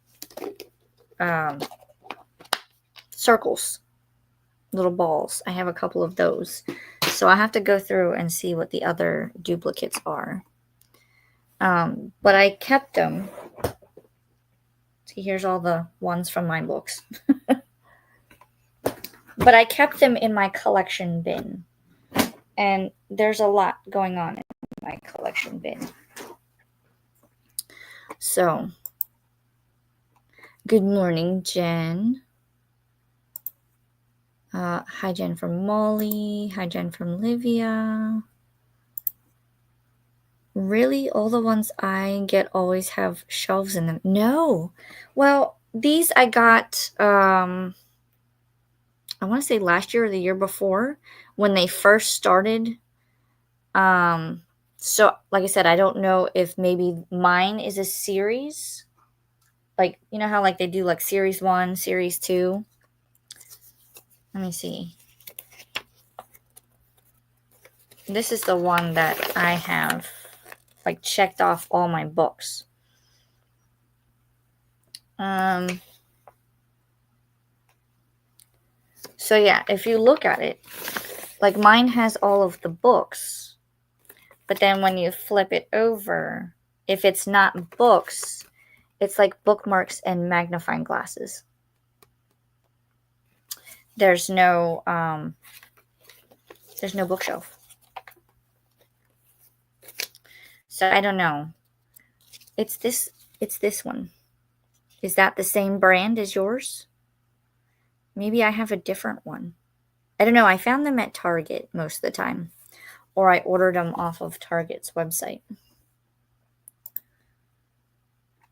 circles, little balls. I have a couple of those. So I have to go through and see what the other duplicates are. But I kept them. See, here's all the ones from my books. But I kept them in my collection bin. And there's a lot going on in my collection bin. So, good morning, Jen. Hi, Jen from Molly. Hi, Jen from Livia. Really? All the ones I get always have shelves in them? No. Well, these I got, I want to say last year or the year before when they first started. So, like I said, I don't know if maybe mine is a series. Like, you know how like they do like series 1, series 2? Let me see. This is the one that I have like checked off all my books. So yeah, if you look at it, like mine has all of the books, but then when you flip it over, if it's not books, it's like bookmarks and magnifying glasses. There's no bookshelf. So I don't know. It's this one. Is that the same brand as yours? Maybe I have a different one. I don't know. I found them at Target most of the time, or I ordered them off of Target's website.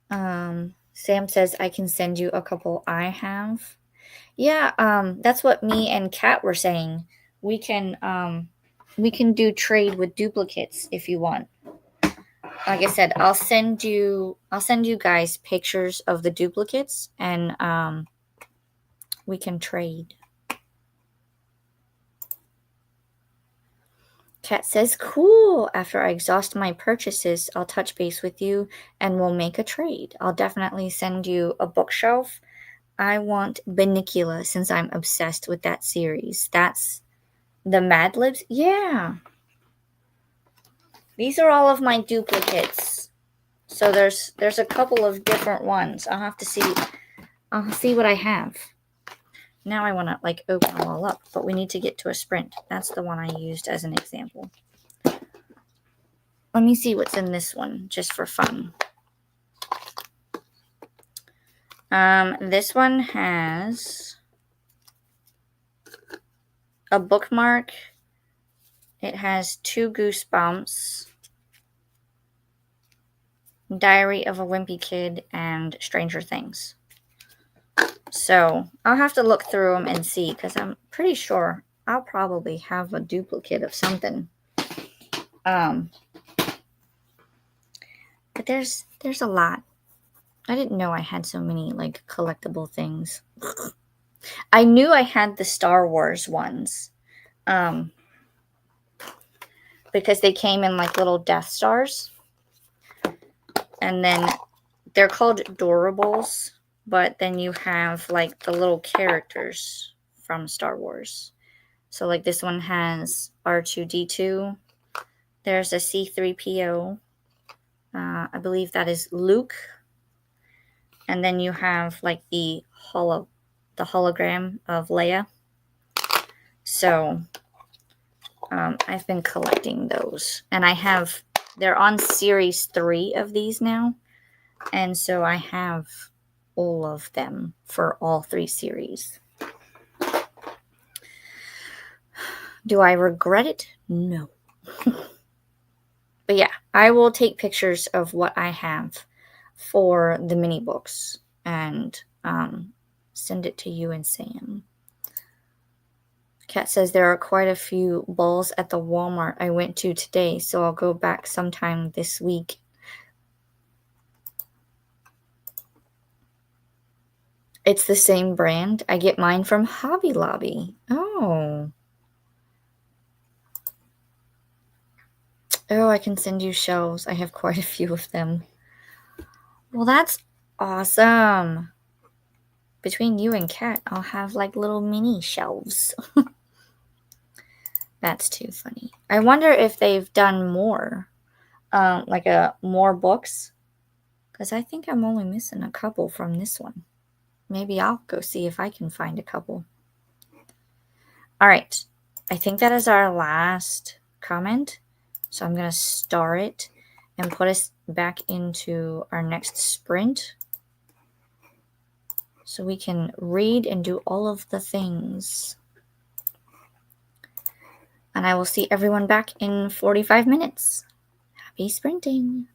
Sam says I can send you a couple I have. Yeah, that's what me and Kat were saying. We can do trade with duplicates if you want. Like I said, I'll send you guys pictures of the duplicates, and we can trade. Kat says, cool. After I exhaust my purchases, I'll touch base with you and we'll make a trade. I'll definitely send you a bookshelf. I want Banicula since I'm obsessed with that series. That's the Mad Libs. Yeah. These are all of my duplicates. So there's a couple of different ones. I'll see what I have. Now I want to like open them all up, but we need to get to a sprint. That's the one I used as an example. Let me see what's in this one, just for fun. This one has a bookmark. It has 2 Goosebumps, Diary of a Wimpy Kid, and Stranger Things. So I'll have to look through them and see, because I'm pretty sure I'll probably have a duplicate of something. But there's a lot. I didn't know I had so many like collectible things. I knew I had the Star Wars ones. Because they came in like little Death Stars. And then they're called Durables, but then you have like the little characters from Star Wars. So like this one has R2-D2. There's a C-3PO. I believe that is Luke. And then you have like the hologram of Leia. So I've been collecting those. And they're on series 3 of these now. And so I have all of them for all 3 series. Do I regret it? No. But yeah, I will take pictures of what I have for the mini books and send it to you and Sam. Kat says there are quite a few balls at the Walmart I went to today, so I'll go back sometime this week. It's the same brand. I get mine from Hobby Lobby. Oh. Oh, I can send you shelves. I have quite a few of them. Well, that's awesome. Between you and Kat, I'll have like little mini shelves. That's too funny. I wonder if they've done more, more books. Because I think I'm only missing a couple from this one. Maybe I'll go see if I can find a couple. All right. I think that is our last comment. So I'm going to star it and put us back into our next sprint so we can read and do all of the things. And I will see everyone back in 45 minutes. Happy sprinting.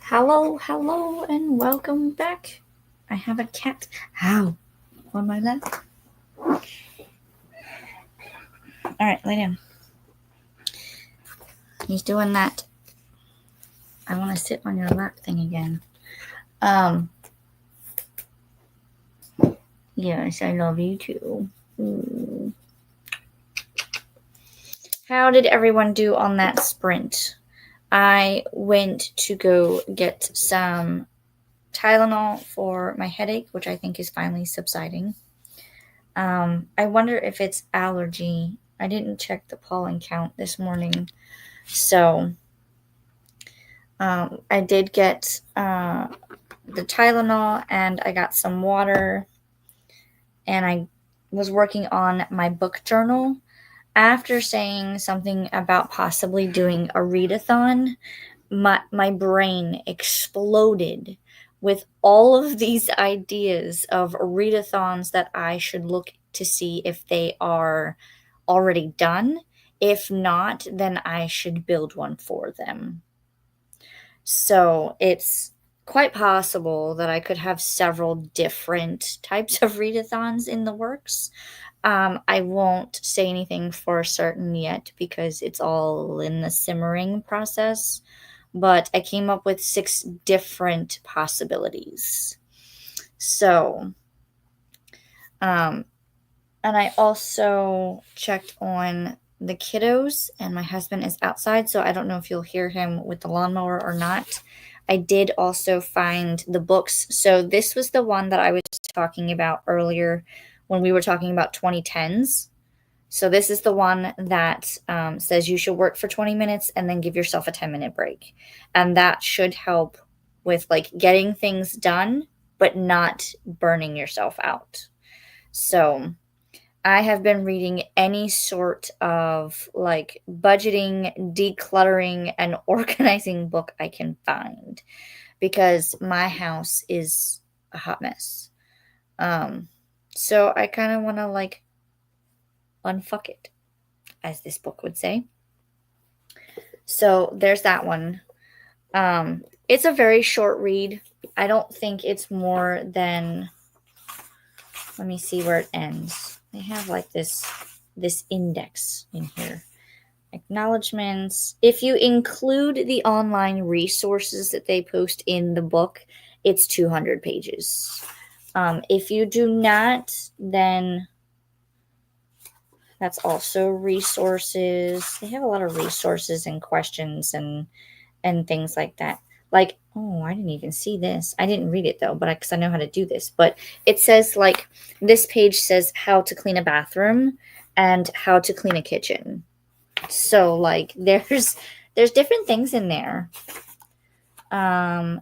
Hello, and welcome back. I have a cat. How? On my lap. Alright, lay down. He's doing that. I want to sit on your lap thing again. Yes, I love you too. Ooh. How did everyone do on that sprint? I went to go get some Tylenol for my headache, which I think is finally subsiding. I wonder if it's allergy. I didn't check the pollen count this morning. So I did get the Tylenol, and I got some water, and I was working on my book journal. After saying something about possibly doing a readathon, my brain exploded with all of these ideas of readathons that I should look to see if they are already done. If not, then I should build one for them. So it's quite possible that I could have several different types of readathons in the works. I won't say anything for certain yet because it's all in the simmering process, but I came up with 6 different possibilities. So, and I also checked on the kiddos, and my husband is outside, so I don't know if you'll hear him with the lawnmower or not. I did also find the books. So this was the one that I was talking about earlier when we were talking about 2010s. So this is the one that says you should work for 20 minutes and then give yourself a 10-minute break. And that should help with like getting things done, but not burning yourself out. So I have been reading any sort of like budgeting, decluttering, and organizing book I can find because my house is a hot mess. So I kind of want to like unfuck it, as this book would say. So there's that one. It's a very short read. I don't think it's more than, let me see where it ends. They have like this index in here. Acknowledgements. If you include the online resources that they post in the book, it's 200 pages. If you do not, then that's also resources. They have a lot of resources and questions and things like that. Like, oh, I didn't even see this. I didn't read it though, but because I know how to do this. But it says like this page says how to clean a bathroom and how to clean a kitchen. So like there's different things in there.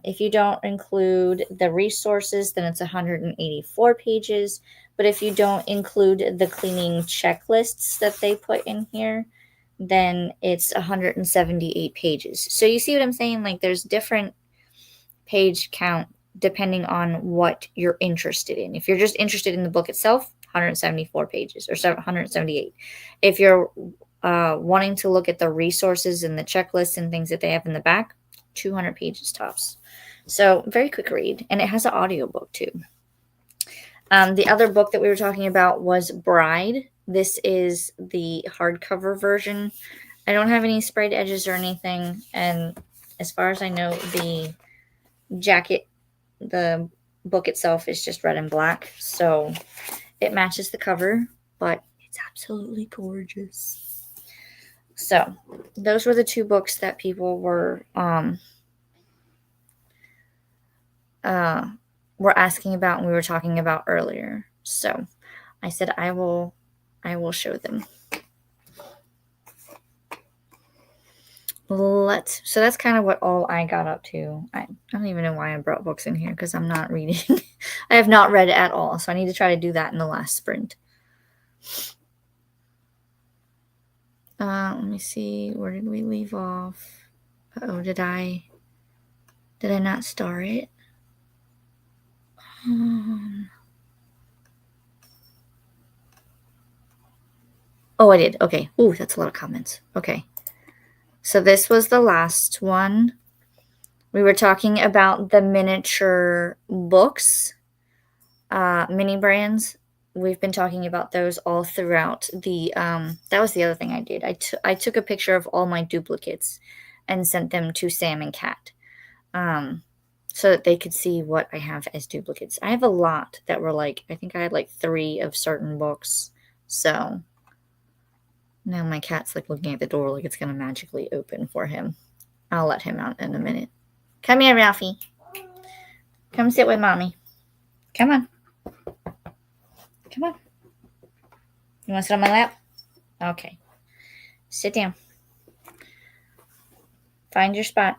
If you don't include the resources, then it's 184 pages. But if you don't include the cleaning checklists that they put in here, then it's 178 pages. So you see what I'm saying? Like there's different page count depending on what you're interested in. If you're just interested in the book itself, 174 pages or 178. If you're wanting to look at the resources and the checklists and things that they have in the back, 200 pages tops. So very quick read, and it has an audiobook too. The other book that we were talking about was Bride. This is the hardcover version. I don't have any sprayed edges or anything, and as far as I know, the jacket, the book itself is just red and black, so it matches the cover, but it's absolutely gorgeous. So those were the 2 books that people were asking about and we were talking about earlier. So I said I will show them. So that's kind of what all I got up to. I don't even know why I brought books in here because I'm not reading. I have not read at all, so I need to try to do that in the last sprint. Let me see. Where did we leave off? Oh, did I not star it? Oh, I did. Okay. Ooh, that's a lot of comments. Okay. So this was the last one. We were talking about the miniature books, mini brands. We've been talking about those all throughout the. That was the other thing I did. I took a picture of all my duplicates and sent them to Sam and Kat, so that they could see what I have as duplicates. I have a lot that were like, I think I had like 3 of certain books. So now my cat's like looking at the door like it's gonna magically open for him. I'll let him out in a minute. Come here, Ralphie. Come sit with mommy. Come on. Come on. You want to sit on my lap? Okay. Sit down. Find your spot.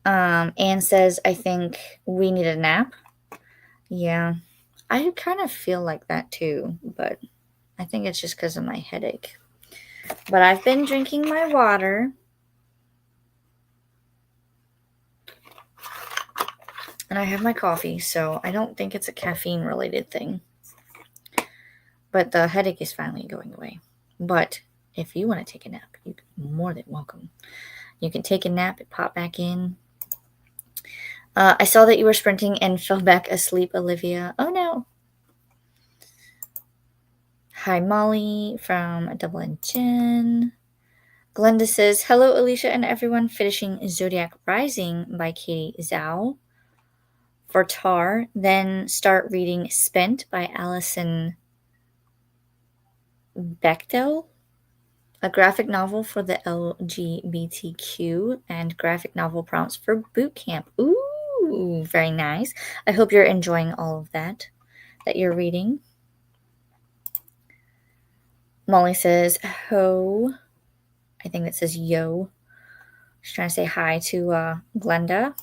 Anne says, I think we need a nap. Yeah. I kind of feel like that too, but I think it's just because of my headache. But I've been drinking my water. And I have my coffee, so I don't think it's a caffeine-related thing. But the headache is finally going away. But if you want to take a nap, you're more than welcome. You can take a nap and pop back in. I saw that you were sprinting and fell back asleep, Olivia. Oh, no. Hi, Molly from Double N Jen. Glenda says, hello, Alicia and everyone. Finishing Zodiac Rising by Katie Zhao for Tar. Then start reading Spent by Alison Bechdel, a graphic novel for the LGBTQ and graphic novel prompts for boot camp. Ooh, very nice. I hope you're enjoying all of that you're reading. Molly says, ho. I think that says yo. She's trying to say hi to Glenda.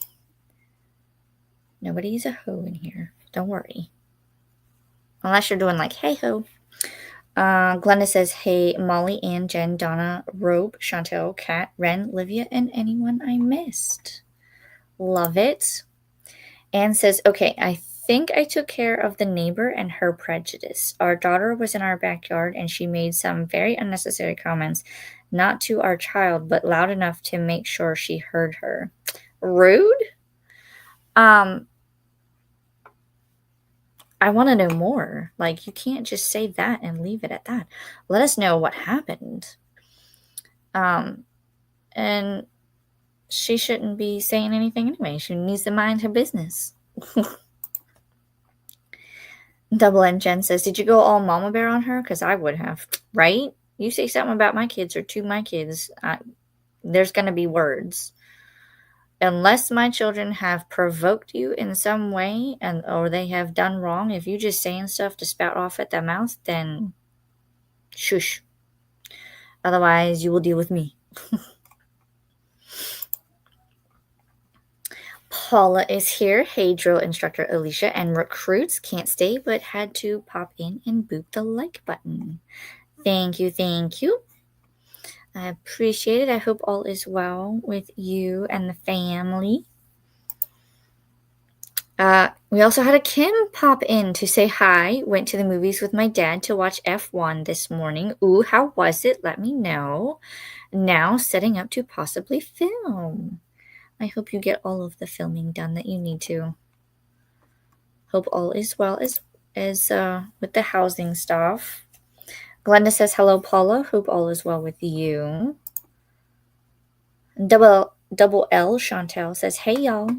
Nobody's a ho in here. Don't worry. Unless you're doing like, hey ho. Glenda says, hey, Molly, Ann, Jen, Donna, Robe, Chantel, Kat, Ren, Livia, and anyone I missed. Love it. Anne says, okay, I think I took care of the neighbor and her prejudice. Our daughter was in our backyard and she made some very unnecessary comments, not to our child, but loud enough to make sure she heard her. Rude? I want to know more. Like, you can't just say that and leave it at that. Let us know what happened. And she shouldn't be saying anything anyway. She needs to mind her business. Double N Jen says, did you go all mama bear on her? Because I would have. Right? You say something about my kids or to my kids, there's going to be words. Unless my children have provoked you in some way or they have done wrong, if you're just saying stuff to spout off at their mouth, then shush. Otherwise, you will deal with me. Paula is here. Hey, drill instructor Alicia and recruits. Can't stay, but had to pop in and boot the like button. Thank you, thank you. I appreciate it. I hope all is well with you and the family. We also had a Kim pop in to say hi. Went to the movies with my dad to watch F1 this morning. Ooh, how was it? Let me know. Now setting up to possibly film. I hope you get all of the filming done that you need to. Hope all is well as with the housing stuff. Glenda says, hello, Paula. Hope all is well with you. Double L Chantel says, hey, y'all.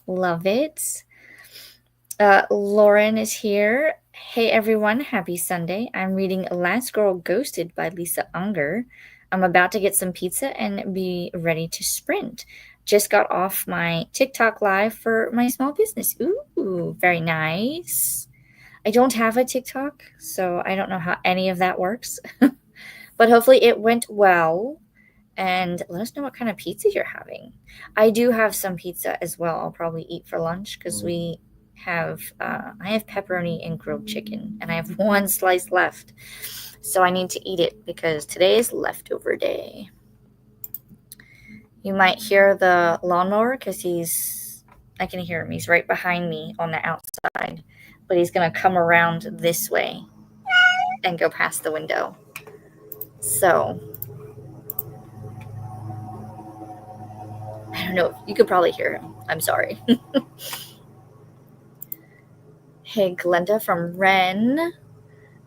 Love it. Lauren is here. Hey, everyone. Happy Sunday. I'm reading Last Girl Ghosted by Lisa Unger. I'm about to get some pizza and be ready to sprint. Just got off my TikTok live for my small business. Ooh, very nice. I don't have a TikTok, so I don't know how any of that works. But hopefully it went well. And let us know what kind of pizza you're having. I do have some pizza as well. I'll probably eat for lunch because I have pepperoni and grilled chicken, and I have one slice left. So I need to eat it because today is leftover day. You might hear the lawnmower because I can hear him. He's right behind me on the outside, but he's going to come around this way and go past the window. So I don't know. You could probably hear him. I'm sorry. Hey, Glenda from Ren.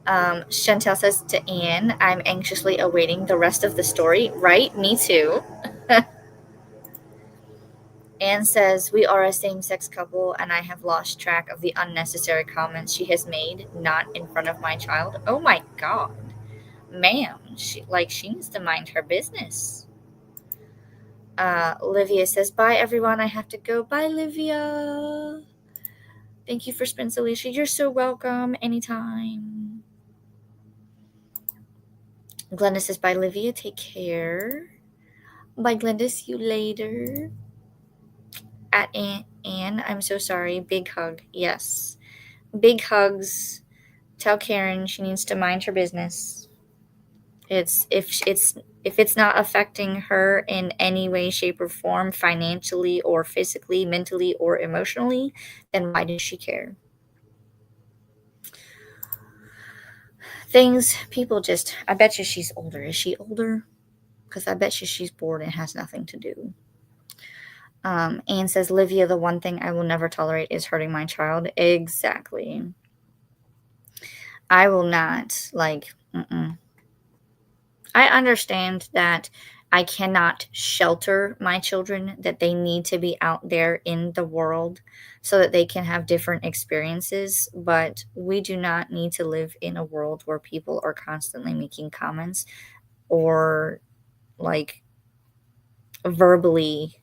Chantel says to Anne, I'm anxiously awaiting the rest of the story. Right? Me too. Anne says, we are a same-sex couple, and I have lost track of the unnecessary comments she has made, not in front of my child. Oh my god. Ma'am, she needs to mind her business. Livia says, bye everyone, I have to go. Bye, Livia. Thank you for Spence, Alicia. You're so welcome. Anytime. Glenda says, bye, Livia. Take care. Bye, Glenda. See you later. At Anne, I'm so sorry. Big hug. Yes. Big hugs. Tell Karen she needs to mind her business. If it's not affecting her in any way, shape, or form, financially or physically, mentally or emotionally, then why does she care? People just, I bet you she's older. Is she older? Because I bet you she's bored and has nothing to do. Anne says, Livia, the one thing I will never tolerate is hurting my child. Exactly. I will not, I understand that I cannot shelter my children, that they need to be out there in the world so that they can have different experiences, but we do not need to live in a world where people are constantly making comments or verbally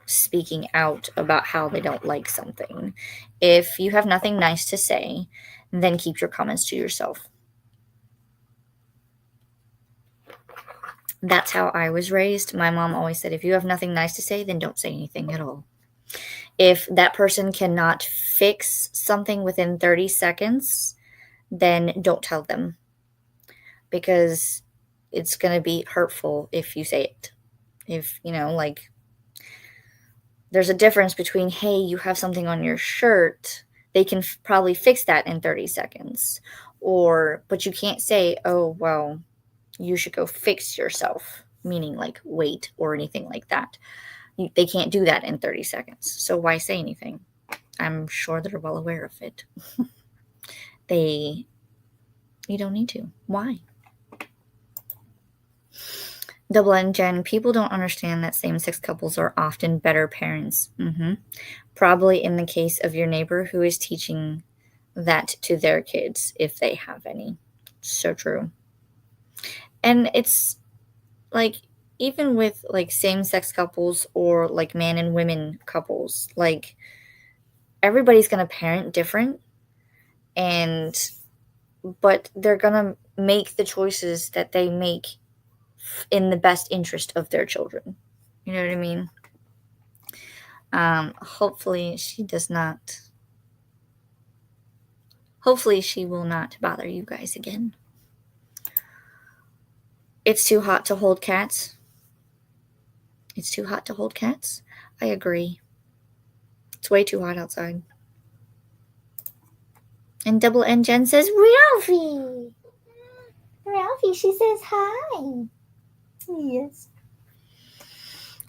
speaking out about how they don't like something. If you have nothing nice to say, then keep your comments to yourself. That's how I was raised. My mom always said, if you have nothing nice to say, then don't say anything at all. If that person cannot fix something within 30 seconds, then don't tell them, because it's going to be hurtful if you say it. If, there's a difference between, hey, you have something on your shirt, they can probably fix that in 30 seconds. But you can't say, oh, well, you should go fix yourself, meaning wait or anything like that. They can't do that in 30 seconds. So why say anything? I'm sure they're well aware of it. You don't need to. Why? Double N Jen, people don't understand that same-sex couples are often better parents. Probably in the case of your neighbor who is teaching that to their kids, if they have any. So true. And it's even with same-sex couples or man and women couples, everybody's gonna parent different, but they're gonna make the choices that they make in the best interest of their children. You know what I mean? Hopefully she will not bother you guys again. It's too hot to hold cats. It's too hot to hold cats. I agree. It's way too hot outside. And Double N Jen says, Ralphie! Ralphie, she says hi. Yes.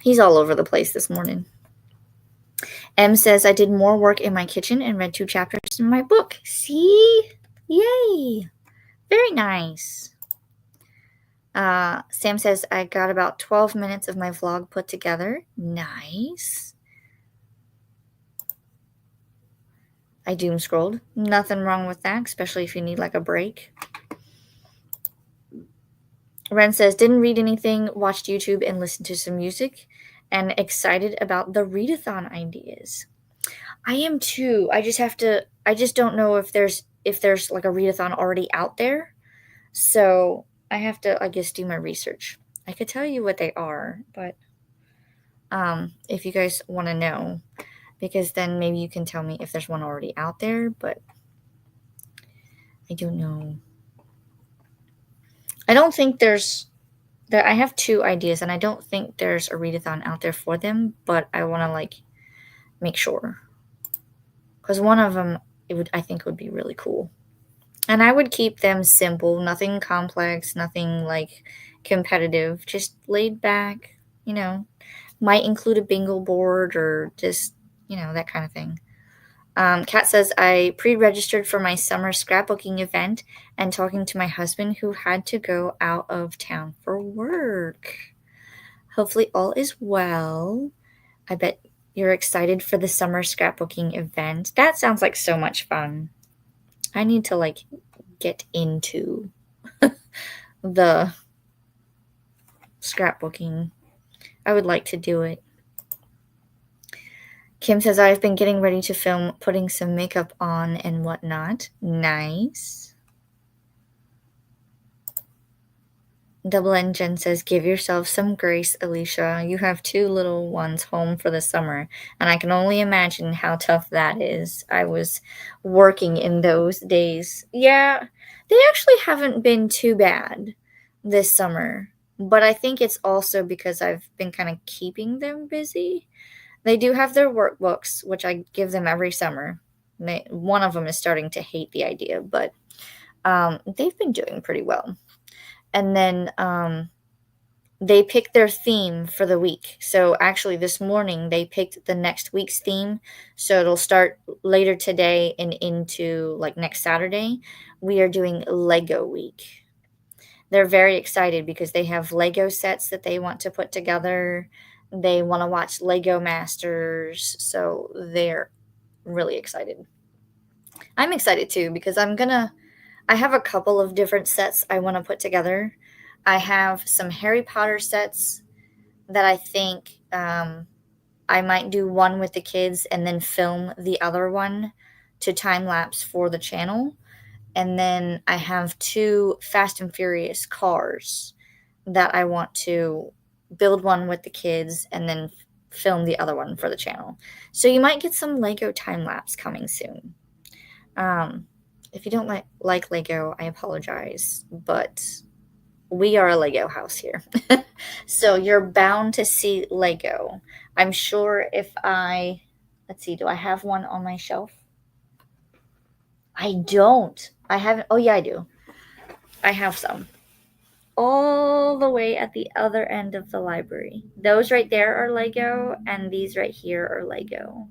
He's all over the place this morning. M says, I did more work in my kitchen and read 2 chapters in my book. See? Yay! Very nice. Sam says, I got about 12 minutes of my vlog put together. Nice. I doom scrolled. Nothing wrong with that, especially if you need a break. Ren says, didn't read anything, watched YouTube and listened to some music, and excited about the readathon ideas. I am too. I just don't know if there's a readathon already out there. So I have to, I guess, do my research. I could tell you what they are, but if you guys want to know, because then maybe you can tell me if there's one already out there, but I don't know. I don't think I have 2 ideas, and I don't think there's a readathon out there for them, but I want to make sure. Because one of them, I think would be really cool. And I would keep them simple, nothing complex, nothing competitive, just laid back, Might include a bingo board or just, that kind of thing. Kat says, I pre-registered for my summer scrapbooking event and talking to my husband who had to go out of town for work. Hopefully all is well. I bet you're excited for the summer scrapbooking event. That sounds like so much fun. I need to get into the scrapbooking. I would like to do it. Kim says, I've been getting ready to film, putting some makeup on and whatnot. Nice. Double N Jen says, give yourself some grace, Alicia. You have 2 little ones home for the summer, and I can only imagine how tough that is. I was working in those days. Yeah, they actually haven't been too bad this summer, but I think it's also because I've been kind of keeping them busy. They do have their workbooks, which I give them every summer. One of them is starting to hate the idea, but they've been doing pretty well. And then they picked their theme for the week. So actually this morning they picked the next week's theme. So it'll start later today and into next Saturday. We are doing Lego week. They're very excited because they have Lego sets that they want to put together. They want to watch Lego Masters. So they're really excited. I'm excited too because I have a couple of different sets I want to put together. I have some Harry Potter sets that I think I might do one with the kids and then film the other one to time lapse for the channel. And then I have 2 Fast and Furious cars that I want to build one with the kids and then film the other one for the channel. So you might get some Lego time lapse coming soon. If you don't like Lego, I apologize, but we are a Lego house here. So you're bound to see Lego. I'm sure let's see, do I have one on my shelf? I don't. I haven't. Oh, yeah, I do. I have some. All the way at the other end of the library. Those right there are Lego, and these right here are Lego.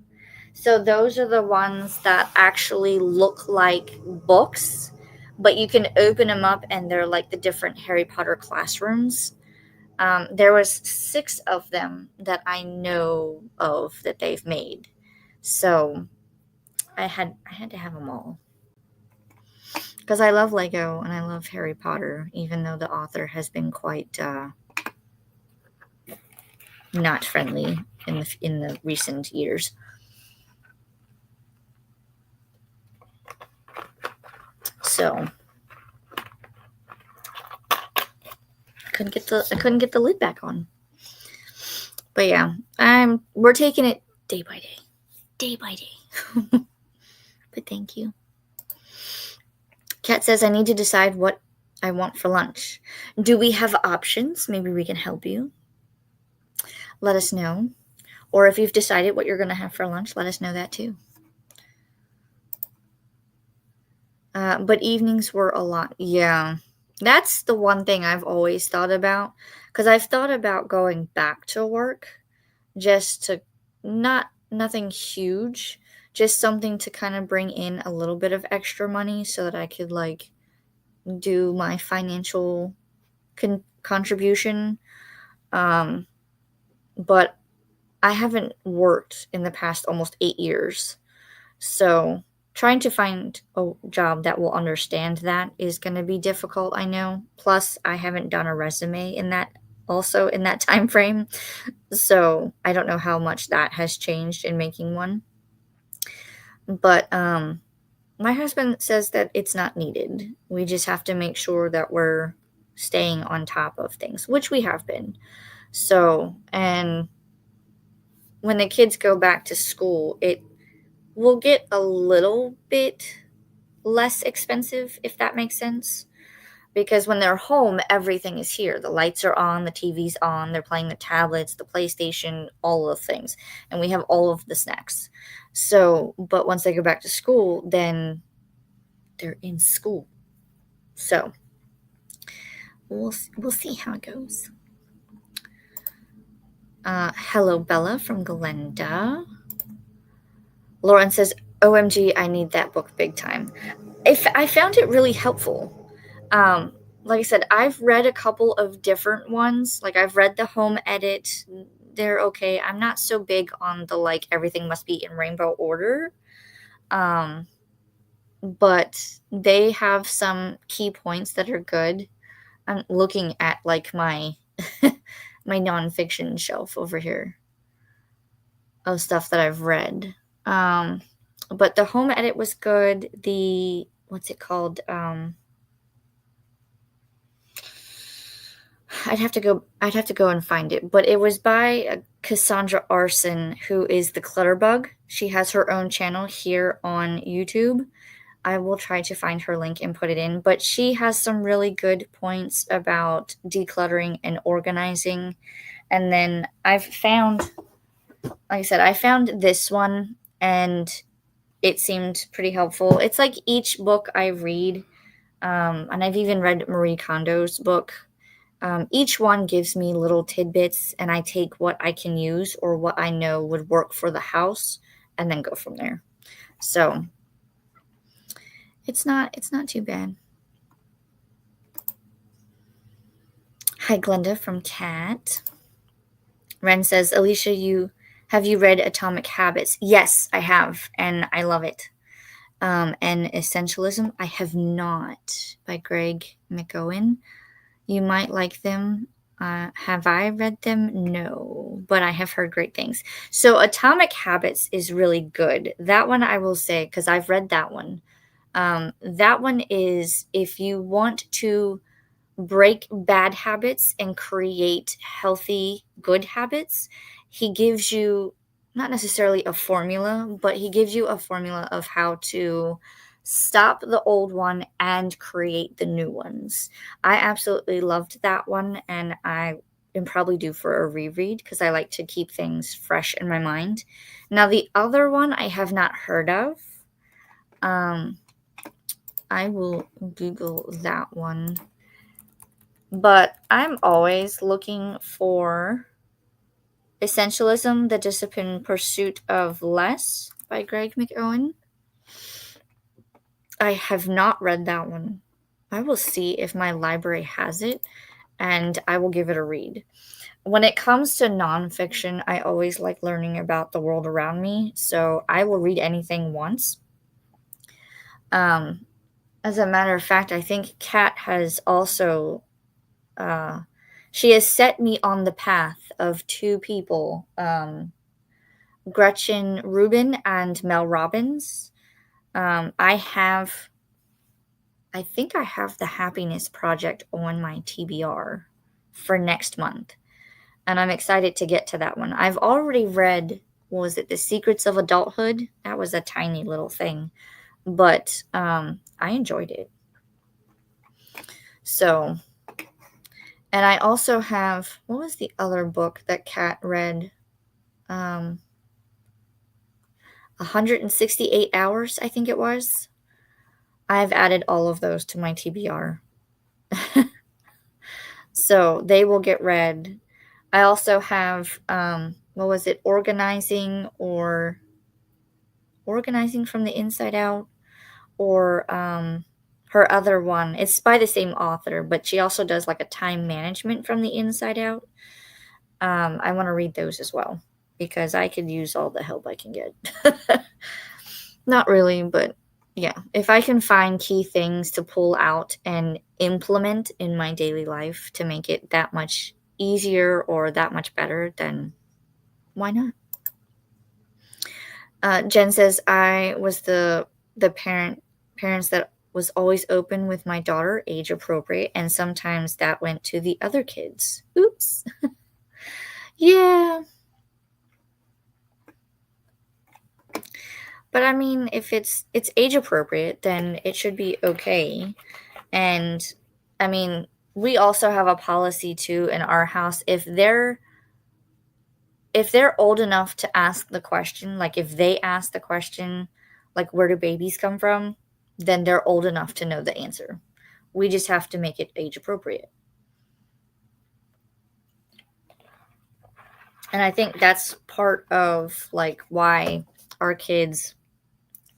So those are the ones that actually look like books, but you can open them up and they're like the different Harry Potter classrooms. There was 6 of them that I know of that they've made. So I had to have them all. Because I love Lego and I love Harry Potter, even though the author has been quite not friendly in the recent years. So I couldn't get the lid back on. But yeah, we're taking it day by day. But thank you. Kat says, I need to decide what I want for lunch. Do we have options? Maybe we can help you. Let us know. Or if you've decided what you're going to have for lunch, let us know that too. But evenings were a lot. Yeah. That's the one thing I've always thought about. Because I've thought about going back to work just to nothing huge. Just something to kind of bring in a little bit of extra money so that I could do my financial contribution. But I haven't worked in the past almost 8 years. So trying to find a job that will understand that is going to be difficult, I know. Plus, I haven't done a resume in that time frame. So I don't know how much that has changed in making one. But my husband says that it's not needed. We just have to make sure that we're staying on top of things, which we have been. So, and when the kids go back to school, it will get a little bit less expensive, if that makes sense. Because when they're home, everything is here. The lights are on, the TV's on, they're playing the tablets, the PlayStation, all of the things. And we have all of the snacks. So, but once they go back to school, then they're in school. So, we'll see how it goes. Hello, Bella from Glenda. Lauren says, OMG, I need that book big time. I found it really helpful. Like I said, I've read a couple of different ones. Like, I've read the home edit. They're okay. I'm not so big on the, like, everything must be in rainbow order. But they have some key points that are good. I'm looking at, like, my my nonfiction shelf over here of stuff that I've read. But the home edit was good. What's it called? I'd have to go and find it, but it was by Cassandra Arson, who is the Clutterbug. She has her own channel here on YouTube. I will try to find her link and put it in, but she has some really good points about decluttering and organizing. And then I found this one, and it seemed pretty helpful. It's like each book I read, and I've even read Marie Kondo's book. Each one gives me little tidbits, and I take what I can use or what I know would work for the house, and then go from there. So it's not too bad. Hi, Glenda from Cat. Ren says, Alicia, have you read Atomic Habits? Yes, I have, and I love it. And Essentialism, I have not, by Greg McGowan. You might like them. Have I read them? No, but I have heard great things. So Atomic Habits is really good. That one I will say, because I've read that one. That one is if you want to break bad habits and create healthy, good habits, he gives you not necessarily a formula, but he gives you a formula of how to stop the old one and create the new ones. I absolutely loved that one, and I am probably due for a reread because I like to keep things fresh in my mind. Now, the other one I have not heard of. I will Google that one. But I'm always looking for Essentialism, The Disciplined Pursuit of Less by Greg McGowan. I have not read that one. I will see if my library has it, and I will give it a read. When it comes to nonfiction, I always like learning about the world around me, so I will read anything once. As a matter of fact, I think Kat has also she has set me on the path of two people, Gretchen Rubin and Mel Robbins. I think I have the Happiness Project on my TBR for next month, and I'm excited to get to that one. I've already read, what was it, The Secrets of Adulthood? That was a tiny little thing, but I enjoyed it. So, and I also have, what was the other book that Kat read? 168 Hours, I think it was. I've added all of those to my TBR. So they will get read. I also have, what was it, Organizing from the Inside Out, or her other one. It's by the same author, but she also does like a time management from the inside out. I want to read those as well because I could use all the help I can get. Not really, but yeah, if I can find key things to pull out and implement in my daily life to make it that much easier or that much better, then why not? Jen says, I was the parents that was always open with my daughter, age appropriate, and sometimes that went to the other kids. Oops. Yeah. But I mean, if it's age appropriate, then it should be okay. And I mean, we also have a policy too in our house. If they're old enough to ask the question, like if they ask the question, like where do babies come from, then they're old enough to know the answer. We just have to make it age appropriate. And I think that's part of like why our kids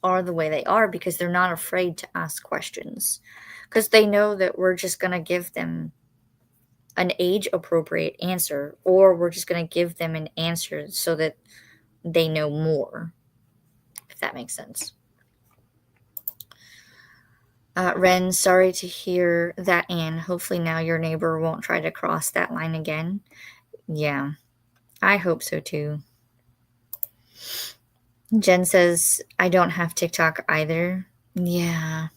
are the way they are, because they're not afraid to ask questions, because they know that we're just going to give them an age appropriate answer, or we're just going to give them an answer so that they know more, if that makes sense. Ren, sorry to hear that, Anne. Hopefully now your neighbor won't try to cross that line again. Yeah, I hope so too. Jen says, I don't have TikTok either. Yeah.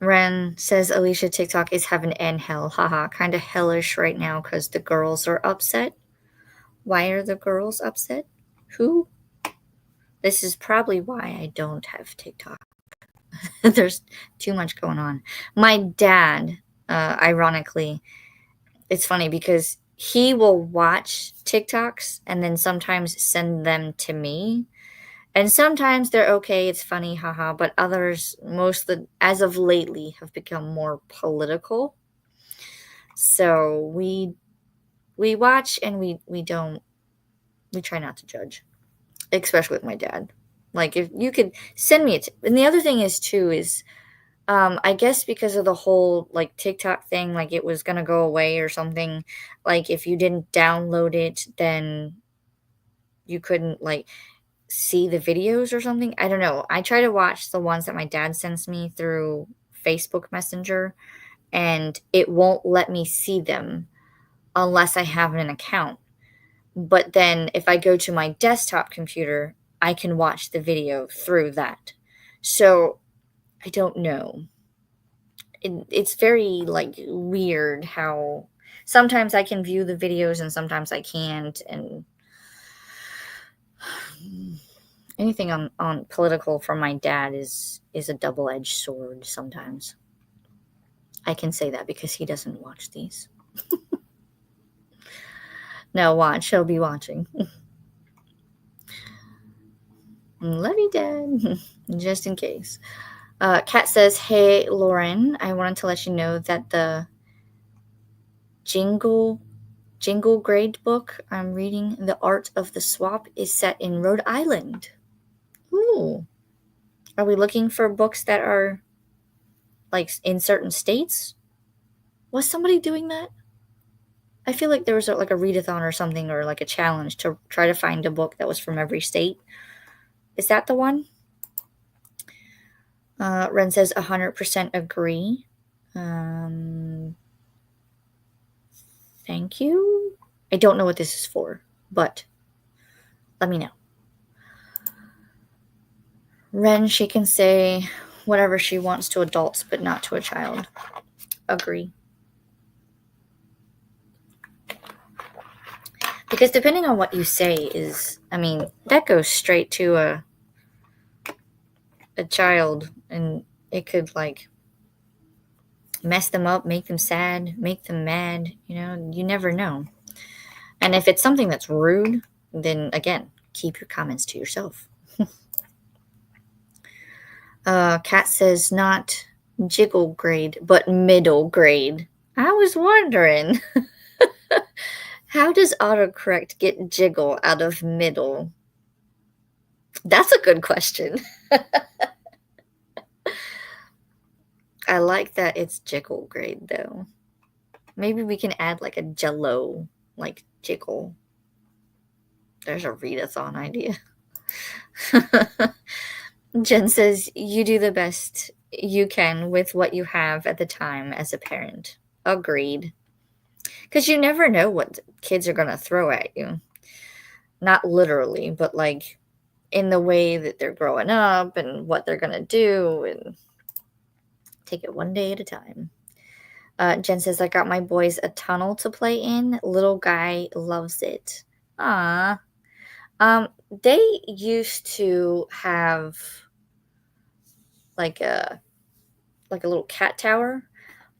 Ren says, Alicia, TikTok is heaven and hell. Haha, kind of hellish right now because the girls are upset. Why are the girls upset? Who? This is probably why I don't have TikTok. There's too much going on. My dad, ironically, it's funny because he will watch TikToks and then sometimes send them to me. And sometimes they're okay, it's funny, haha, but others, as of lately, have become more political. So we watch and we try not to judge, especially with my dad. Like, if you could send me it. And the other thing is, too, is I guess because of the whole, like, TikTok thing, like, it was gonna go away or something. Like, if you didn't download it, then you couldn't, like, see the videos or something. I don't know. I try to watch the ones that my dad sends me through Facebook Messenger, and it won't let me see them unless I have an account. But then if I go to my desktop computer, I can watch the video through that. So I don't know. It's very like weird how sometimes I can view the videos and sometimes I can't, and anything on political from my dad is a double-edged sword sometimes. I can say that because he doesn't watch these. No, watch. He'll be watching. Love you, Dad. Just in case. Kat says, hey, Lauren, I wanted to let you know that the Jingle grade book I'm reading, The Art of the Swap, is set in Rhode Island. Ooh. Are we looking for books that are like in certain states? Was somebody doing that? I feel like there was like a readathon or something, or like a challenge to try to find a book that was from every state. Is that the one? Ren says 100% agree. Thank you. I don't know what this is for, but let me know. Ren, she can say whatever she wants to adults, but not to a child. Agree. Because depending on what you say is, I mean, that goes straight to a child, and it could like mess them up, make them sad, make them mad. You know, you never know. And if it's something that's rude, then again, keep your comments to yourself. Kat says not jiggle grade, but middle grade. I was wondering, how does autocorrect get jiggle out of middle? That's a good question. I like that it's jiggle grade, though. Maybe we can add like a jello, like jiggle. There's a readathon idea. Jen says, you do the best you can with what you have at the time as a parent. Agreed. Because you never know what kids are going to throw at you. Not literally, but like in the way that they're growing up and what they're going to do, and take it one day at a time. Jen says, I got my boys a tunnel to play in. Little guy loves it. Ah. They used to have like a little cat tower,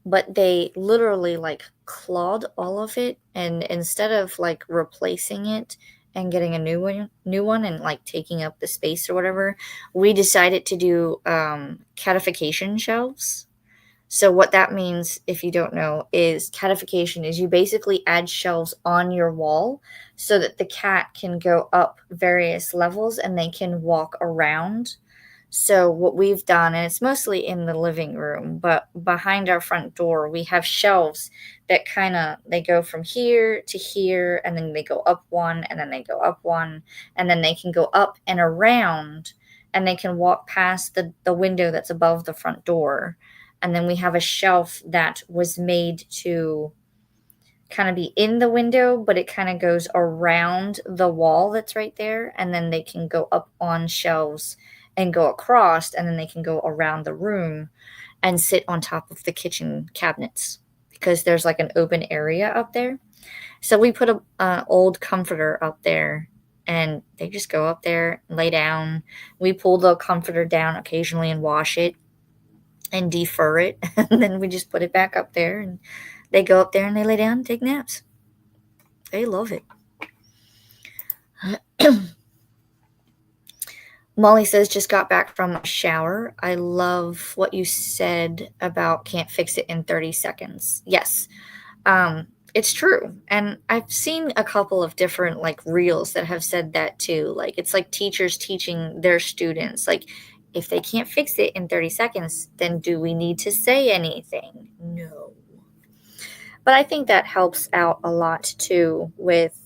but they literally like clawed all of it, and instead of like replacing it and getting a new one and like taking up the space or whatever, we decided to do catification shelves. So what that means, if you don't know, is catification is you basically add shelves on your wall so that the cat can go up various levels and they can walk around. So what we've done, and it's mostly in the living room, but behind our front door, we have shelves that they go from here to here, and then they go up one, and then they go up one, and then they can go up and around, and they can walk past the window that's above the front door. And then we have a shelf that was made to kind of be in the window, but it kind of goes around the wall that's right there. And then they can go up on shelves and go across, and then they can go around the room and sit on top of the kitchen cabinets because there's like an open area up there. So we put a old comforter up there, and they just go up there, lay down. We pull the comforter down occasionally and wash it and defur it, and then we just put it back up there, and they go up there and they lay down and take naps. They love it. Molly says, just got back from a shower. I love what you said about can't fix it in 30 seconds. Yes, it's true. And I've seen a couple of different like reels that have said that too. Like it's like teachers teaching their students, like if they can't fix it in 30 seconds, then do we need to say anything? No. But I think that helps out a lot too with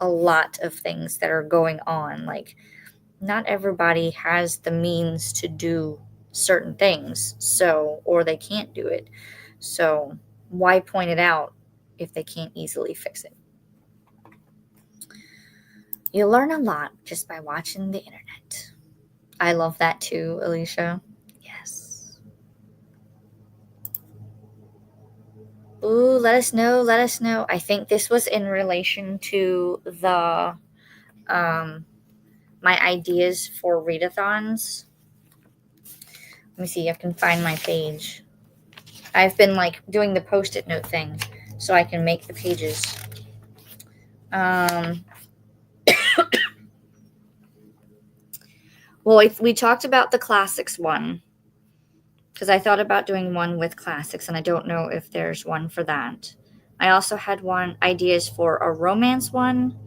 a lot of things that are going on. Like not everybody has the means to do certain things, so, or they can't do it. So why point it out if they can't easily fix it? You learn a lot just by watching the internet. I love that too, Alicia. Yes. Ooh, let us know. Let us know. I think this was in relation to the my ideas for readathons. Let me see if I can find my page. I've been like doing the post-it note thing so I can make the pages. Well, we talked about the classics one because I thought about doing one with classics, and I don't know if there's one for that. I also had ideas for a romance one,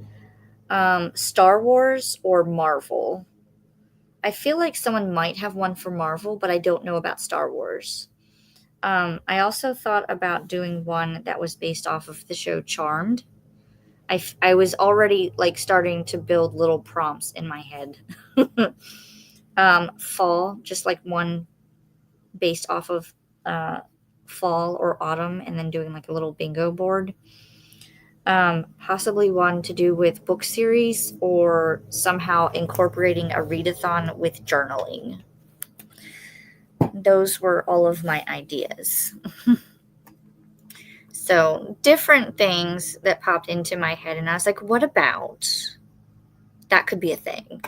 Star Wars, or Marvel. I feel like someone might have one for Marvel, but I don't know about Star Wars. I also thought about doing one that was based off of the show Charmed. I was already like starting to build little prompts in my head. Fall, just like one based off of fall or autumn, and then doing like a little bingo board. Possibly one to do with book series or somehow incorporating a readathon with journaling. Those were all of my ideas. So different things that popped into my head, and I was like, what about that could be a thing?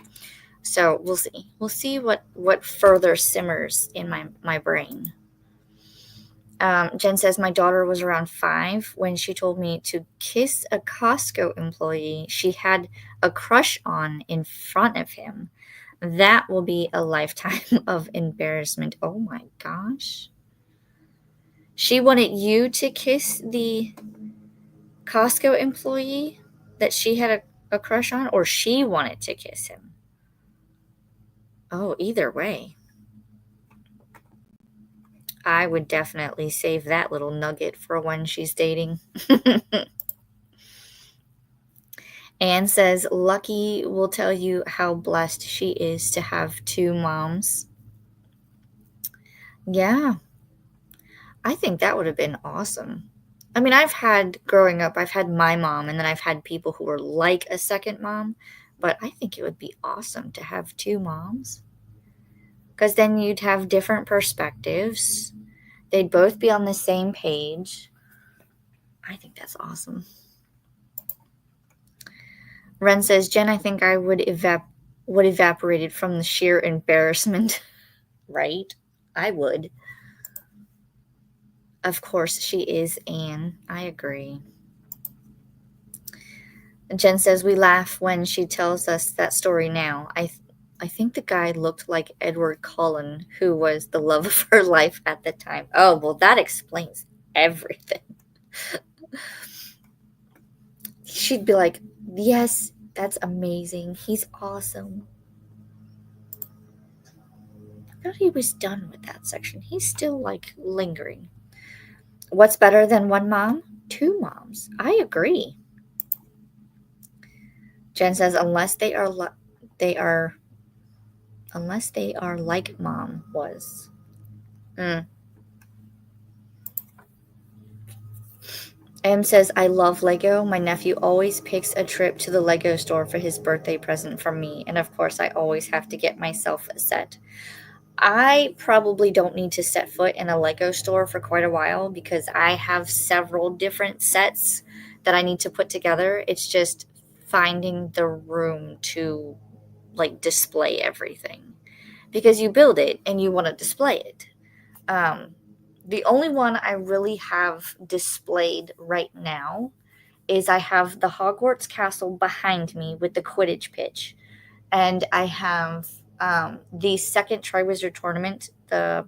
So we'll see. We'll see what further simmers in my brain. Jen says, my daughter was around 5 when she told me to kiss a Costco employee she had a crush on in front of him. That will be a lifetime of embarrassment. Oh my gosh. She wanted you to kiss the Costco employee that she had a crush on, or she wanted to kiss him? Oh, either way. I would definitely save that little nugget for when she's dating. Anne says, Lucky will tell you how blessed she is to have 2 moms. Yeah. I think that would have been awesome. I mean, growing up, I've had my mom, and then I've had people who were like a second mom, but I think it would be awesome to have 2 moms. Because then you'd have different perspectives. They'd both be on the same page. I think that's awesome. Ren says, Jen, I think I would evaporated from the sheer embarrassment. Right? I would. Of course she is, Anne. I agree. Jen says, we laugh when she tells us that story now. I think the guy looked like Edward Cullen, who was the love of her life at the time. Oh, well, that explains everything. She'd be like, yes, that's amazing. He's awesome. I thought he was done with that section. He's still, like, lingering. What's better than one mom? Two moms. I agree. Jen says, unless they are like mom was. M says, I love Lego. My nephew always picks a trip to the Lego store for his birthday present from me. And of course, I always have to get myself a set. I probably don't need to set foot in a Lego store for quite a while because I have several different sets that I need to put together. It's just finding the room to, like, display everything. Because you build it and you want to display it. The only one I really have displayed right now is I have the Hogwarts castle behind me with the Quidditch pitch. And I have the second Triwizard Tournament, the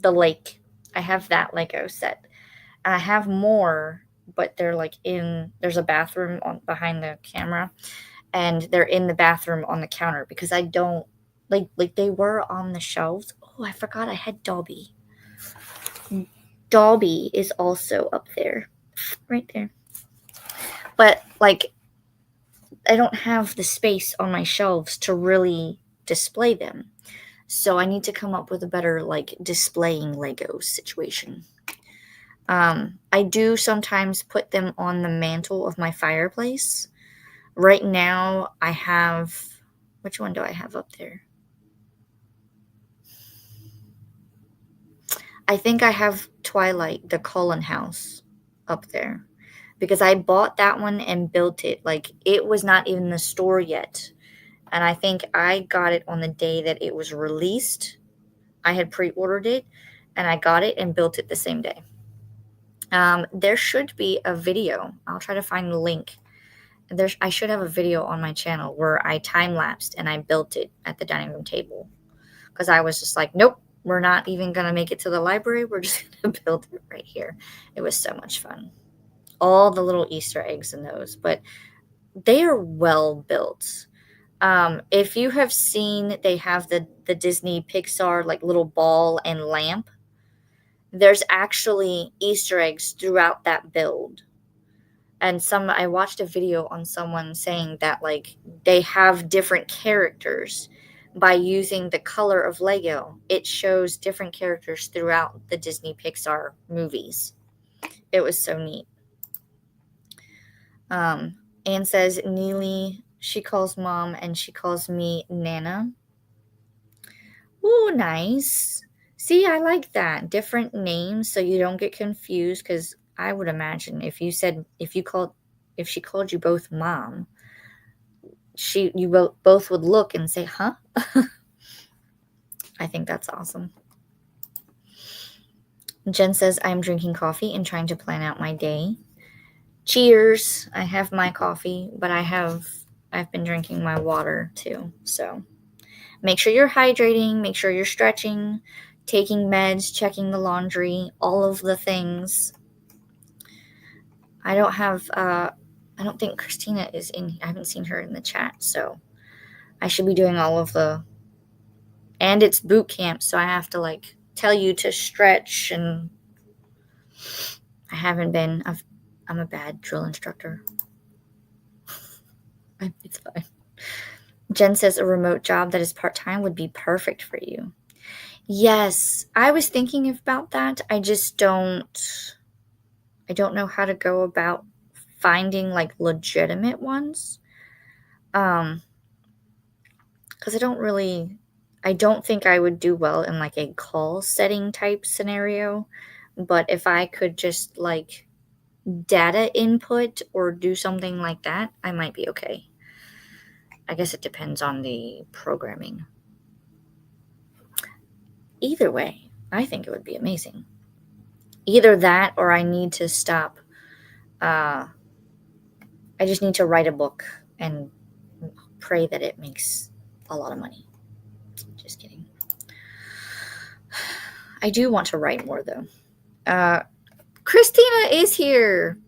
lake. I have that Lego set. And I have more, but they're like there's a bathroom behind the camera. And they're in the bathroom on the counter because I don't, like they were on the shelves. Oh, I forgot I had Dobby. Dobby is also up there. Right there. But, like, I don't have the space on my shelves to really display them. So I need to come up with a better, like, displaying Legos situation. I do sometimes put them on the mantle of my fireplace. Right now, I have... Which one do I have up there? I think I have Twilight, the Cullen house, up there. Because I bought that one and built it. Like, it was not even in the store yet. And I think I got it on the day that it was released. I had pre-ordered it, and I got it and built it the same day. There should be a video. I'll try to find the link. I should have a video on my channel where I time-lapsed and I built it at the dining room table. Because I was just like, nope, we're not even going to make it to the library. We're just going to build it right here. It was so much fun. All the little Easter eggs in those. But they are well built. If you have seen, they have the Disney Pixar, like, little ball and lamp. There's actually Easter eggs throughout that build. And I watched a video on someone saying that, like, they have different characters by using the color of Lego. It shows different characters throughout the Disney Pixar movies. It was so neat. Anne says, Neely, she calls mom and she calls me Nana. Ooh, nice. See, I like that. Different names so you don't get confused, because I would imagine if she called you both mom, you both would look and say, huh? I think that's awesome. Jen says, I'm drinking coffee and trying to plan out my day. Cheers. I have my coffee, but I've been drinking my water too. So make sure you're hydrating, make sure you're stretching, taking meds, checking the laundry, all of the things. I don't think Christina is in. I haven't seen her in the chat, so I should be doing all of and it's boot camp, so I have to, like, tell you to stretch, and I haven't been. I'm a bad drill instructor. It's fine. Jen says a remote job that is part-time would be perfect for you. Yes, I was thinking about that. I just don't know how to go about finding, like, legitimate ones. Because I don't think I would do well in, like, a call setting type scenario. But if I could just, like, data input or do something like that, I might be okay. I guess it depends on the programming. Either way, I think it would be amazing. Either that, or I need to stop. I just need to write a book and pray that it makes a lot of money. Just kidding. I do want to write more, though. Christina is here.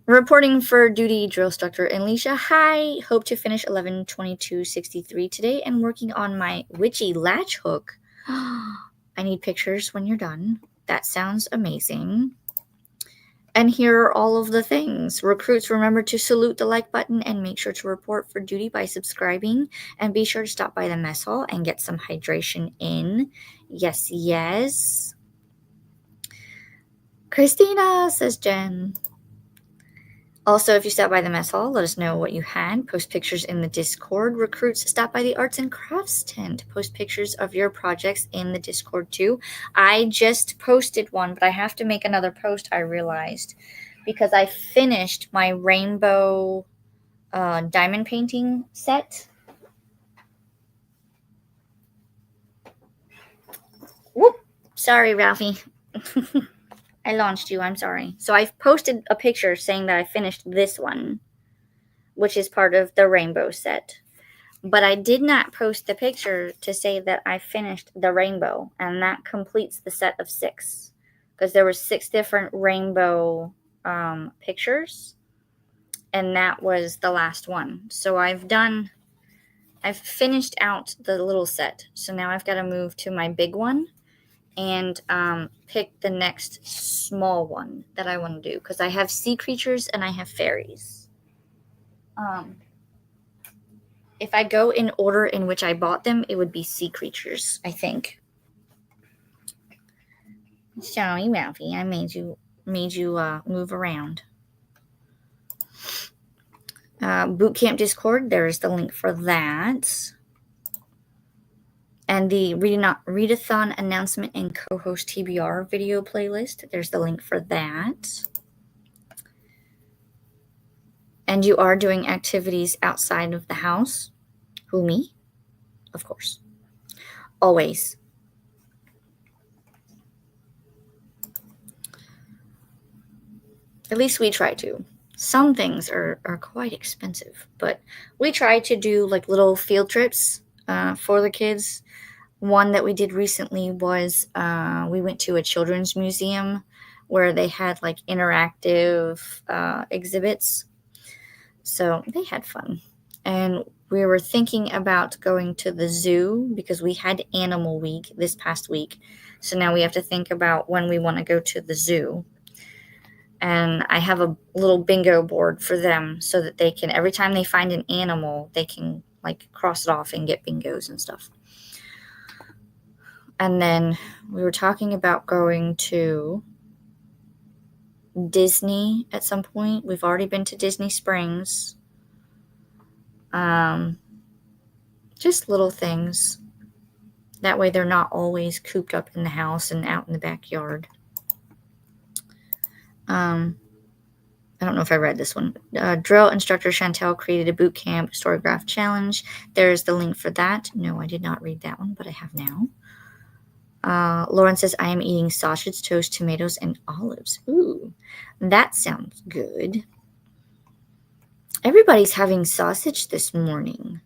Reporting for duty, drill instructor. And Leisha, hi. Hope to finish 11/22/63 today and working on my witchy latch hook. I need pictures when you're done. That sounds amazing. And here are all of the things. Recruits, remember to salute the like button and make sure to report for duty by subscribing. And be sure to stop by the mess hall and get some hydration in. Yes, yes. Christina, says Jen. Also, if you stop by the mess hall, let us know what you had. Post pictures in the Discord. Recruits, stop by the arts and crafts tent. Post pictures of your projects in the Discord too. I just posted one, but I have to make another post, I realized, because I finished my rainbow diamond painting set. Whoop! Sorry, Ralphie. I launched you, I'm sorry. So I've posted a picture saying that I finished this one, which is part of the rainbow set. But I did not post the picture to say that I finished the rainbow, and that completes the set of 6. Because there were 6 different rainbow pictures, and that was the last one. So I've finished out the little set. So now I've got to move to my big one and pick the next small one that I want to do, because I have sea creatures and I have fairies. If I go in order in which I bought them, it would be sea creatures, I think. Sorry, Ralphie, I made you move around. Boot Camp Discord, there's the link for that. And the Readathon announcement and co-host TBR video playlist, there's the link for that. And you are doing activities outside of the house. Who, me? Of course. Always. At least we try to. Some things are quite expensive, but we try to do like little field trips for the kids. One that we did recently was we went to a children's museum where they had like interactive exhibits. So they had fun. And we were thinking about going to the zoo because we had Animal Week this past week. So now we have to think about when we want to go to the zoo. And I have a little bingo board for them so that they can, every time they find an animal, they can like cross it off and get bingos and stuff. And then we were talking about going to Disney at some point. We've already been to Disney Springs. Just little things. That way they're not always cooped up in the house and out in the backyard. I don't know if I read this one. Drill instructor Chantel created a boot camp storygraph challenge. There's the link for that. No, I did not read that one, but I have now. Lauren says, I am eating sausage, toast, tomatoes, and olives. Ooh, that sounds good. Everybody's having sausage this morning.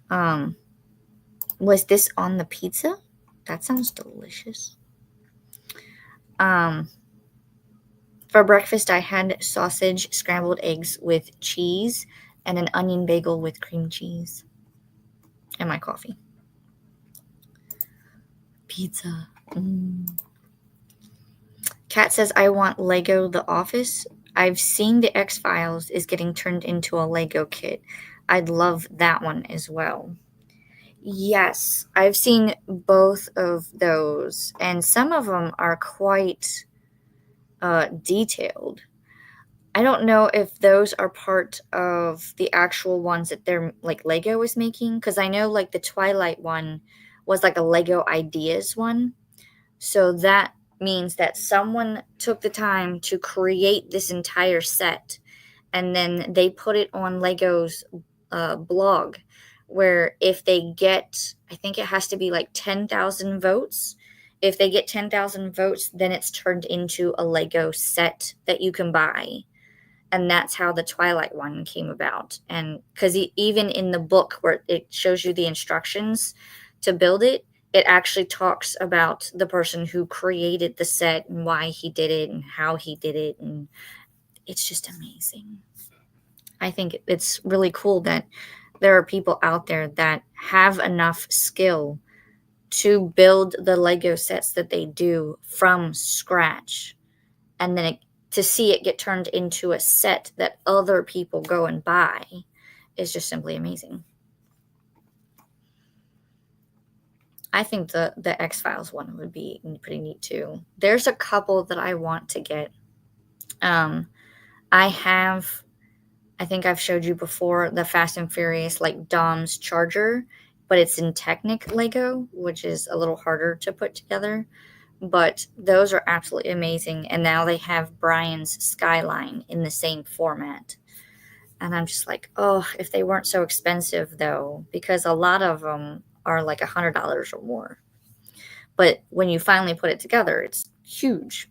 Was this on the pizza? That sounds delicious. For breakfast, I had sausage, scrambled eggs with cheese, and an onion bagel with cream cheese. And my coffee. Pizza. Kat says, I want Lego The Office. I've seen the X-Files is getting turned into a Lego kit. I'd love that one as well. Yes, I've seen both of those, and some of them are quite detailed. I don't know if those are part of the actual ones that they're like Lego is making, because I know like the Twilight one was like a Lego Ideas one. So that means that someone took the time to create this entire set, and then they put it on Lego's blog, where if they get, I think it has to be like 10,000 votes. If they get 10,000 votes, then it's turned into a Lego set that you can buy. And that's how the Twilight one came about. And because even in the book where it shows you the instructions to build it, it actually talks about the person who created the set and why he did it and how he did it. And it's just amazing. I think it's really cool that there are people out there that have enough skill to build the Lego sets that they do from scratch, and then to see it get turned into a set that other people go and buy is just simply amazing. I think the X-Files one would be pretty neat too. There's a couple that I want to get. I think I've showed you before the Fast and Furious, like Dom's Charger, but it's in Technic Lego, which is a little harder to put together. But those are absolutely amazing. And now they have Brian's Skyline in the same format. And I'm just like, oh, if they weren't so expensive, though, because a lot of them are like $100 or more. But when you finally put it together, it's huge.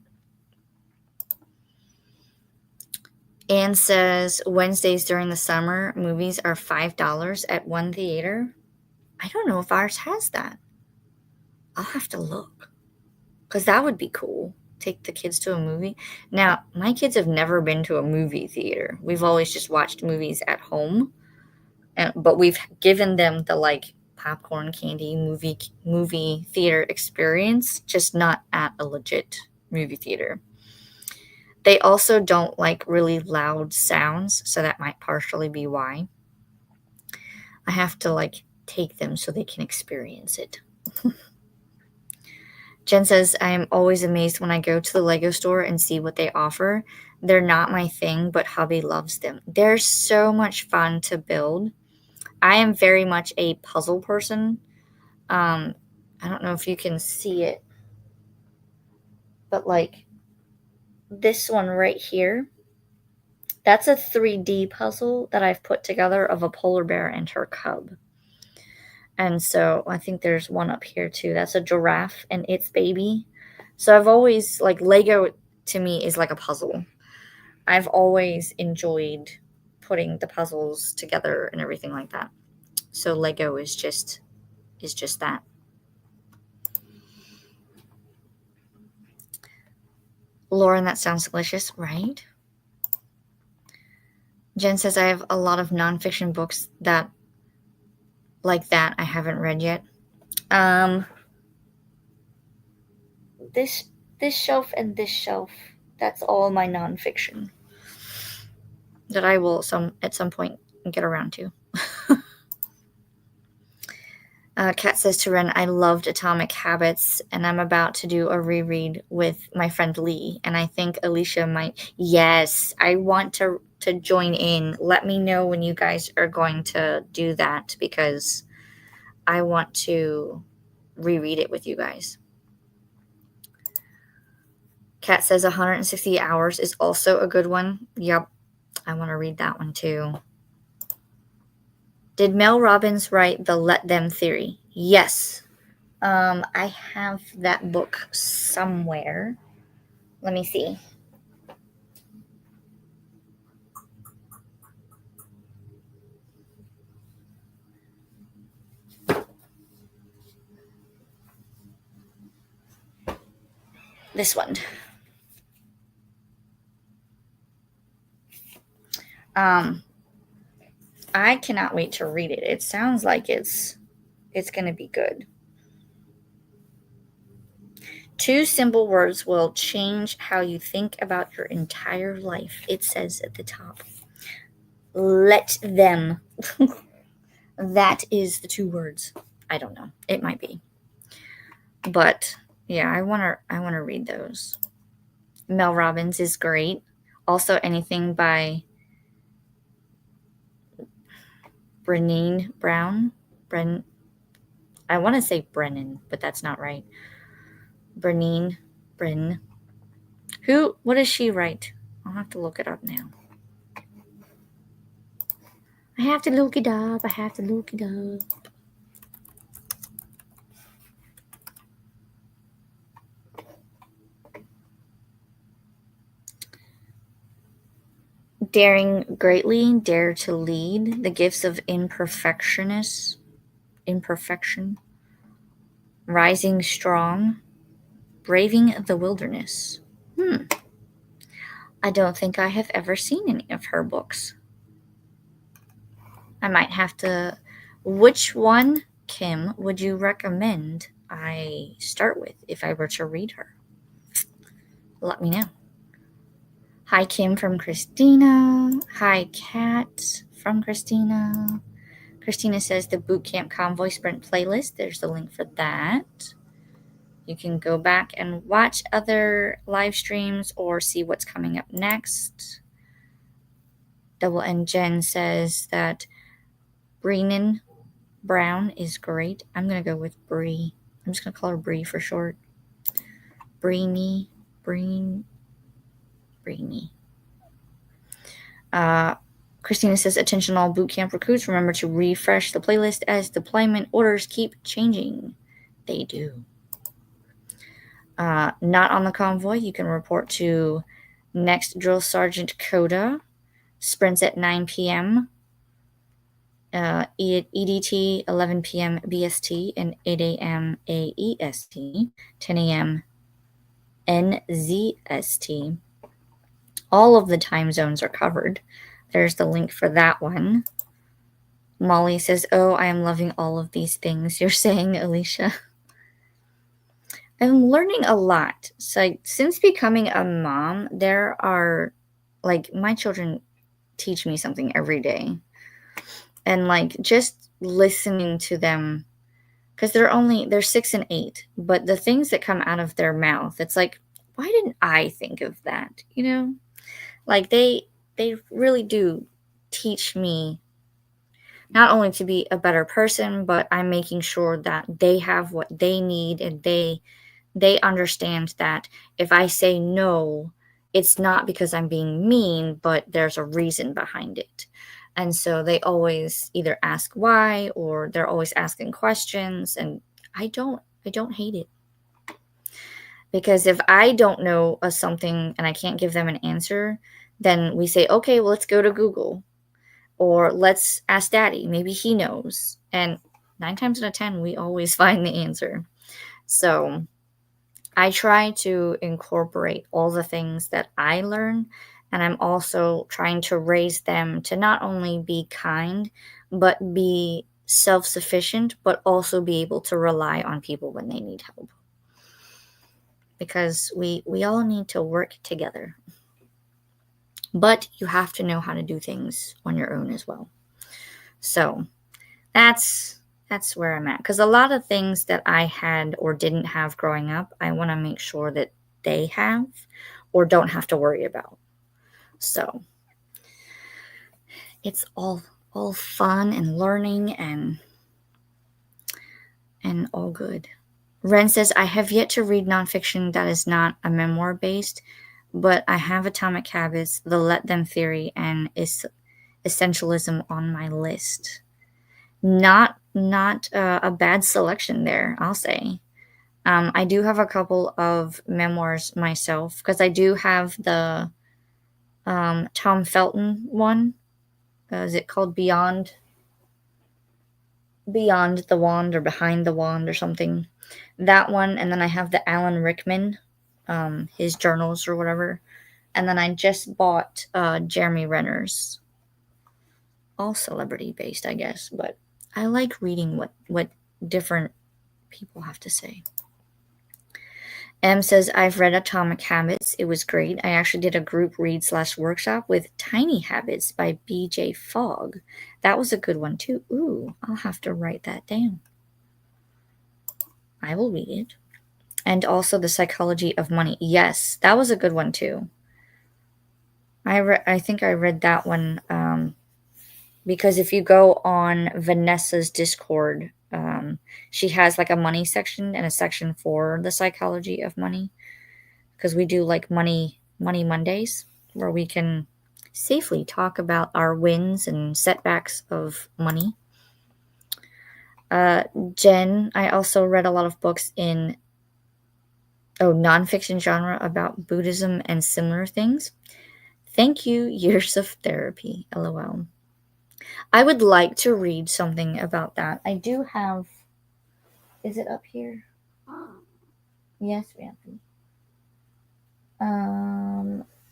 Anne says Wednesdays during the summer, movies are $5 at one theater. I don't know if ours has that. I'll have to look. Because that would be cool. Take the kids to a movie. Now, my kids have never been to a movie theater. We've always just watched movies at home. But we've given them the like popcorn candy movie theater experience, just not at a legit movie theater. They also don't like really loud sounds, so that might partially be why. I have to like take them so they can experience it. Jen says, I am always amazed when I go to the Lego store and see what they offer. They're not my thing, but hubby loves them. They're so much fun to build. I am very much a puzzle person. I don't know if you can see it, but like this one right here, that's a 3D puzzle that I've put together of a polar bear and her cub. And so I think there's one up here too. That's a giraffe and its baby. So I've always, like, Lego to me is like a puzzle. I've always enjoyed putting the puzzles together and everything like that. So Lego is just that. Lauren, that sounds delicious, right? Jen says I have a lot of nonfiction books that I haven't read yet. This shelf and this shelf, that's all my nonfiction that I will at some point get around to. Kat says to Ren, I loved Atomic Habits, and I'm about to do a reread with my friend Lee, and I think Alicia might. Yes, I want to join in. Let me know when you guys are going to do that, because I want to reread it with you guys. Kat says 160 Hours is also a good one. Yep, I want to read that one too. Did Mel Robbins write the Let Them theory? Yes. I have that book somewhere. Let me see. This one. I cannot wait to read it. It sounds like it's going to be good. 2 simple words will change how you think about your entire life. It says at the top. Let them. That is the 2 words. I don't know. It might be. But yeah, I want to read those. Mel Robbins is great. Also anything by Brené Brown. I want to say Brennan, but that's not right. Bren. What does she write? I'll have to look it up now. I have to look it up. Daring greatly, dare to lead, the gifts of imperfection, rising strong, braving the wilderness. I don't think I have ever seen any of her books. I might have to. Which one, Kim, would you recommend I start with if I were to read her? Let me know. Hi, Kim from Christina. Hi, Kat from Christina. Christina says the Boot Camp Convoy Sprint playlist. There's the link for that. You can go back and watch other live streams or see what's coming up next. Double N Jen says that Brennan Brown is great. I'm going to go with Bree. I'm just going to call her Bree for short. Breeny. Christina says, attention all boot camp recruits. Remember to refresh the playlist as deployment orders keep changing. They do. Not on the convoy. You can report to next Drill Sergeant Coda. Sprints at 9 p.m. EDT, 11 p.m. BST, and 8 a.m. AEST, 10 a.m. NZST. All of the time zones are covered. There's the link for that one. Molly says, oh, I am loving all of these things you're saying, Alicia. I'm learning a lot. So since becoming a mom, there are, my children teach me something every day. And, just listening to them, because they're 6 and 8, but the things that come out of their mouth, it's like, why didn't I think of that? They really do teach me not only to be a better person, but I'm making sure that they have what they need, and they understand that if I say no, it's not because I'm being mean, but there's a reason behind it. And so they always either ask why, or they're always asking questions, and I don't hate it. Because if I don't know something and I can't give them an answer, then we say, okay, well, let's go to Google, or let's ask Daddy. Maybe he knows. And 9 times out of 10, we always find the answer. So I try to incorporate all the things that I learn, and I'm also trying to raise them to not only be kind, but be self-sufficient, but also be able to rely on people when they need help. Because we all need to work together. But you have to know how to do things on your own as well. So that's where I'm at. Because a lot of things that I had or didn't have growing up, I want to make sure that they have or don't have to worry about. So it's all fun and learning and all good. Ren says, I have yet to read nonfiction that is not a memoir based, but I have Atomic Habits, The Let Them Theory, and Essentialism on my list. Not a bad selection there, I'll say. I do have a couple of memoirs myself, because I do have the Tom Felton one. Is it called Beyond the Wand, or Behind the Wand, or something? That one, and then I have the Alan Rickman, his journals or whatever. And then I just bought Jeremy Renner's. All celebrity-based, I guess, but I like reading what different people have to say. M says, I've read Atomic Habits. It was great. I actually did a group read/workshop with Tiny Habits by B.J. Fogg. That was a good one, too. Ooh, I'll have to write that down. I will read it. And also The Psychology of Money. Yes, that was a good one, too. I think I read that one because if you go on Vanessa's Discord, she has a money section and a section for the psychology of money, because we do money Mondays, where we can safely talk about our wins and setbacks of money. Jen, I also read a lot of books in nonfiction genre about Buddhism and similar things. Thank you, years of therapy. LOL. I would like to read something about that. I do have. Is it up here? Yes, Anthony.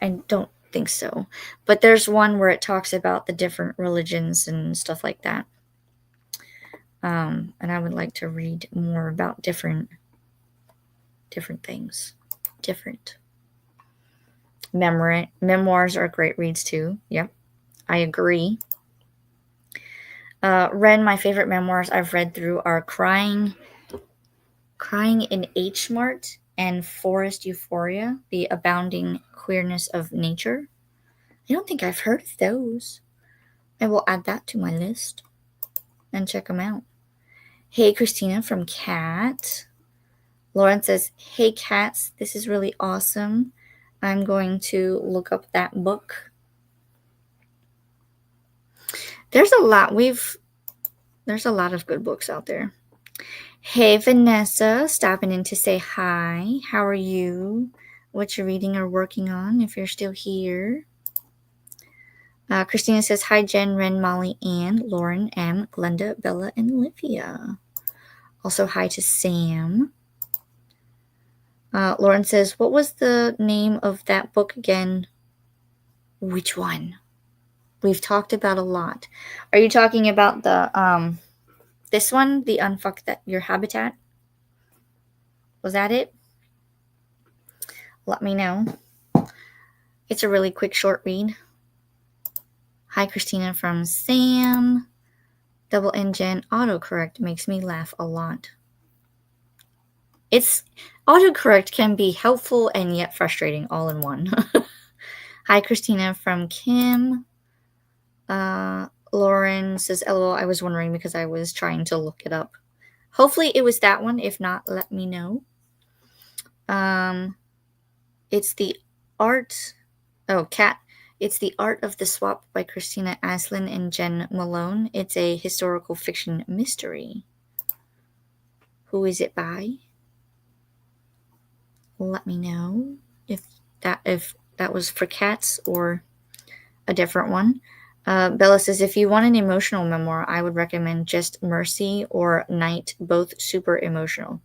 I don't think so. But there's one where it talks about the different religions and stuff like that. And I would like to read more about different things. Different. Memoirs are great reads too. Yep, I agree. Ren, my favorite memoirs I've read through are Crying in H Mart and Forest Euphoria, The Abounding Queerness of Nature. I don't think I've heard of those. I will add that to my list and check them out. Hey, Christina from Cat. Lauren says, hey, Cats, this is really awesome. I'm going to look up that book. There's a lot of good books out there. Hey, Vanessa, stopping in to say hi. How are you? What you're reading or working on, if you're still here. Christina says, hi, Jen, Ren, Molly, Ann, Lauren, M, Glenda, Bella, and Olivia. Also, hi to Sam. Lauren says, what was the name of that book again? Which one? We've talked about a lot. Are you talking about the, this one? The Unfuck Your Habitat? Was that it? Let me know. It's a really quick, short read. Hi, Christina from Sam. Double engine autocorrect makes me laugh a lot. Autocorrect can be helpful and yet frustrating all in one. Hi, Christina from Kim. Lauren says, LOL, I was wondering because I was trying to look it up. Hopefully it was that one. If not, let me know. It's the art. Oh, Cat. It's The Art of the Swap by Christina Aslin and Jen Malone. It's a historical fiction mystery. Who is it by? Let me know if that was for Cats or a different one. Bella says, if you want an emotional memoir, I would recommend Just Mercy or Night, both super emotional.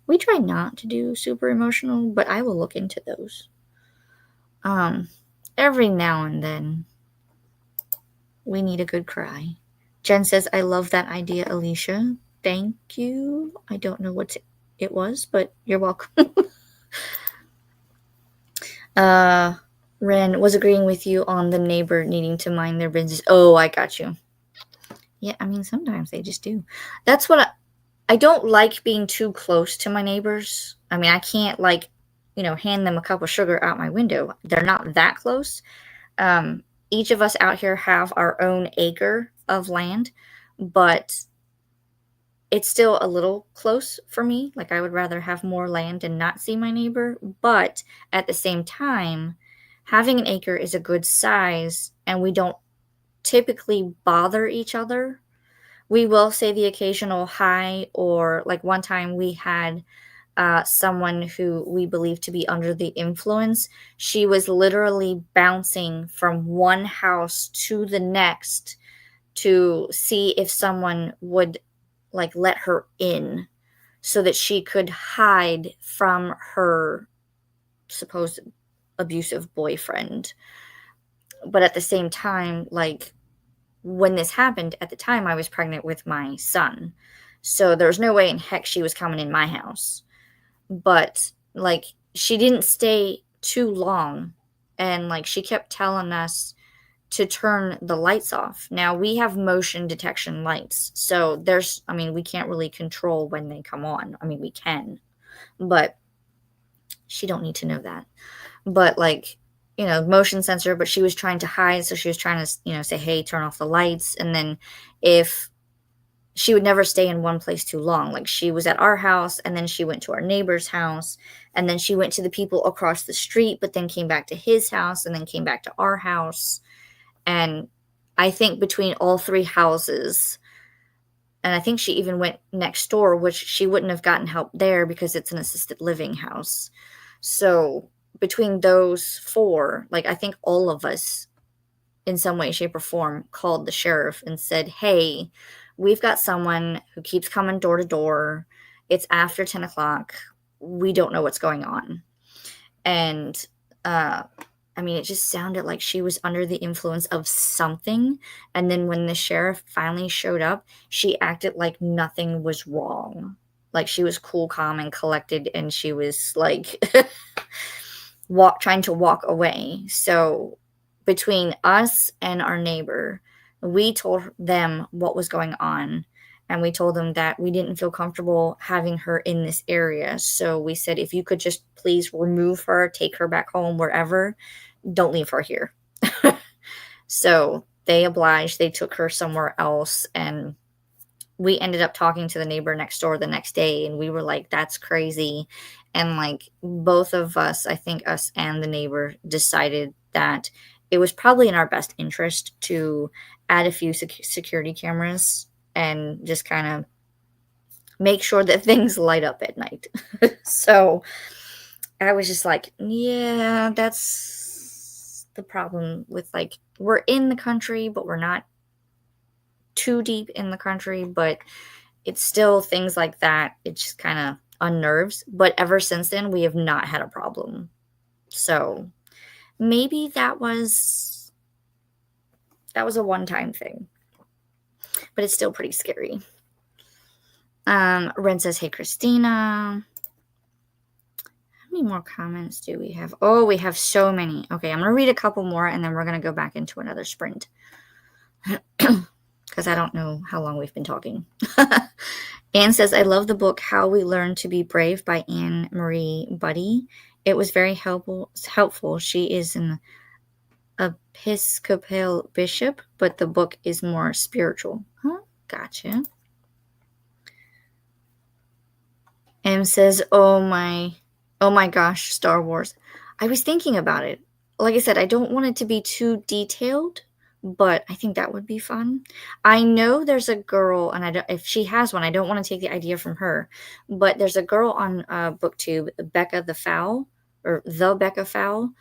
We try not to do super emotional, but I will look into those. Every now and then, we need a good cry. Jen says, I love that idea, Alicia. Thank you. I don't know what it was, but you're welcome. Ren was agreeing with you on the neighbor needing to mind their business. Oh, I got you. Yeah, I mean, sometimes they just do. That's what I don't like being too close to my neighbors. I mean, I can't hand them a cup of sugar out my window. They're not that close. Each of us out here have our own acre of land, but it's still a little close for me. Like, I would rather have more land and not see my neighbor. But at the same time, having an acre is a good size, and we don't typically bother each other. We will say the occasional hi, or like one time we had someone who we believe to be under the influence. She was literally bouncing from one house to the next to see if someone would let her in so that she could hide from her supposed abusive boyfriend. But at the same time, when this happened, at the time I was pregnant with my son. So there's no way in heck she was coming in my house. But she didn't stay too long, and she kept telling us to turn the lights off. Now, we have motion detection lights, so we can't really control when they come on. I mean, we can, but she don't need to know that. But motion sensor, but she was trying to hide, so she was trying to, say, hey, turn off the lights. And then if she would never stay in one place too long. She was at our house, and then she went to our neighbor's house, and then she went to the people across the street, but then came back to his house, and then came back to our house. And I think between all three houses, and I think she even went next door, which she wouldn't have gotten help there because it's an assisted living house. So between those four, like, I think all of us in some way, shape, or form called the sheriff and said, "Hey, we've got someone who keeps coming door to door. It's after 10 o'clock. We don't know what's going on." And I mean, it just sounded like she was under the influence of something. And then when the sheriff finally showed up, she acted like nothing was wrong. Like she was cool, calm, and collected, and she was like trying to walk away. So between us and our neighbor, we told them what was going on, and we told them that we didn't feel comfortable having her in this area. So we said, if you could just please remove her, take her back home, wherever, don't leave her here. So they obliged. They took her somewhere else, and we ended up talking to the neighbor next door the next day, and we were like, that's crazy. And like both of us, I think us and the neighbor, decided that it was probably in our best interest to add a few security cameras and just kind of make sure that things light up at night. So I was just like, yeah, that's the problem with, like, we're in the country, but we're not too deep in the country, but it's still things like that. It just kind of unnerves. But ever since then, we have not had a problem. So maybe that was a one-time thing, but it's still pretty scary. Ren says, "Hey, Christina." How many more comments do we have? Oh, we have so many. Okay, I'm gonna read a couple more, and then we're gonna go back into another sprint. Because I don't know how long we've been talking. Anne says, "I love the book How We Learn to Be Brave by Anne Marie Buddy. It was very helpful. She is an Episcopal bishop, but the book is more spiritual." Huh? Gotcha. M says, oh my gosh, Star Wars. I was thinking about it. Like I said, I don't want it to be too detailed, but I think that would be fun. I know there's a girl, and if she has one, I don't want to take the idea from her, but there's a girl on BookTube, Becca the Fowl, or the Becca Fowl.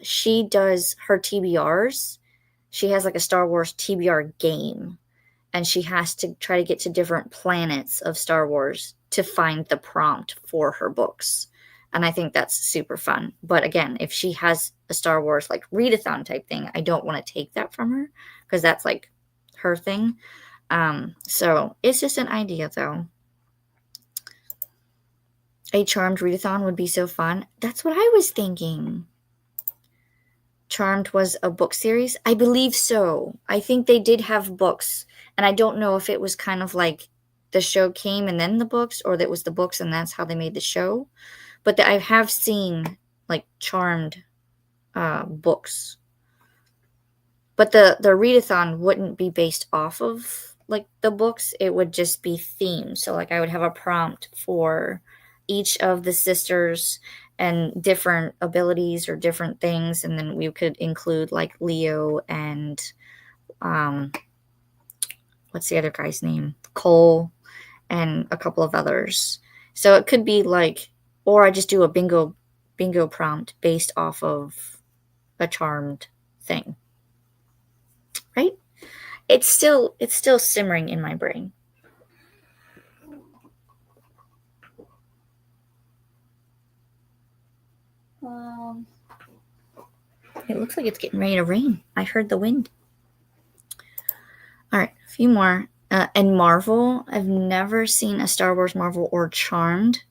She does her TBRs. She has like a Star Wars TBR game, and she has to try to get to different planets of Star Wars to find the prompt for her books. And I think that's super fun. But again, if she has a Star Wars like readathon type thing, I don't want to take that from her because that's like her thing. So it's just an idea though. A Charmed readathon would be so fun. That's what I was thinking. Charmed was a book series? I believe so. I think they did have books. And I don't know if it was kind of like the show came and then the books, or that was the books and that's how they made the show. But I have seen like Charmed books. But the readathon wouldn't be based off of like the books. It would just be themed. So like I would have a prompt for each of the sisters and different abilities or different things. And then we could include like Leo and what's the other guy's name? Cole and a couple of others. So it could be like, or I just do a bingo prompt based off of a Charmed thing. Right? It's still simmering in my brain. It looks like it's getting ready to rain. I heard the wind. All right, a few more. And Marvel, I've never seen a Star Wars, Marvel, or Charmed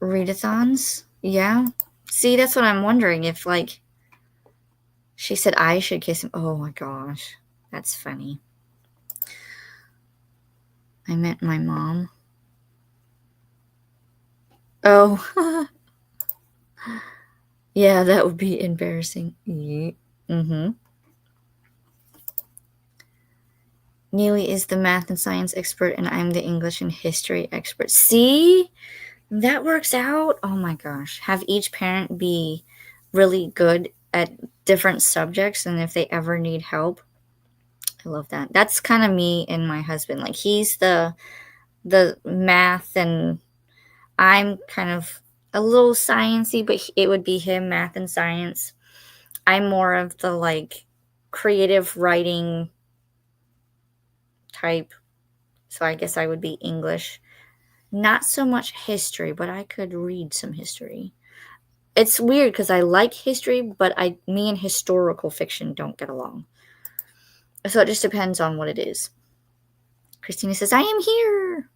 readathons. Yeah. See, that's what I'm wondering if, like, she said I should kiss him. Oh my gosh, that's funny. I meant my mom. Oh. Yeah, that would be embarrassing. Mm-hmm. Neely is the math and science expert, and I'm the English and history expert. See? That works out. Oh my gosh. Have each parent be really good at different subjects, and if they ever need help. I love that. That's kind of me and my husband. Like, he's the math, and I'm kind of a little sciencey, but it would be him, math and science. I'm more of the like creative writing type, so I guess I would be English. Not so much history, but I could read some history. It's weird because I like history, but me and historical fiction don't get along. So it just depends on what it is. Christina says, I am here.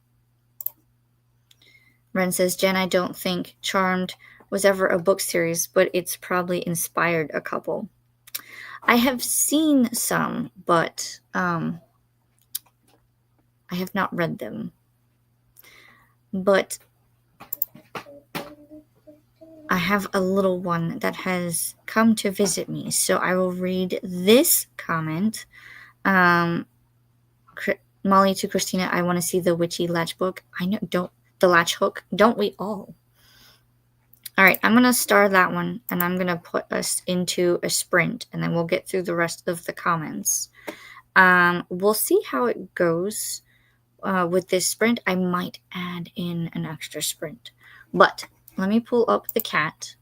Ren says, Jen, I don't think Charmed was ever a book series, but it's probably inspired a couple. I have seen some, but I have not read them. But I have a little one that has come to visit me, so I will read this comment. Molly to Christina, I want to see the witchy latch book. I know, the latch hook. Don't we all? All right, I'm going to star that one, and I'm going to put us into a sprint, and then we'll get through the rest of the comments. We'll see how it goes with this sprint. I might add in an extra sprint. But let me pull up the cat,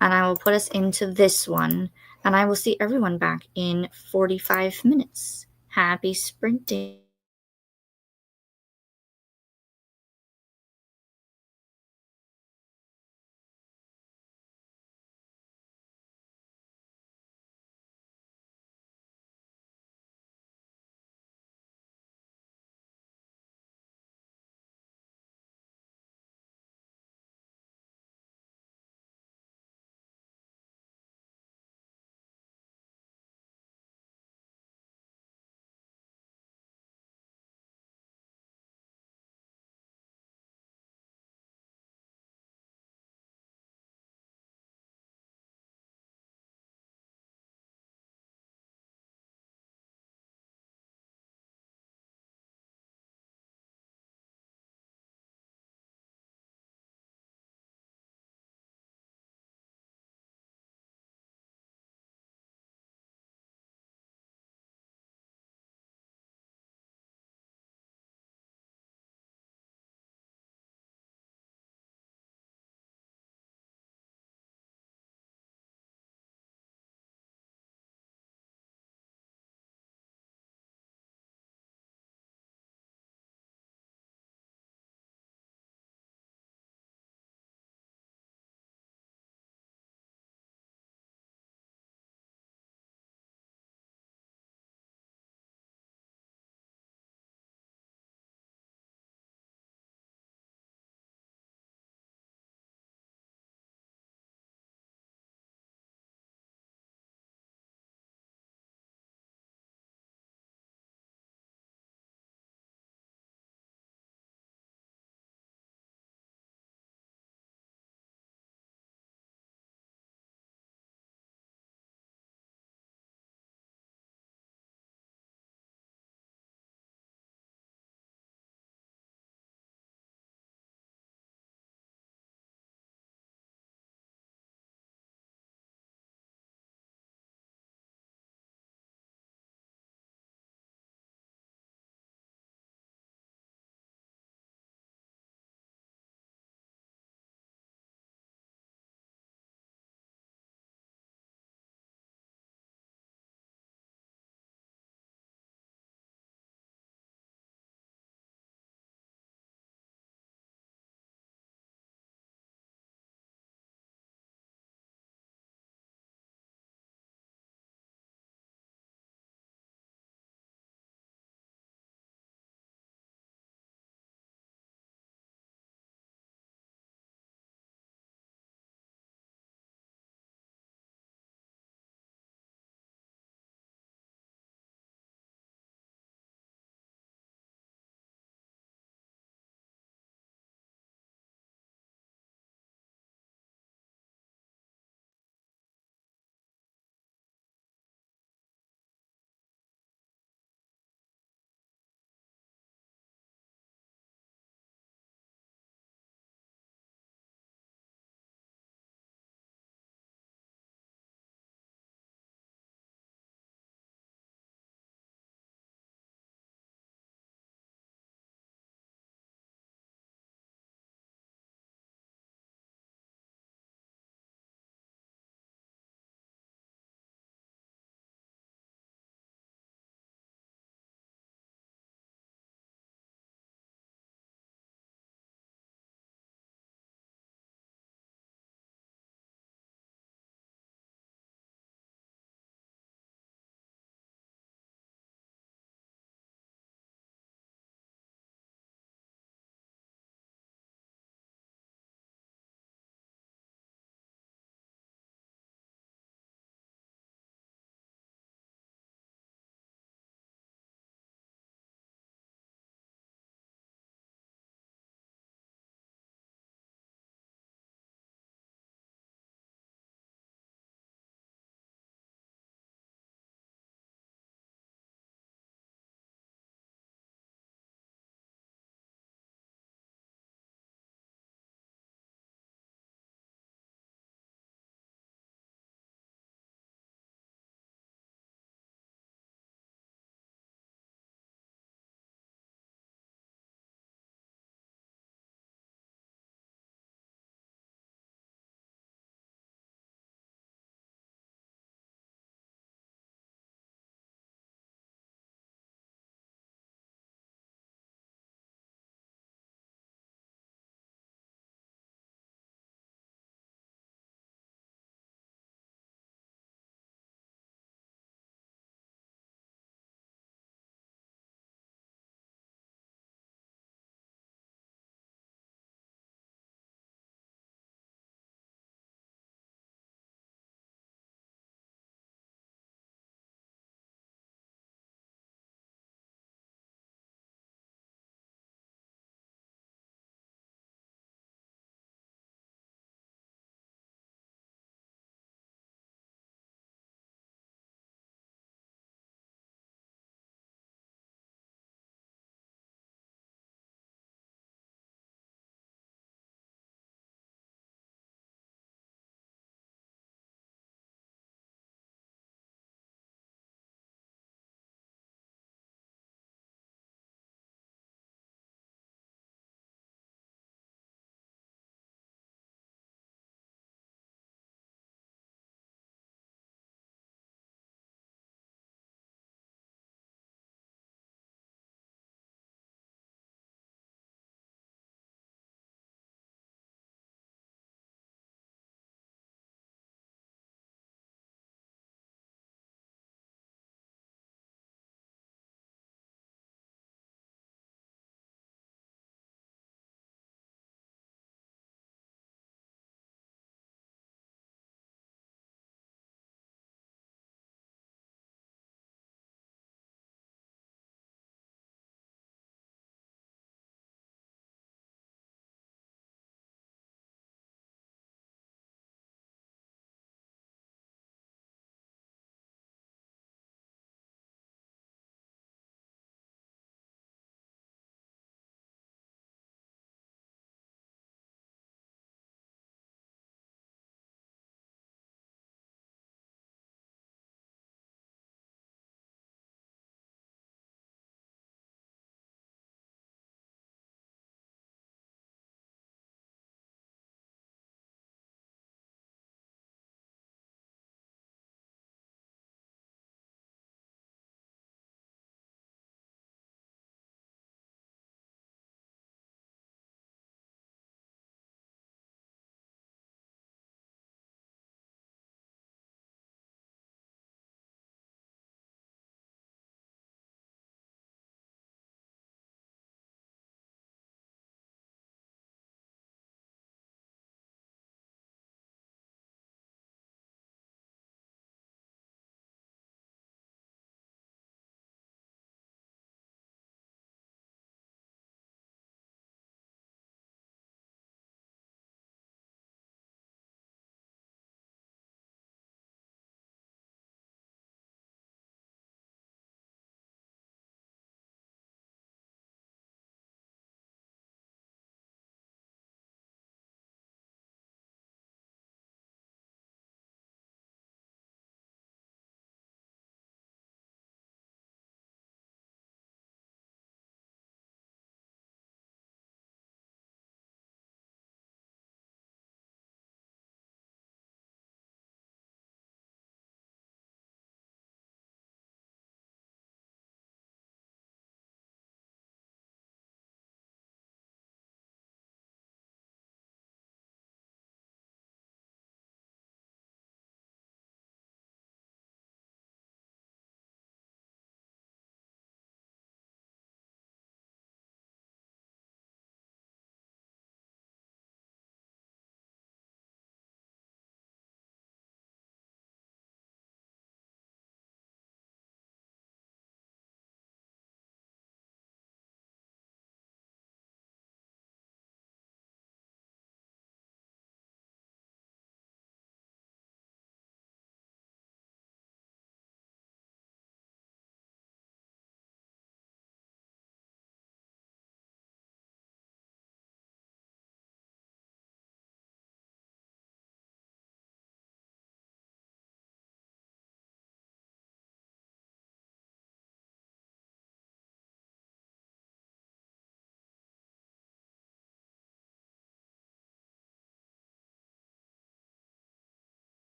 and I will put us into this one, and I will see everyone back in 45 minutes. Happy sprinting.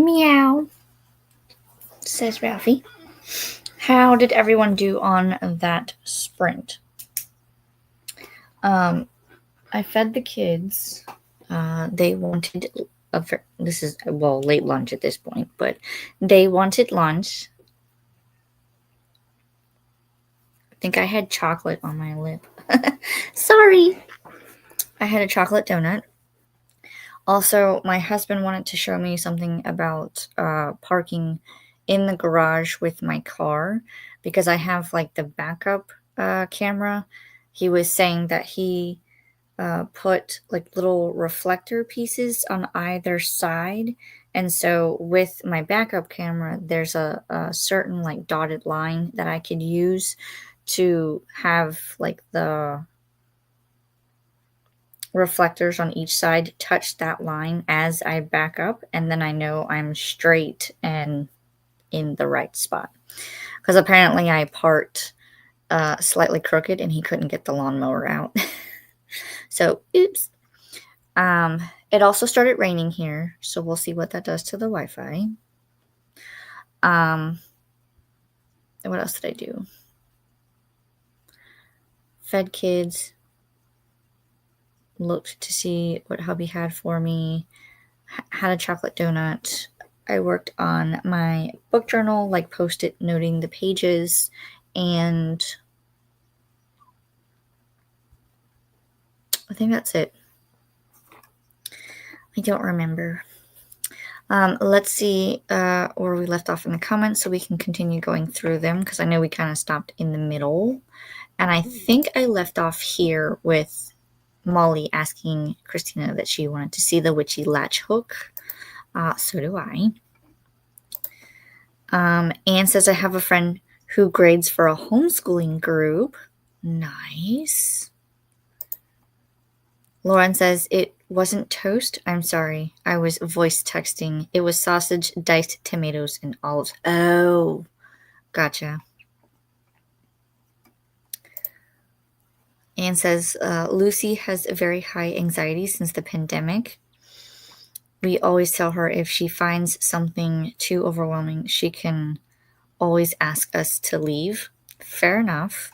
Meow, says Ralphie. How did everyone do on that sprint? I fed the kids. They wanted this is late lunch at this point, but they wanted lunch. I think I had chocolate on my lip. Sorry. I had a chocolate donut. Also, my husband wanted to show me something about parking in the garage with my car because I have like the backup camera. He was saying that he put like little reflector pieces on either side. And so with my backup camera, there's a certain like dotted line that I could use to have like the reflectors on each side touch that line as I back up, and then I know I'm straight and in the right spot. Because apparently I parked slightly crooked and he couldn't get the lawnmower out. So, oops. It also started raining here, so we'll see what that does to the Wi-Fi. What else did I do? Fed kids. Looked to see what hubby had for me. Had a chocolate donut. I worked on my book journal, like post-it noting the pages, and I think that's it. I don't remember. Let's see where we left off in the comments so we can continue going through them because I know we kind of stopped in the middle. And I think I left off here with Molly asking Christina that she wanted to see the witchy latch hook. So do I. Anne says, I have a friend who grades for a homeschooling group. Nice. Lauren says, it wasn't toast. I'm sorry. I was voice texting. It was sausage, diced tomatoes, and olives. Oh, gotcha. Anne says, Lucy has a very high anxiety since the pandemic. We always tell her if she finds something too overwhelming, she can always ask us to leave. Fair enough.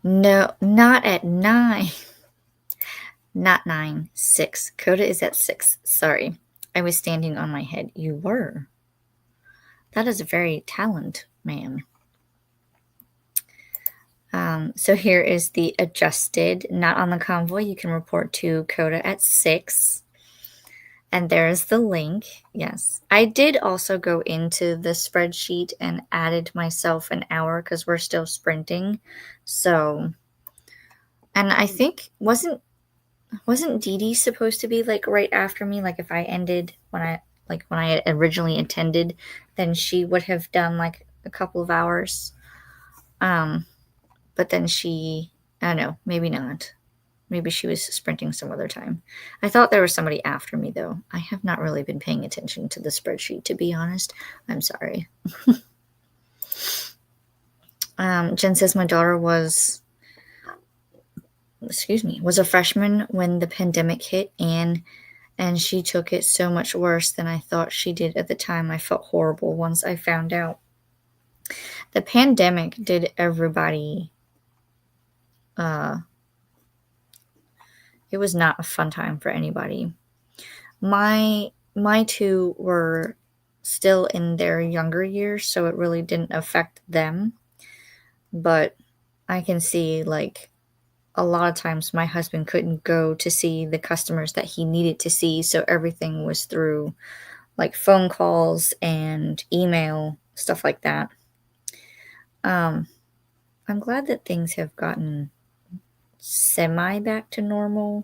No, not at 9. Not 9, 6. Coda is at 6. Sorry. I was standing on my head. You were. That is a very talent, man. So here is the adjusted. Not on the convoy. You can report to Coda at 6. And there's the link. Yes. I did also go into the spreadsheet and added myself an hour because we're still sprinting. So, and I think wasn't Dee Dee supposed to be like right after me? Like if I ended when I had originally intended, then she would have done like a couple of hours. But then I don't know, maybe not. Maybe she was sprinting some other time. I thought there was somebody after me, though. I have not really been paying attention to the spreadsheet, to be honest. I'm sorry. Jen says my daughter was a freshman when the pandemic hit, and she took it so much worse than I thought she did at the time. I felt horrible once I found out. The pandemic did everybody... it was not a fun time for anybody. My two were still in their younger years, so it really didn't affect them. But I can see, like, a lot of times my husband couldn't go to see the customers that he needed to see, so everything was through, like, phone calls and email, stuff like that. I'm glad that things have gotten semi back to normal,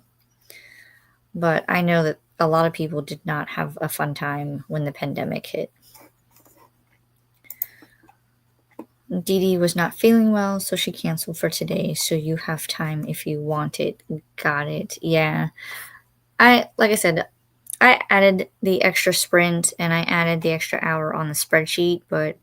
but I know that a lot of people did not have a fun time when the pandemic hit. Dee Dee was not feeling well, so she canceled for today, so you have time if you want it. Got it. Yeah. Like I said, I added the extra sprint and I added the extra hour on the spreadsheet, but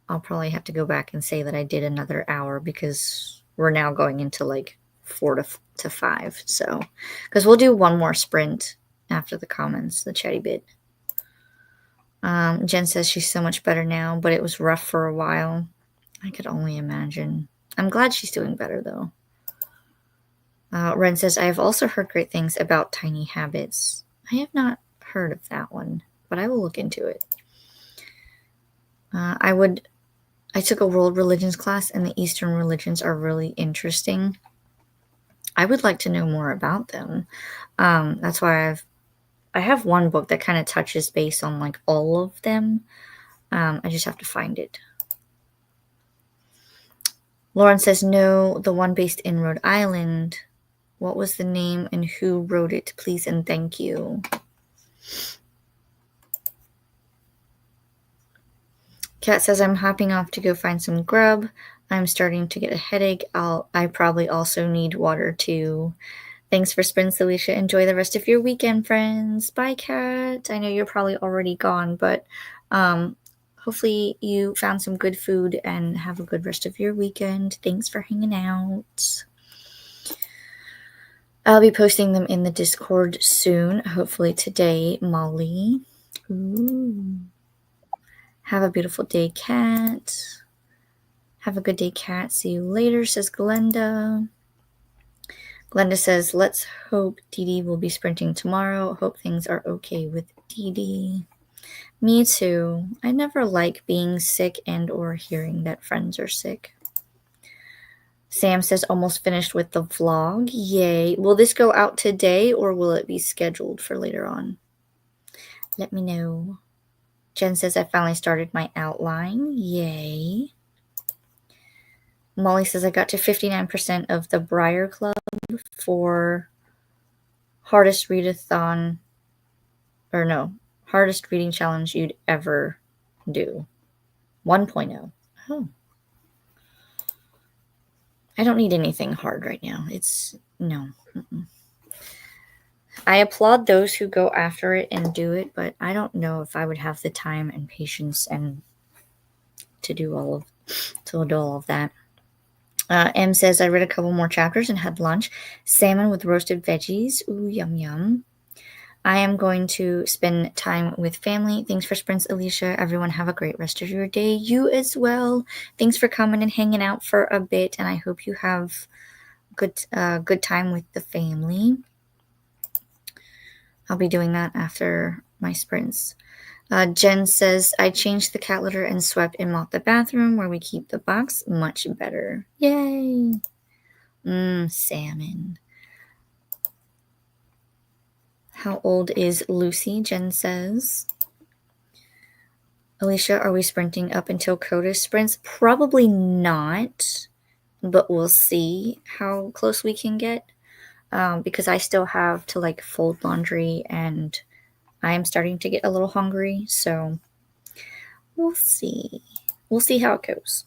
I'll probably have to go back and say that I did another hour because we're now going into like 4 to 5. So, because we'll do one more sprint after the comments, the chatty bit. Jen says she's so much better now, but it was rough for a while. I could only imagine. I'm glad she's doing better though. Ren says, I have also heard great things about tiny habits. I have not heard of that one, but I will look into it. I took a world religions class, and the Eastern religions are really interesting. I would like to know more about them. That's why I have one book that kind of touches base on like all of them. I just have to find it. Lauren says, no, the one based in Rhode Island. What was the name and who wrote it? Please and thank you. Kat says, I'm hopping off to go find some grub. I'm starting to get a headache. I probably also need water too. Thanks for sprints, Alicia. Enjoy the rest of your weekend, friends. Bye, Kat. I know you're probably already gone, but hopefully you found some good food and have a good rest of your weekend. Thanks for hanging out. I'll be posting them in the Discord soon, hopefully today, Molly. Ooh. Have a beautiful day, Kat. Have a good day, Kat. See you later, says Glenda. Glenda says, let's hope Dee Dee will be sprinting tomorrow. Hope things are okay with Dee Dee. Me too. I never like being sick and or hearing that friends are sick. Sam says, almost finished with the vlog. Yay. Will this go out today or will it be scheduled for later on? Let me know. Jen says, I finally started my outline. Yay. Molly says, I got to 59% of the Briar Club for hardest readathon, or no, hardest reading challenge you'd ever do. 1.0. Oh. I don't need anything hard right now. No. I applaud those who go after it and do it, but I don't know if I would have the time and patience and to do all of that. M says, I read a couple more chapters and had lunch. Salmon with roasted veggies. Ooh, yum, yum. I am going to spend time with family. Thanks for sprints, Alicia. Everyone have a great rest of your day. You as well. Thanks for coming and hanging out for a bit, and I hope you have good time with the family. I'll be doing that after my sprints. Jen says, I changed the cat litter and swept and mopped the bathroom where we keep the box. Much better. Yay. Salmon. How old is Lucy? Jen says. Alicia, are we sprinting up until CODIS sprints? Probably not, but we'll see how close we can get. Because I still have to like fold laundry and I am starting to get a little hungry, so we'll see. We'll see how it goes.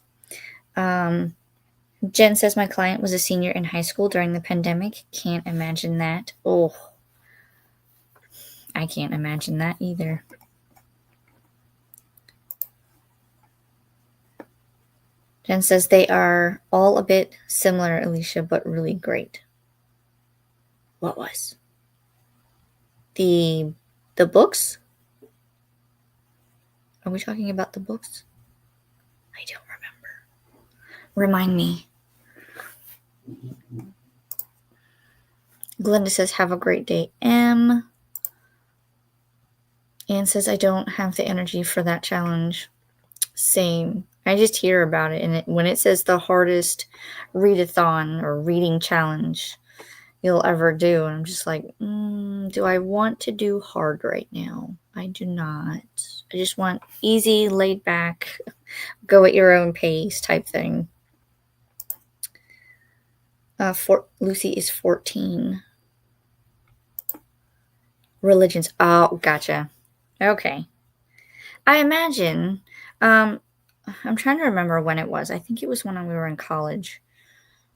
Jen says my client was a senior in high school during the pandemic. Can't imagine that. Oh, I can't imagine that either. Jen says they are all a bit similar, Alicia, but really great. What was? The books? Are we talking about the books? I don't remember. Remind me. Glenda says, have a great day, M. Anne says, I don't have the energy for that challenge. Same. I just hear about it, and when it says the hardest readathon or reading challenge you'll ever do, and I'm just like, do I want to do hard right now? I do not. I just want easy, laid back, go at your own pace type thing. Lucy is 14. Religions. Oh, gotcha. Okay. I imagine, I'm trying to remember when it was. I think it was when we were in college.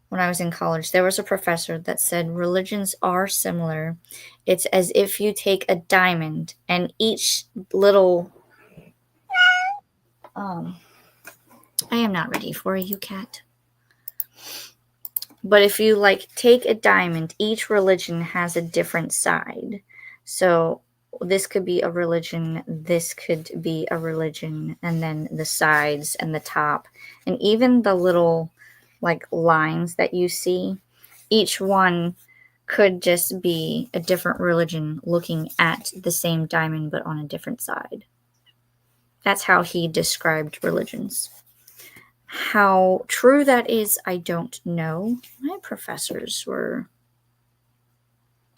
When I was in college, there was a professor that said religions are similar. It's as if you take a diamond and each little I am not ready for you, cat. But if you like take a diamond, each religion has a different side. So this could be a religion, this could be a religion, and then the sides and the top, and even the little like lines that you see, each one could just be a different religion looking at the same diamond but on a different side. That's how he described religions. How true that is, I don't know. My professors were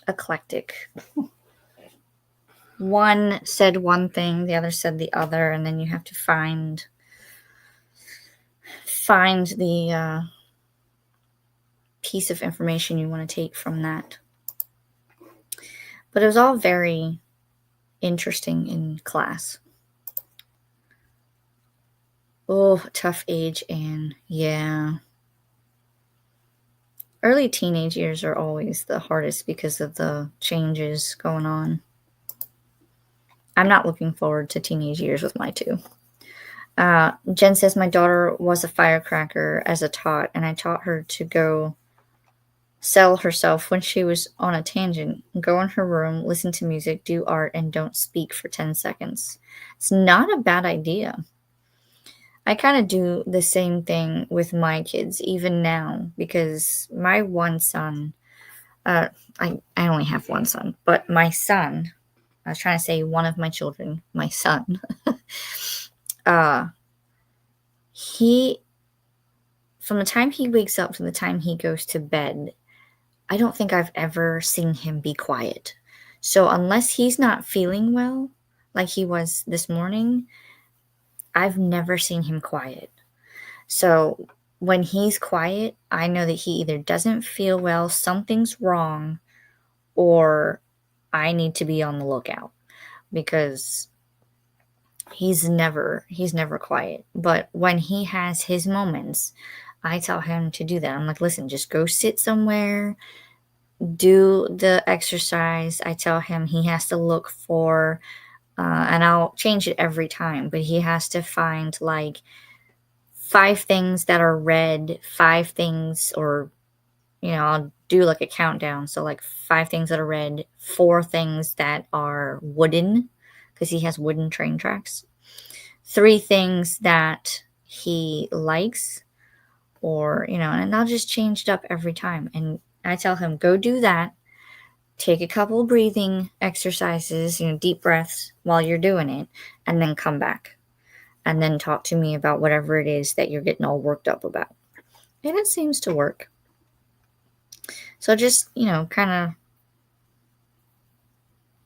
eclectic. One said one thing, the other said the other, and then you have to find the piece of information you want to take from that. But it was all very interesting in class. Oh, tough age, Anne. Yeah. Early teenage years are always the hardest because of the changes going on. I'm not looking forward to teenage years with my two. Jen says, my daughter was a firecracker as a tot, and I taught her to go sell herself when she was on a tangent. Go in her room, listen to music, do art, and don't speak for 10 seconds. It's not a bad idea. I kind of do the same thing with my kids, even now, because my one son, I only have one son, but my son, I was trying to say one of my children, my son, he, from the time he wakes up to the time he goes to bed, I don't think I've ever seen him be quiet. So unless he's not feeling well, like he was this morning, I've never seen him quiet. So when he's quiet, I know that he either doesn't feel well, something's wrong, or I need to be on the lookout, because he's never quiet. But when he has his moments, I tell him to do that. I'm like, listen, just go sit somewhere, do the exercise. I tell him he has to look for, and I'll change it every time, but he has to find like 5 things that are red, 5 things, or, I'll do like a countdown. So like 5 things that are red, 4 things that are wooden, because he has wooden train tracks, 3 things that he likes, or, and I'll just change it up every time. And I tell him, go do that. Take a couple breathing exercises, deep breaths while you're doing it, and then come back. And then talk to me about whatever it is that you're getting all worked up about. And it seems to work. So just, kind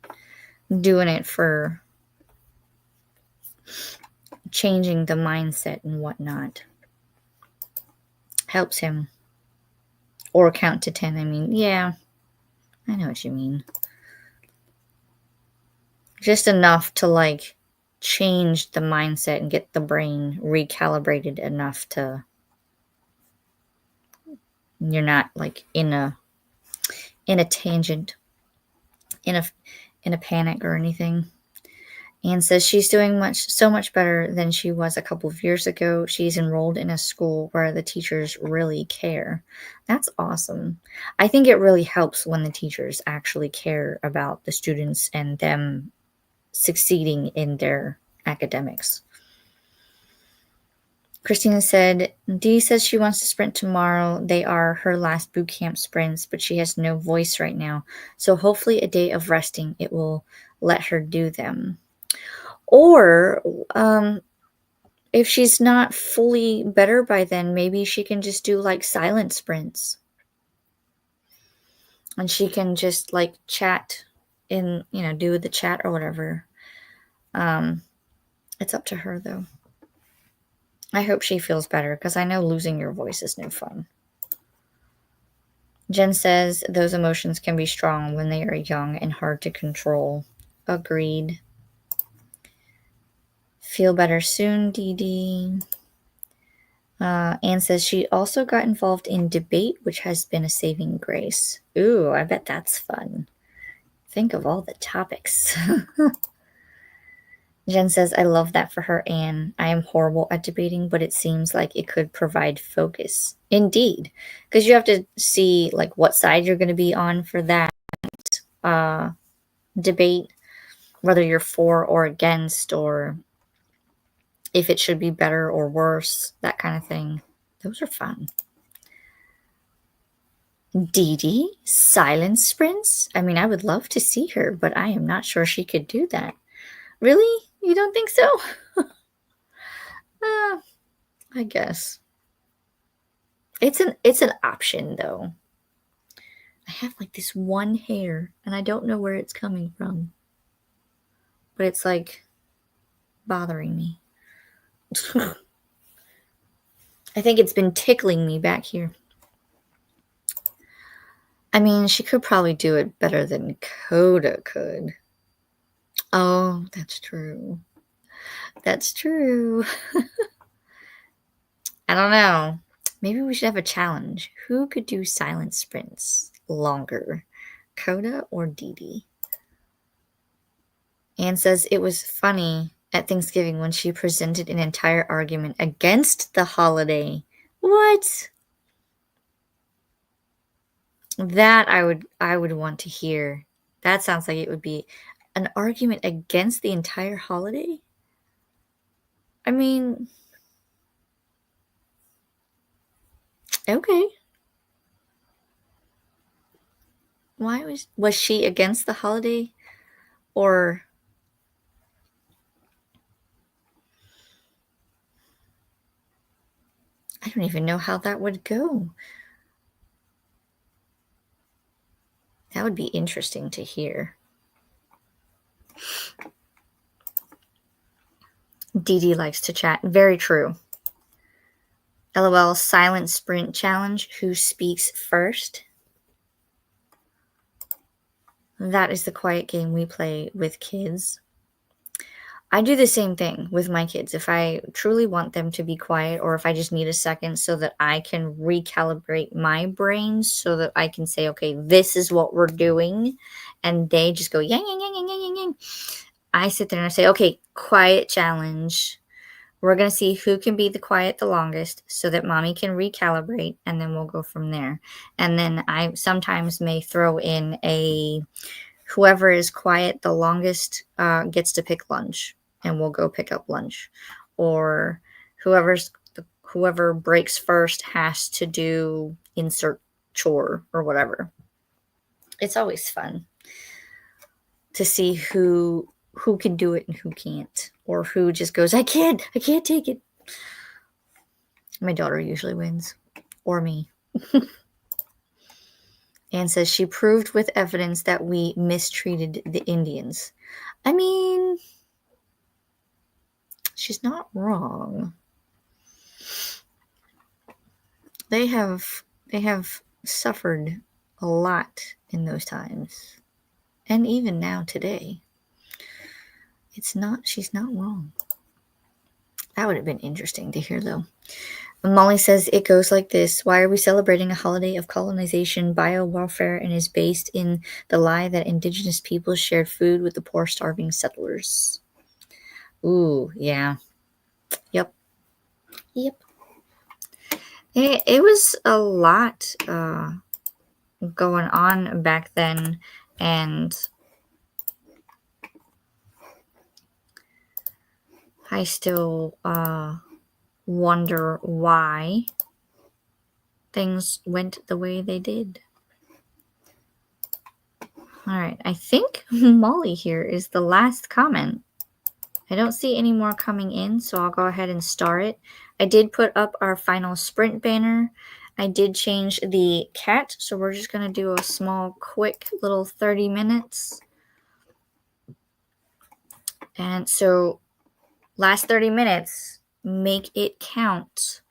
of doing it for changing the mindset and whatnot helps him. Or count to 10. I mean, yeah, I know what you mean. Just enough to like change the mindset and get the brain recalibrated enough to, you're not like in a tangent, in a panic or anything. Anne says she's doing so much better than she was a couple of years ago. She's enrolled in a school where the teachers really care. That's awesome. I think it really helps when the teachers actually care about the students and them succeeding in their academics. Christina said, Dee says she wants to sprint tomorrow. They are her last boot camp sprints, but she has no voice right now. So hopefully a day of resting, it will let her do them. Or if she's not fully better by then, maybe she can just do like silent sprints. And she can just like chat in, do the chat or whatever. It's up to her though. I hope she feels better, because I know losing your voice is no fun. Jen says those emotions can be strong when they are young and hard to control. Agreed. Feel better soon, Dee Dee. Anne says she also got involved in debate, which has been a saving grace. Ooh, I bet that's fun. Think of all the topics. Jen says, I love that for her, Anne. I am horrible at debating, but it seems like it could provide focus. Indeed. Because you have to see like what side you're going to be on for that uh, debate, whether you're for or against, or if it should be better or worse, that kind of thing. Those are fun. Dee Dee, silence sprints? I mean, I would love to see her, but I am not sure she could do that. Really? You don't think so? I guess. It's an option though. I have like this one hair and I don't know where it's coming from. But it's like bothering me. I think it's been tickling me back here. I mean, she could probably do it better than Coda could. Oh, that's true. That's true. I don't know. Maybe we should have a challenge. Who could do silent sprints longer, Coda or Dee Dee? Anne says it was funny at Thanksgiving when she presented an entire argument against the holiday. What? That I would want to hear. That sounds like it would be an argument against the entire holiday? I mean, okay. Why was she against the holiday, or I don't even know how that would go. That would be interesting to hear. Dee Dee likes to chat. Very true. LOL silent sprint challenge. Who speaks first? That is the quiet game we play with kids. I do the same thing with my kids. If I truly want them to be quiet, or if I just need a second so that I can recalibrate my brain so that I can say, okay, this is what we're doing, and they just go yang, yang, yang, yang, yang, yang, yang. I sit there and I say, okay, quiet challenge. We're going to see who can be the quiet the longest so that mommy can recalibrate, and then we'll go from there. And then I sometimes may throw in a whoever is quiet the longest gets to pick lunch, and we'll go pick up lunch. Or whoever breaks first has to do insert chore or whatever. It's always fun to see who can do it and who can't, or who just goes, I can't take it. My daughter usually wins, or me. Anne says she proved with evidence that we mistreated the Indians. I mean, she's not wrong. They have suffered a lot in those times, and even now today. She's not wrong. That would have been interesting to hear, though. Molly says it goes like this. Why are we celebrating a holiday of colonization, bio-warfare, and is based in the lie that indigenous peoples shared food with the poor, starving settlers? Ooh, yeah. Yep. It was a lot going on back then, and I still wonder why things went the way they did. All right, I think Molly here is the last comment. I don't see any more coming in, so I'll go ahead and start it. I did put up our final sprint banner. I did change the cat, so we're just going to do a small, quick little 30 minutes. And so last 30 minutes, make it count.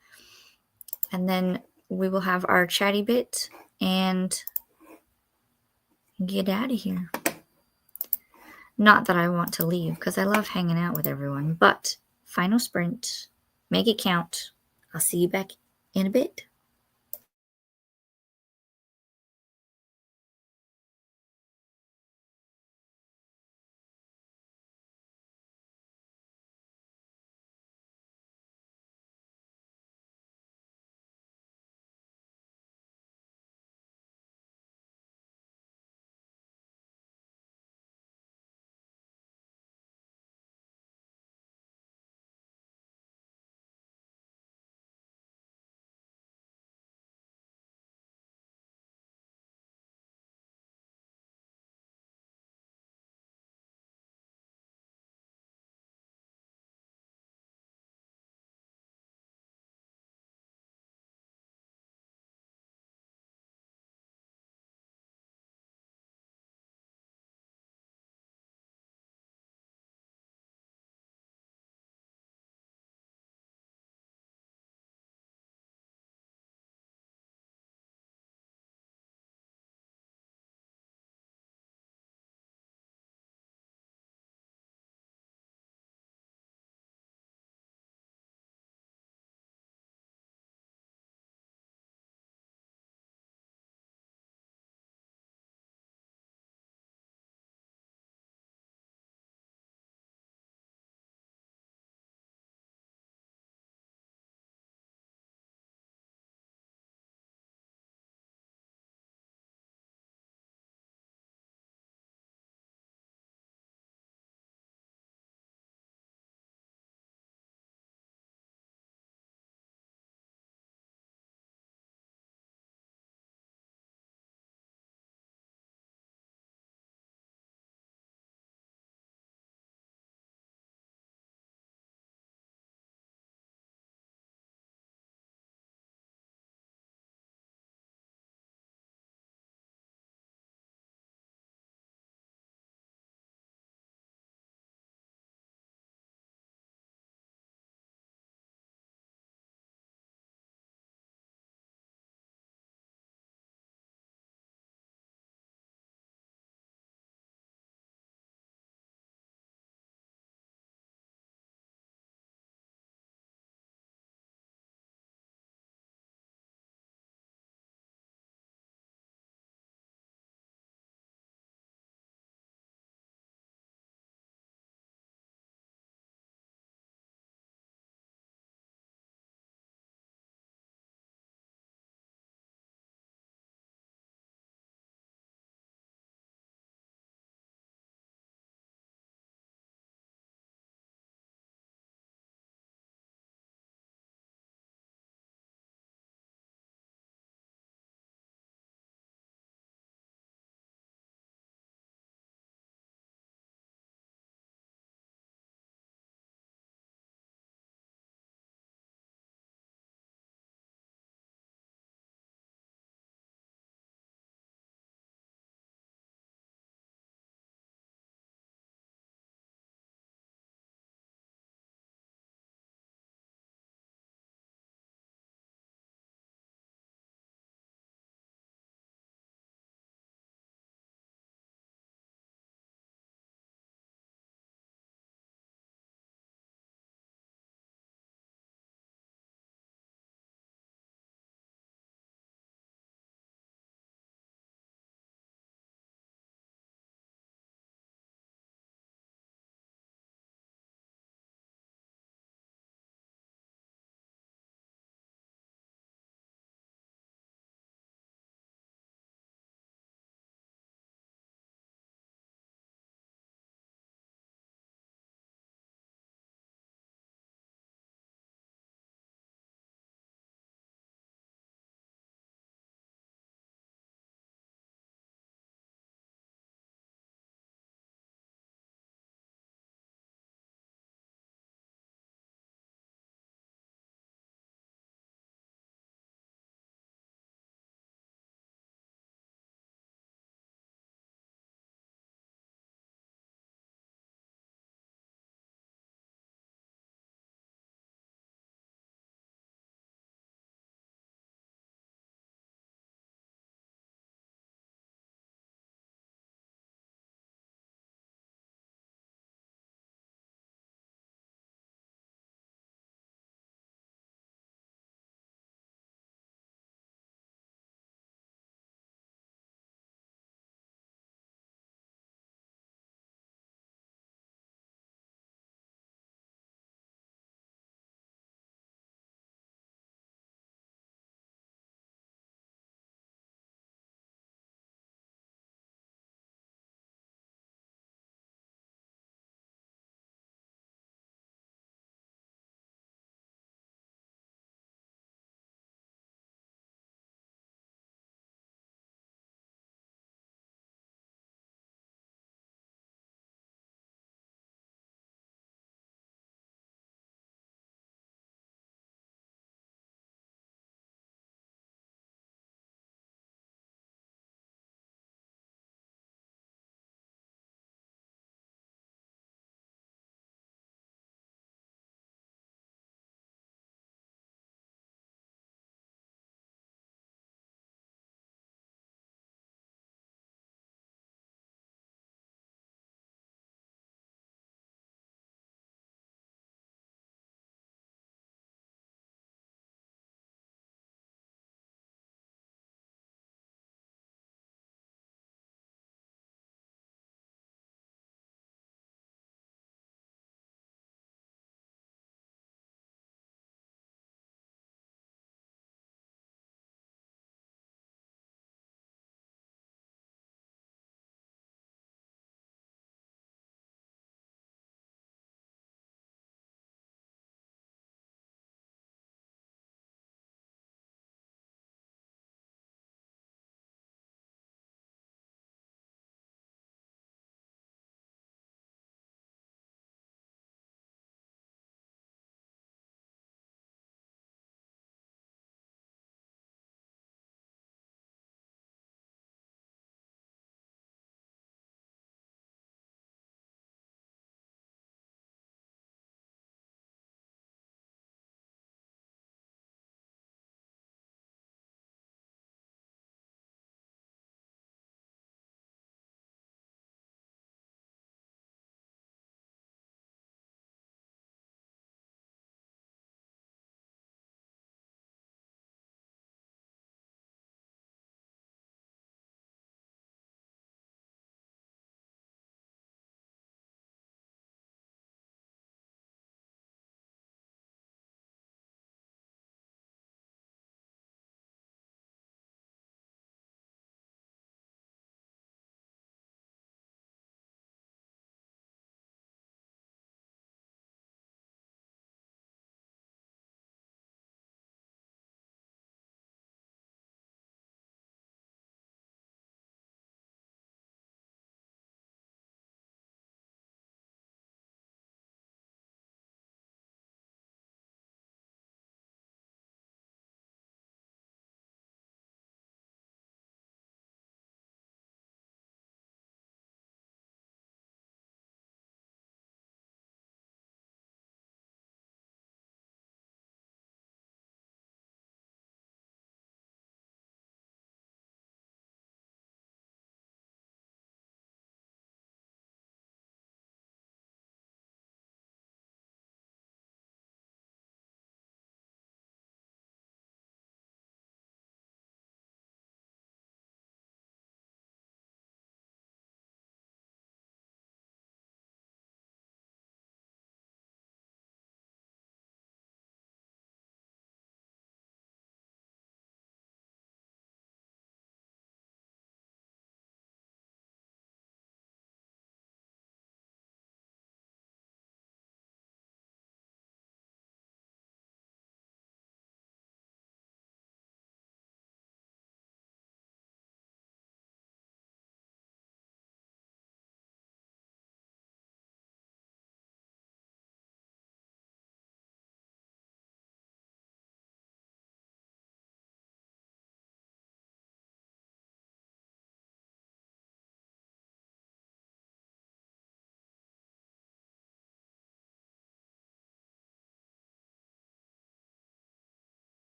And then we will have our chatty bit and get out of here. Not that I want to leave, because I love hanging out with everyone, but final sprint, make it count. I'll see you back in a bit.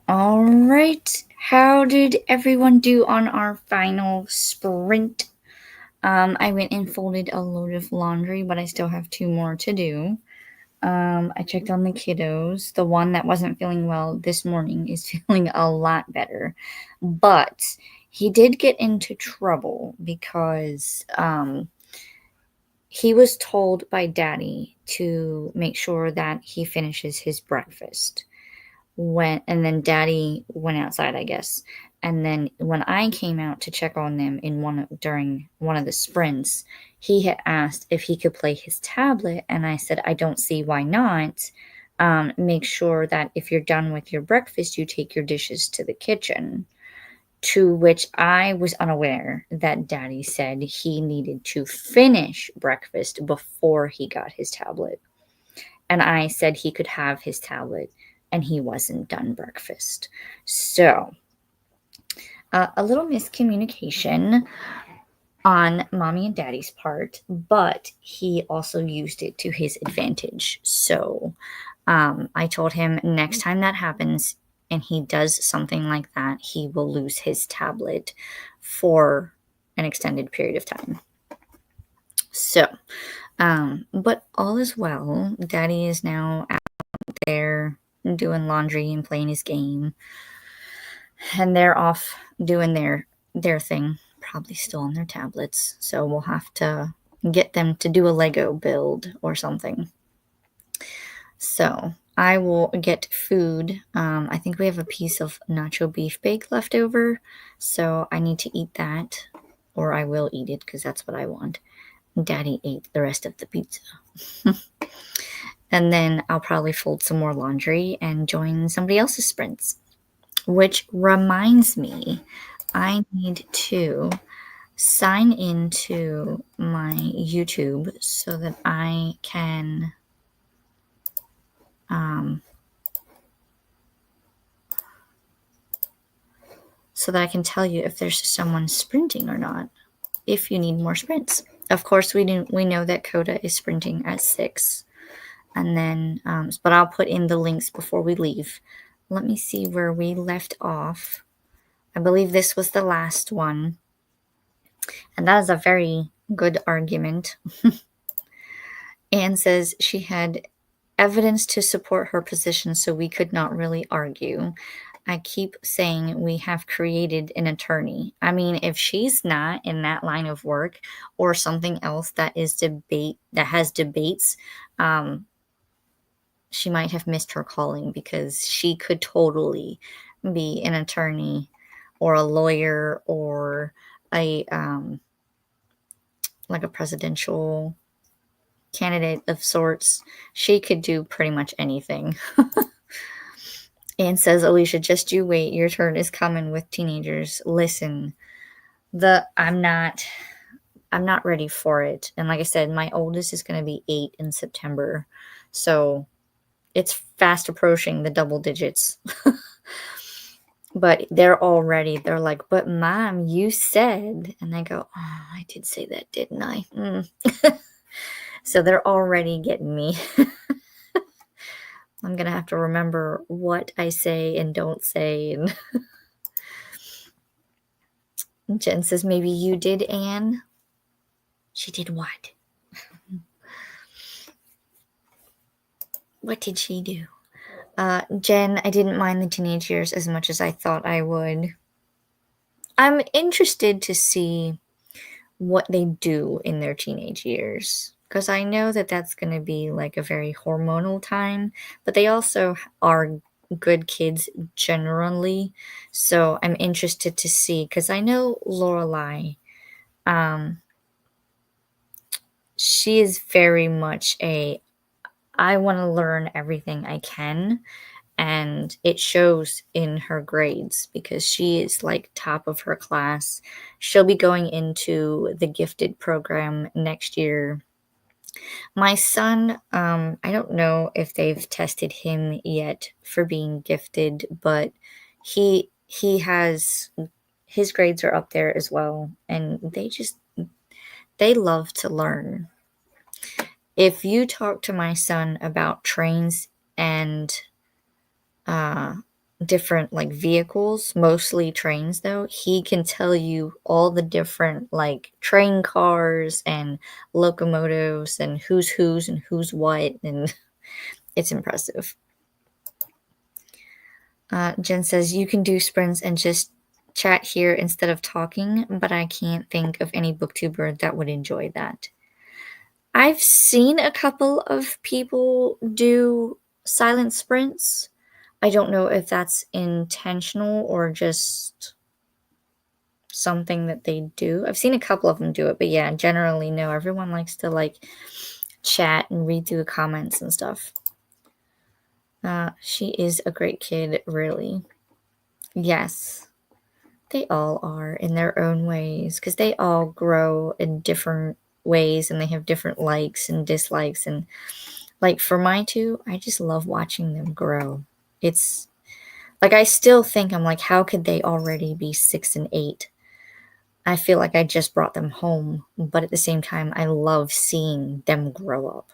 All right. How did everyone do on our final sprint? I went and folded a load of laundry, but I still have 2 more to do. I checked on the kiddos. The one that wasn't feeling well this morning is feeling a lot better. But he did get into trouble because he was told by daddy to make sure that he finishes his breakfast. And then daddy went outside, I guess. And then when I came out to check on them during one of the sprints, he had asked if he could play his tablet, and I said I don't see why not. Make sure that if you're done with your breakfast, you take your dishes to the kitchen. To which I was unaware that daddy said he needed to finish breakfast before he got his tablet. And I said he could have his tablet, and he wasn't done breakfast. So, a little miscommunication on mommy and daddy's part, but he also used it to his advantage. So, I told him next time that happens and he does something like that, he will lose his tablet for an extended period of time. So, but all is well. Daddy is now out there doing laundry and playing his game, and they're off doing their thing, probably still on their tablets. So we'll have to get them to do a Lego build or something. So I will get food. I think we have a piece of nacho beef bake left over, so I need to eat that, or I will eat it because that's what I want. Daddy ate the rest of the pizza. And then I'll probably fold some more laundry and join somebody else's sprints. Which reminds me, I need to sign into my YouTube so that I can tell you if there's someone sprinting or not, if you need more sprints. Of course, we know that Coda is sprinting at 6. And then, but I'll put in the links before we leave. Let me see where we left off. I believe this was the last one. And that is a very good argument. Anne says she had evidence to support her position, so we could not really argue. I keep saying we have created an attorney. I mean, if she's not in that line of work or something else that has debates, she might have missed her calling, because she could totally be an attorney or a lawyer or a like a presidential candidate of sorts. She could do pretty much anything. Anne says, Alicia, just you wait. Your turn is coming with teenagers. Listen, I'm not ready for it. And like I said, my oldest is going to be 8 in September. So it's fast approaching the double digits. But they're like, but Mom, you said, and I go, oh, I did say that, didn't I? So they're already getting me. I'm going to have to remember what I say and don't say. And Jen says, maybe you did, Anne. She did what? What did she do? Jen, I didn't mind the teenage years as much as I thought I would. I'm interested to see what they do in their teenage years, because I know that that's going to be like a very hormonal time, but they also are good kids generally. So I'm interested to see, because I know Lorelai, she is very much I want to learn everything I can, and it shows in her grades because she is like top of her class. She'll be going into the gifted program next year. My son, I don't know if they've tested him yet for being gifted, but he has, his grades are up there as well, and they love to learn. If you talk to my son about trains and different like vehicles, mostly trains though. He can tell you all the different like train cars and locomotives and who's and who's what, and it's impressive. Jen says you can do sprints and just chat here instead of talking, but I can't think of any booktuber that would enjoy that. I've seen a couple of people do silent sprints. I don't know if that's intentional or just something that they do. I've seen a couple of them do it, but yeah, generally no. Everyone likes to like chat and read through the comments and stuff. She is a great kid, really. Yes, they all are in their own ways because they all grow in different ways and they have different likes and dislikes. And like for my two, I just love watching them grow. It's like I still think I'm like, how could they already be 6 and 8? I feel like I just brought them home, but at the same time, I love seeing them grow up.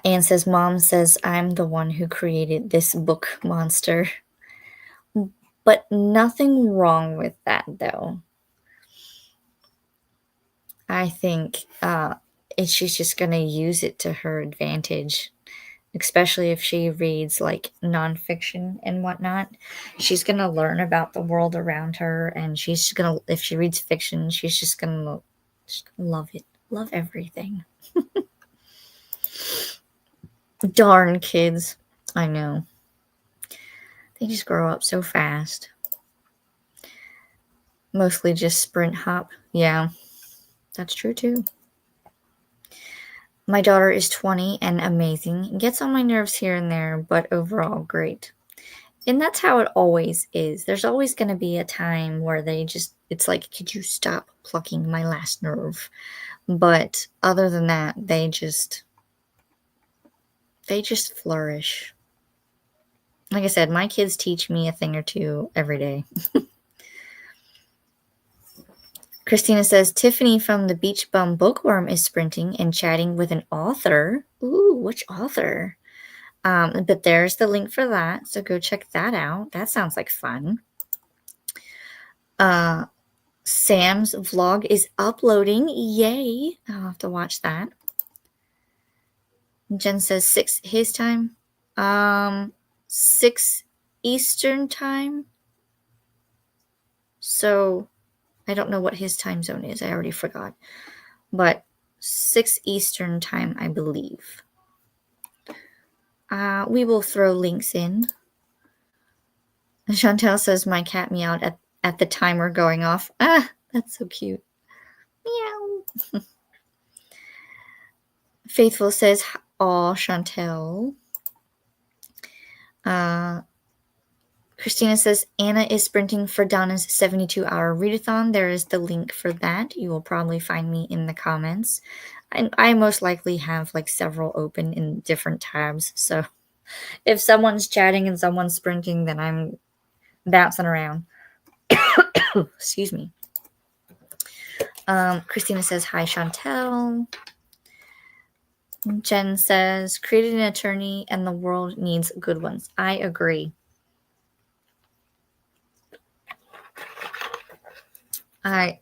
Anne says, Mom says I'm the one who created this book monster. But nothing wrong with that, though. I think she's just going to use it to her advantage, especially if she reads like nonfiction and whatnot. She's going to learn about the world around her, and she's going to, if she reads fiction, she's just going to love it, love everything. Darn kids. I know. They just grow up so fast. Mostly just sprint hop. Yeah, that's true too. My daughter is 20 and amazing. Gets on my nerves here and there, but overall great. And that's how it always is. There's always going to be a time where it's like, could you stop plucking my last nerve? But other than that, they just flourish. Like I said, my kids teach me a thing or two every day. Christina says, Tiffany from the Beach Bum Bookworm is sprinting and chatting with an author. Ooh, which author? But there's the link for that, so go check that out. That sounds like fun. Sam's vlog is uploading. Yay! I'll have to watch that. Jen says 6 his time. 6 Eastern time. So I don't know what his time zone is. I already forgot. But 6 Eastern time, I believe. We will throw links in. Chantel says my cat meowed at the timer going off. Ah, that's so cute. Meow. Faithful says, aw, Chantel. Christina says, Anna is sprinting for Donna's 72-hour readathon. There is the link for that. You will probably find me in the comments. I most likely have like several open in different tabs. So if someone's chatting and someone's sprinting, then I'm bouncing around. Excuse me. Christina says, hi, Chantel. Jen says, created an attorney and the world needs good ones. I agree. I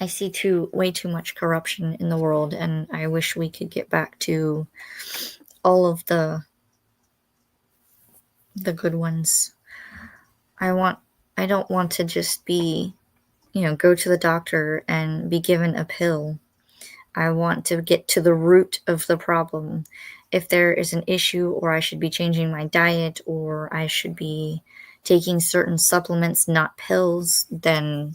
see way too much corruption in the world, and I wish we could get back to all of the good ones. I don't want to just be, go to the doctor and be given a pill. I want to get to the root of the problem. If there is an issue, or I should be changing my diet, or I should be taking certain supplements, not pills, then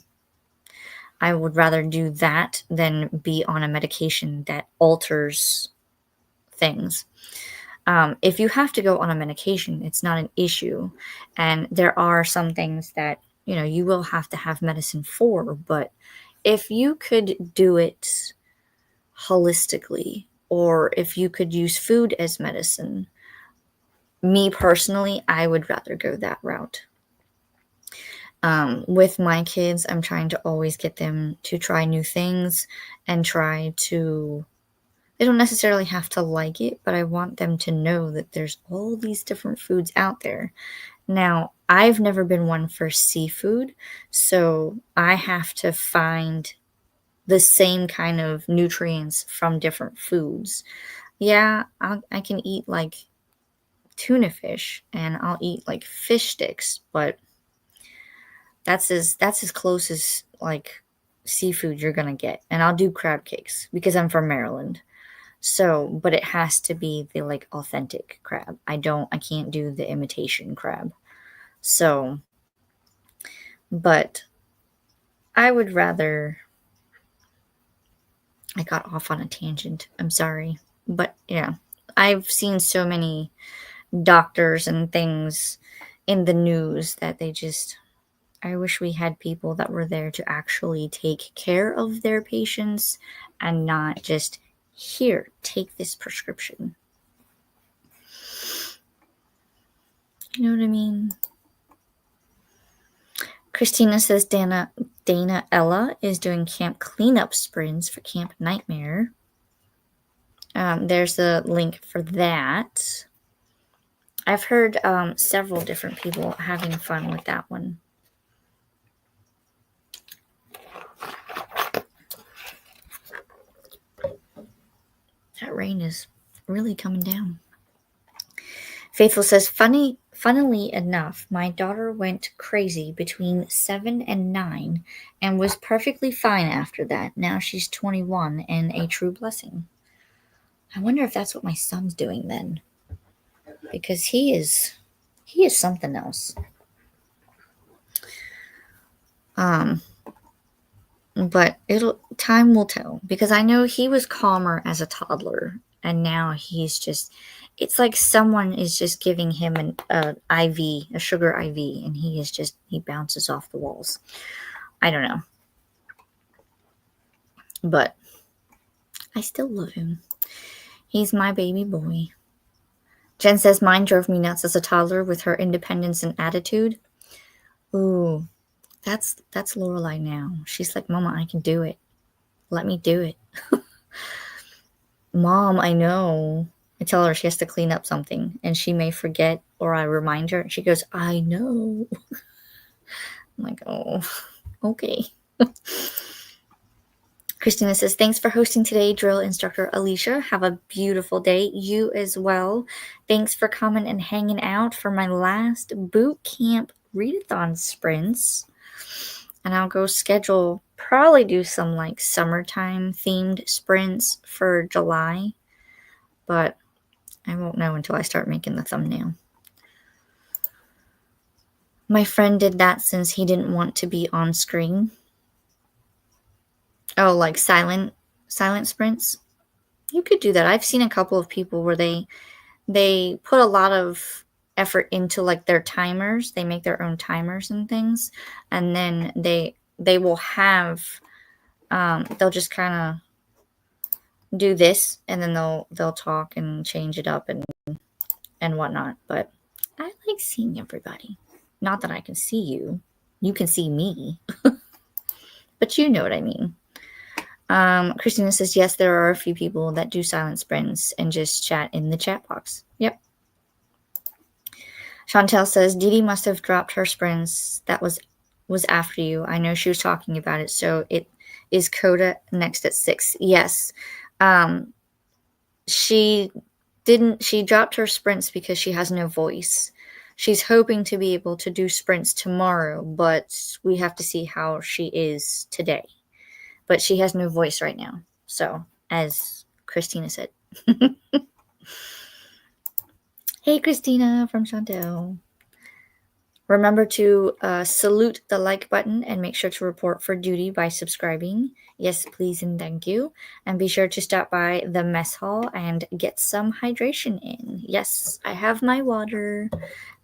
I would rather do that than be on a medication that alters things. If you have to go on a medication, it's not an issue. And there are some things that, you will have to have medicine for. But if you could do it holistically, or if you could use food as medicine, me personally, I would rather go that route. With my kids, I'm trying to always get them to try new things and try to They don't necessarily have to like it, but I want them to know that there's all these different foods out there. Now, I've never been one for seafood, so I have to find the same kind of nutrients from different foods. Yeah, I can eat like tuna fish and I'll eat like fish sticks, but that's as close as like seafood you're gonna get. And I'll do crab cakes because I'm from Maryland. So, but it has to be the like authentic crab. I can't do the imitation crab. So, but I would rather. I got off on a tangent. I'm sorry. But yeah, I've seen so many doctors and things in the news that they just. I wish we had people that were there to actually take care of their patients and not just, here, take this prescription. You know what I mean? Christina says Dana Ella is doing camp cleanup sprints for Camp Nightmare. There's a link for that. I've heard several different people having fun with that one. That rain is really coming down. Faithful says, funnily enough, my daughter went crazy between 7 and 9 and was perfectly fine after that. Now she's 21 and a true blessing. I wonder if that's what my son's doing then. Because he is something else. But time will tell, because I know he was calmer as a toddler and now he's just, it's like someone is just giving him a sugar IV, and he bounces off the walls. I don't know. But I still love him. He's my baby boy. Jen says, mine drove me nuts as a toddler with her independence and attitude. Ooh, that's Lorelai now. She's like, Mama, I can do it. Let me do it. Mom, I know. I tell her she has to clean up something and she may forget, or I remind her and she goes, I know. I'm like, oh, okay. Christina says, thanks for hosting today, drill instructor Alicia. Have a beautiful day. You as well. Thanks for coming and hanging out for my last boot camp readathon sprints. And I'll go probably do some like summertime themed sprints for July. But I won't know until I start making the thumbnail. My friend did that since he didn't want to be on screen. Oh, like silent sprints? You could do that. I've seen a couple of people where they put a lot of effort into like their timers. They make their own timers and things. And then they will have, they'll just kind of do this, and then they'll talk and change it up and whatnot. But I like seeing everybody. Not that I can see you. You can see me. But you know what I mean. Christina says, yes, there are a few people that do silent sprints and just chat in the chat box. Yep. Chantel says, Dee Dee must have dropped her sprints. That was after you. I know she was talking about it. So it is Coda next at 6. Yes. She dropped her sprints because she has no voice. She's hoping to be able to do sprints tomorrow, but we have to see how she is today. But she has no voice right now. So, as Christina said. Hey, Christina from Chantel. Remember to salute the like button and make sure to report for duty by subscribing. Yes, please and thank you. And be sure to stop by the mess hall and get some hydration in. Yes, I have my water.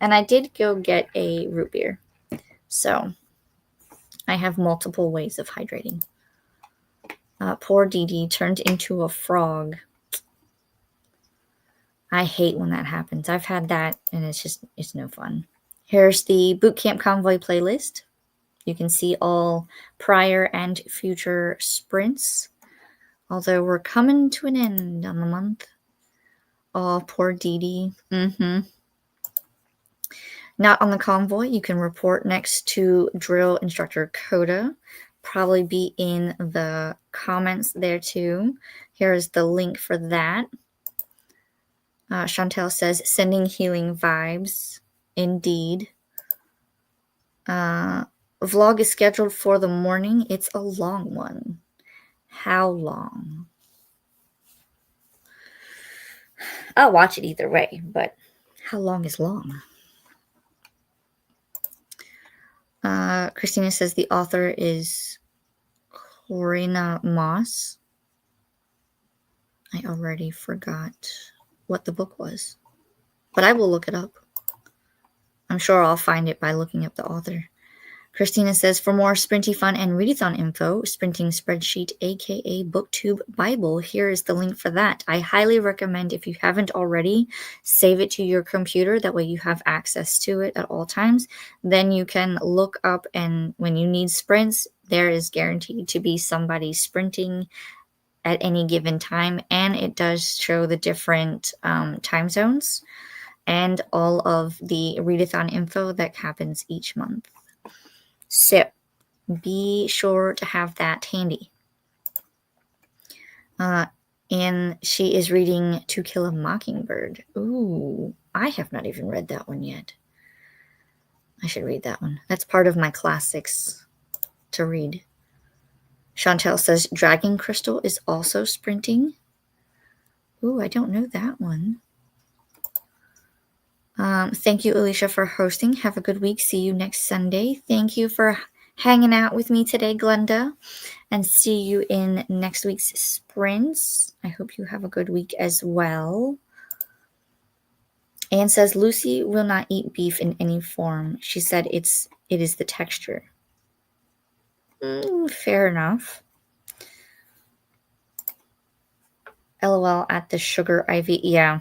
And I did go get a root beer. So, I have multiple ways of hydrating. Poor Dee Dee turned into a frog. I hate when that happens. I've had that, and it's no fun. Here's the Boot Camp Convoy playlist. You can see all prior and future sprints Although we're coming to an end on the month. Oh, poor Dee Dee. Not on the convoy. You can report next to drill instructor Coda. Probably be in the comments there too. Here is the link for that. Chantel says, sending healing vibes. Indeed. Vlog is scheduled for the morning. It's a long one. How long? I'll watch it either way, but how long is long? Christina says the author is Corina Moss. I already forgot what the book was, but I will look it up. I'm sure I'll find it by looking up the author. Christina says, for more Sprinty Fun and Readathon info, Sprinting Spreadsheet, aka BookTube Bible, here is the link for that. I highly recommend, if you haven't already, save it to your computer. That way you have access to it at all times. Then you can look up, and when you need sprints, there is guaranteed to be somebody sprinting at any given time, and it does show the different time zones and all of the readathon info that happens each month. So be sure to have that handy. And she is reading To Kill a Mockingbird. Ooh, I have not even read that one yet. I should read that one. That's part of my classics to read. Chantel says Dragon Crystal is also sprinting. Ooh, I don't know that one. Thank you, Alicia, for hosting. Have a good week. See you next Sunday. Thank you for hanging out with me today, Glenda. And see you in next week's sprints. I hope you have a good week as well. Anne says Lucy will not eat beef in any form. She said it is the texture. Fair enough. LOL at the sugar IV. Yeah.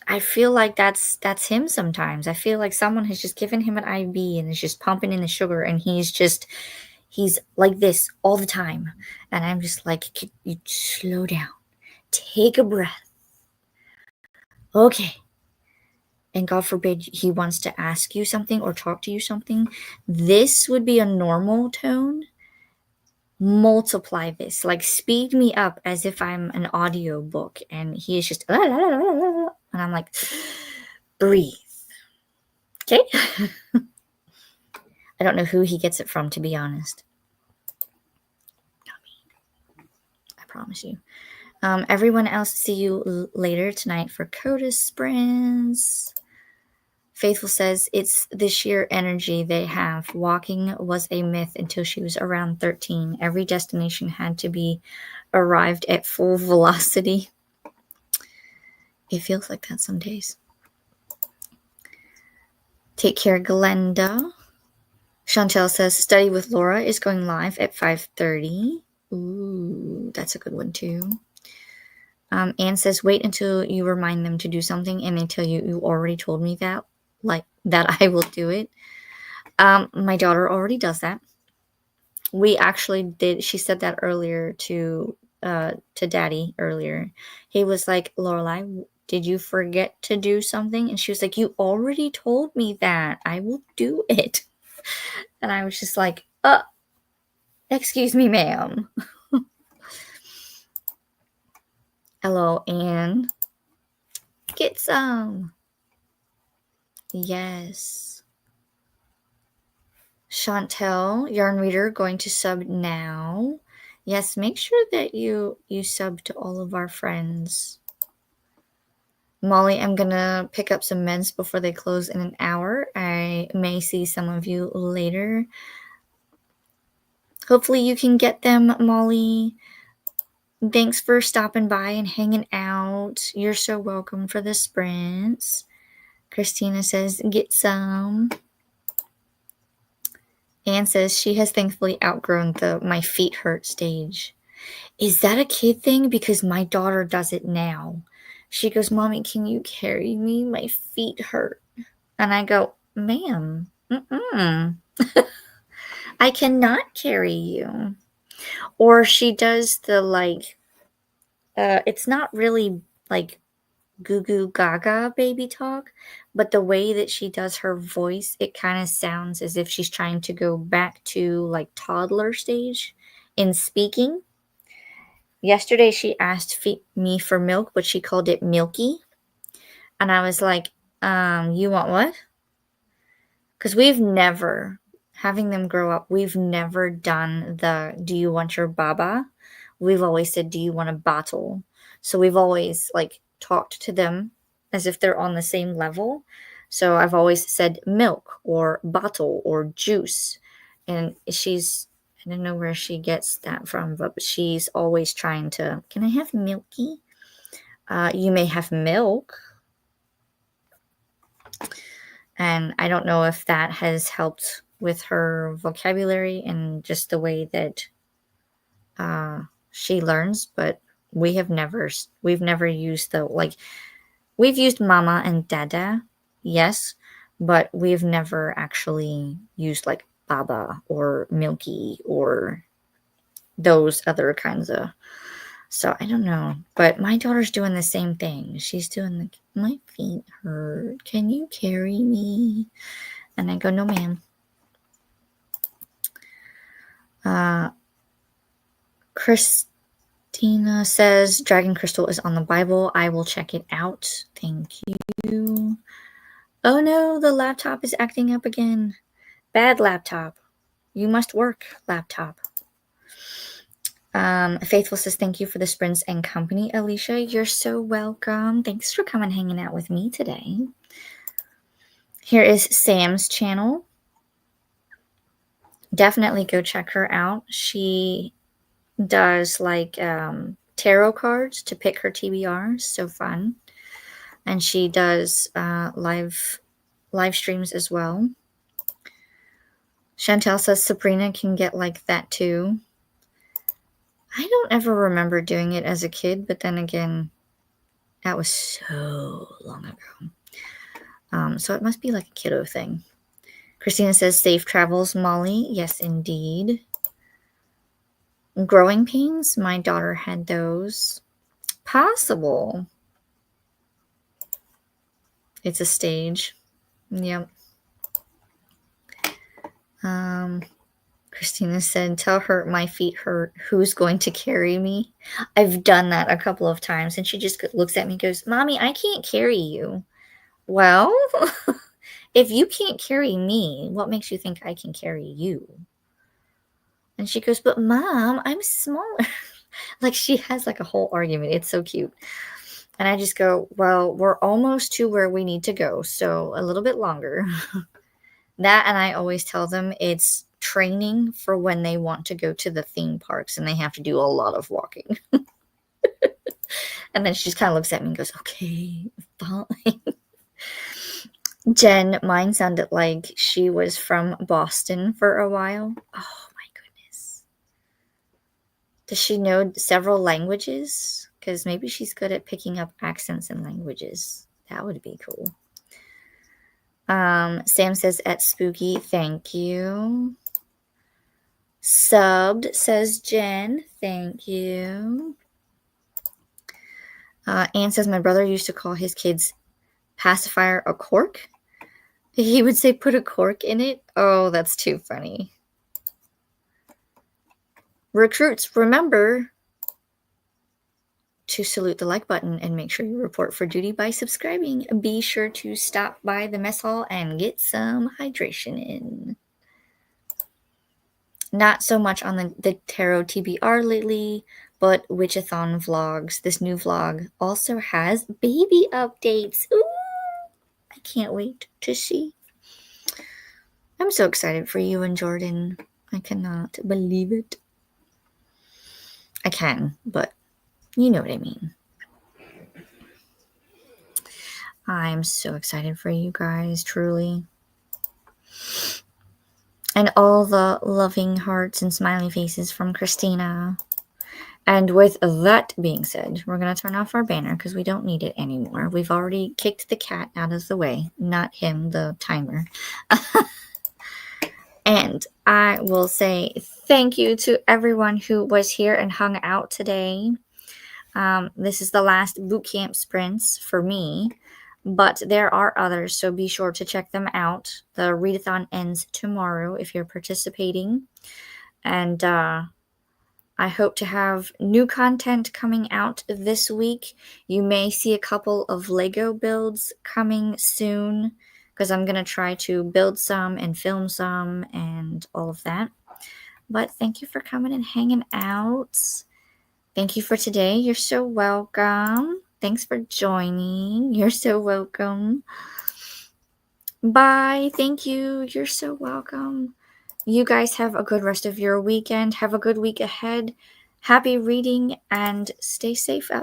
I feel like that's him sometimes. I feel like someone has just given him an IV and is just pumping in the sugar, and he's like this all the time. And I'm just like, could you slow down? Take a breath. Okay. And God forbid he wants to ask you something or talk to you something. This would be a normal tone. Multiply this, like speed me up as if I'm an audio book, and he is just and I'm like, breathe. Okay. I don't know who he gets it from, to be honest. Not me. I promise you. Everyone else, see you later tonight for Coda Sprints. Faithful says it's the sheer energy they have. Walking was a myth until she was around 13. Every destination had to be arrived at full velocity. It feels like that some days. Take care, Glenda. Chantel says Study with Laura is going live at 5:30. Ooh, that's a good one too. Anne says wait until you remind them to do something and they tell you you already told me that. Like that I will do it. My daughter already does that. We actually did. She said that earlier to Daddy earlier. He was like, Lorelai, did you forget to do something? And she was like, you already told me that. I will do it. And I was just like, excuse me, ma'am. Hello, Anne. Get some. Yes. Chantel, Yarn Reader, going to sub now. Yes, make sure that you sub to all of our friends. Molly, I'm going to pick up some meds before they close in an hour. I may see some of you later. Hopefully you can get them, Molly. Thanks for stopping by and hanging out. You're so welcome for the sprints. Christina says, get some. Anne says she has thankfully outgrown the my feet hurt stage. Is that a kid thing? Because my daughter does it now. She goes, Mommy, can you carry me? My feet hurt. And I go, ma'am, I cannot carry you. Or she does the it's not really like goo goo gaga baby talk, but the way that she does her voice, it kind of sounds as if she's trying to go back to like toddler stage in speaking. Yesterday she asked me for milk, but she called it milky. And I was like, you want what? Because having them grow up, we've never done do you want your baba? We've always said, do you want a bottle? So we've always like talked to them as if they're on the same level. So I've always said milk or bottle or juice. And I don't know where she gets that from, but she's always trying to, can I have milky? You may have milk. And I don't know if that has helped with her vocabulary and just the way that she learns, but we've never used we've used mama and dada, yes, but we've never actually used like baba or milky or those other kinds of. So I don't know, but my daughter's doing the same thing. She's doing my feet hurt. Can you carry me? And I go, no, ma'am. Christina says Dragon Crystal is on the Bible. I will check it out. Thank you. Oh no, the laptop is acting up again. Bad laptop. You must work, laptop. Faithful says, thank you for the sprints and company, Alicia. You're so welcome. Thanks for coming hanging out with me today. Here is Sam's channel. Definitely go check her out. She does like tarot cards to pick her TBRs. So fun. And she does live streams as well. Chantel says Sabrina can get like that too. I don't ever remember doing it as a kid, but then again, that was so long ago. So it must be like a kiddo thing. Christina says, safe travels, Molly. Yes, indeed. Growing pains? My daughter had those. Possible. It's a stage. Yep. Christina said, tell her my feet hurt. Who's going to carry me? I've done that a couple of times. And she just looks at me and goes, Mommy, I can't carry you. Well, if you can't carry me, what makes you think I can carry you? And she goes, but Mom, I'm smaller. Like she has like a whole argument. It's so cute. And I just go, well, we're almost to where we need to go. So a little bit longer. That, and I always tell them it's training for when they want to go to the theme parks and they have to do a lot of walking. And then she just kind of looks at me and goes, okay, fine. Jen, mine sounded like she was from Boston for a while. Oh my goodness. Does she know several languages? Because maybe she's good at picking up accents and languages. That would be cool. Sam says at spooky, thank you. Subbed, says Jen, thank you. Anne says my brother used to call his kids pacifier a cork. He would say put a cork in it. Oh, that's too funny. Recruits, remember to salute the like button and make sure you report for duty by subscribing. Be sure to stop by the mess hall and get some hydration in. Not so much on the tarot TBR lately, but Witchathon vlogs. This new vlog also has baby updates. Ooh, I can't wait to see. I'm so excited for you and Jordan. I cannot believe it. I can, but you know what I mean. I'm so excited for you guys, truly. And all the loving hearts and smiley faces from Christina. And with that being said, we're going to turn off our banner because we don't need it anymore. We've already kicked the cat out of the way. Not him, the timer. And I will say thank you to everyone who was here and hung out today. This is the last boot camp sprints for me, but there are others, so be sure to check them out. The readathon ends tomorrow if you're participating. And I hope to have new content coming out this week. You may see a couple of Lego builds coming soon because I'm going to try to build some and film some and all of that. But thank you for coming and hanging out. Thank you for today. You're so welcome. Thanks for joining. You're so welcome. Bye. Thank you. You're so welcome. You guys have a good rest of your weekend. Have a good week ahead. Happy reading and stay safe out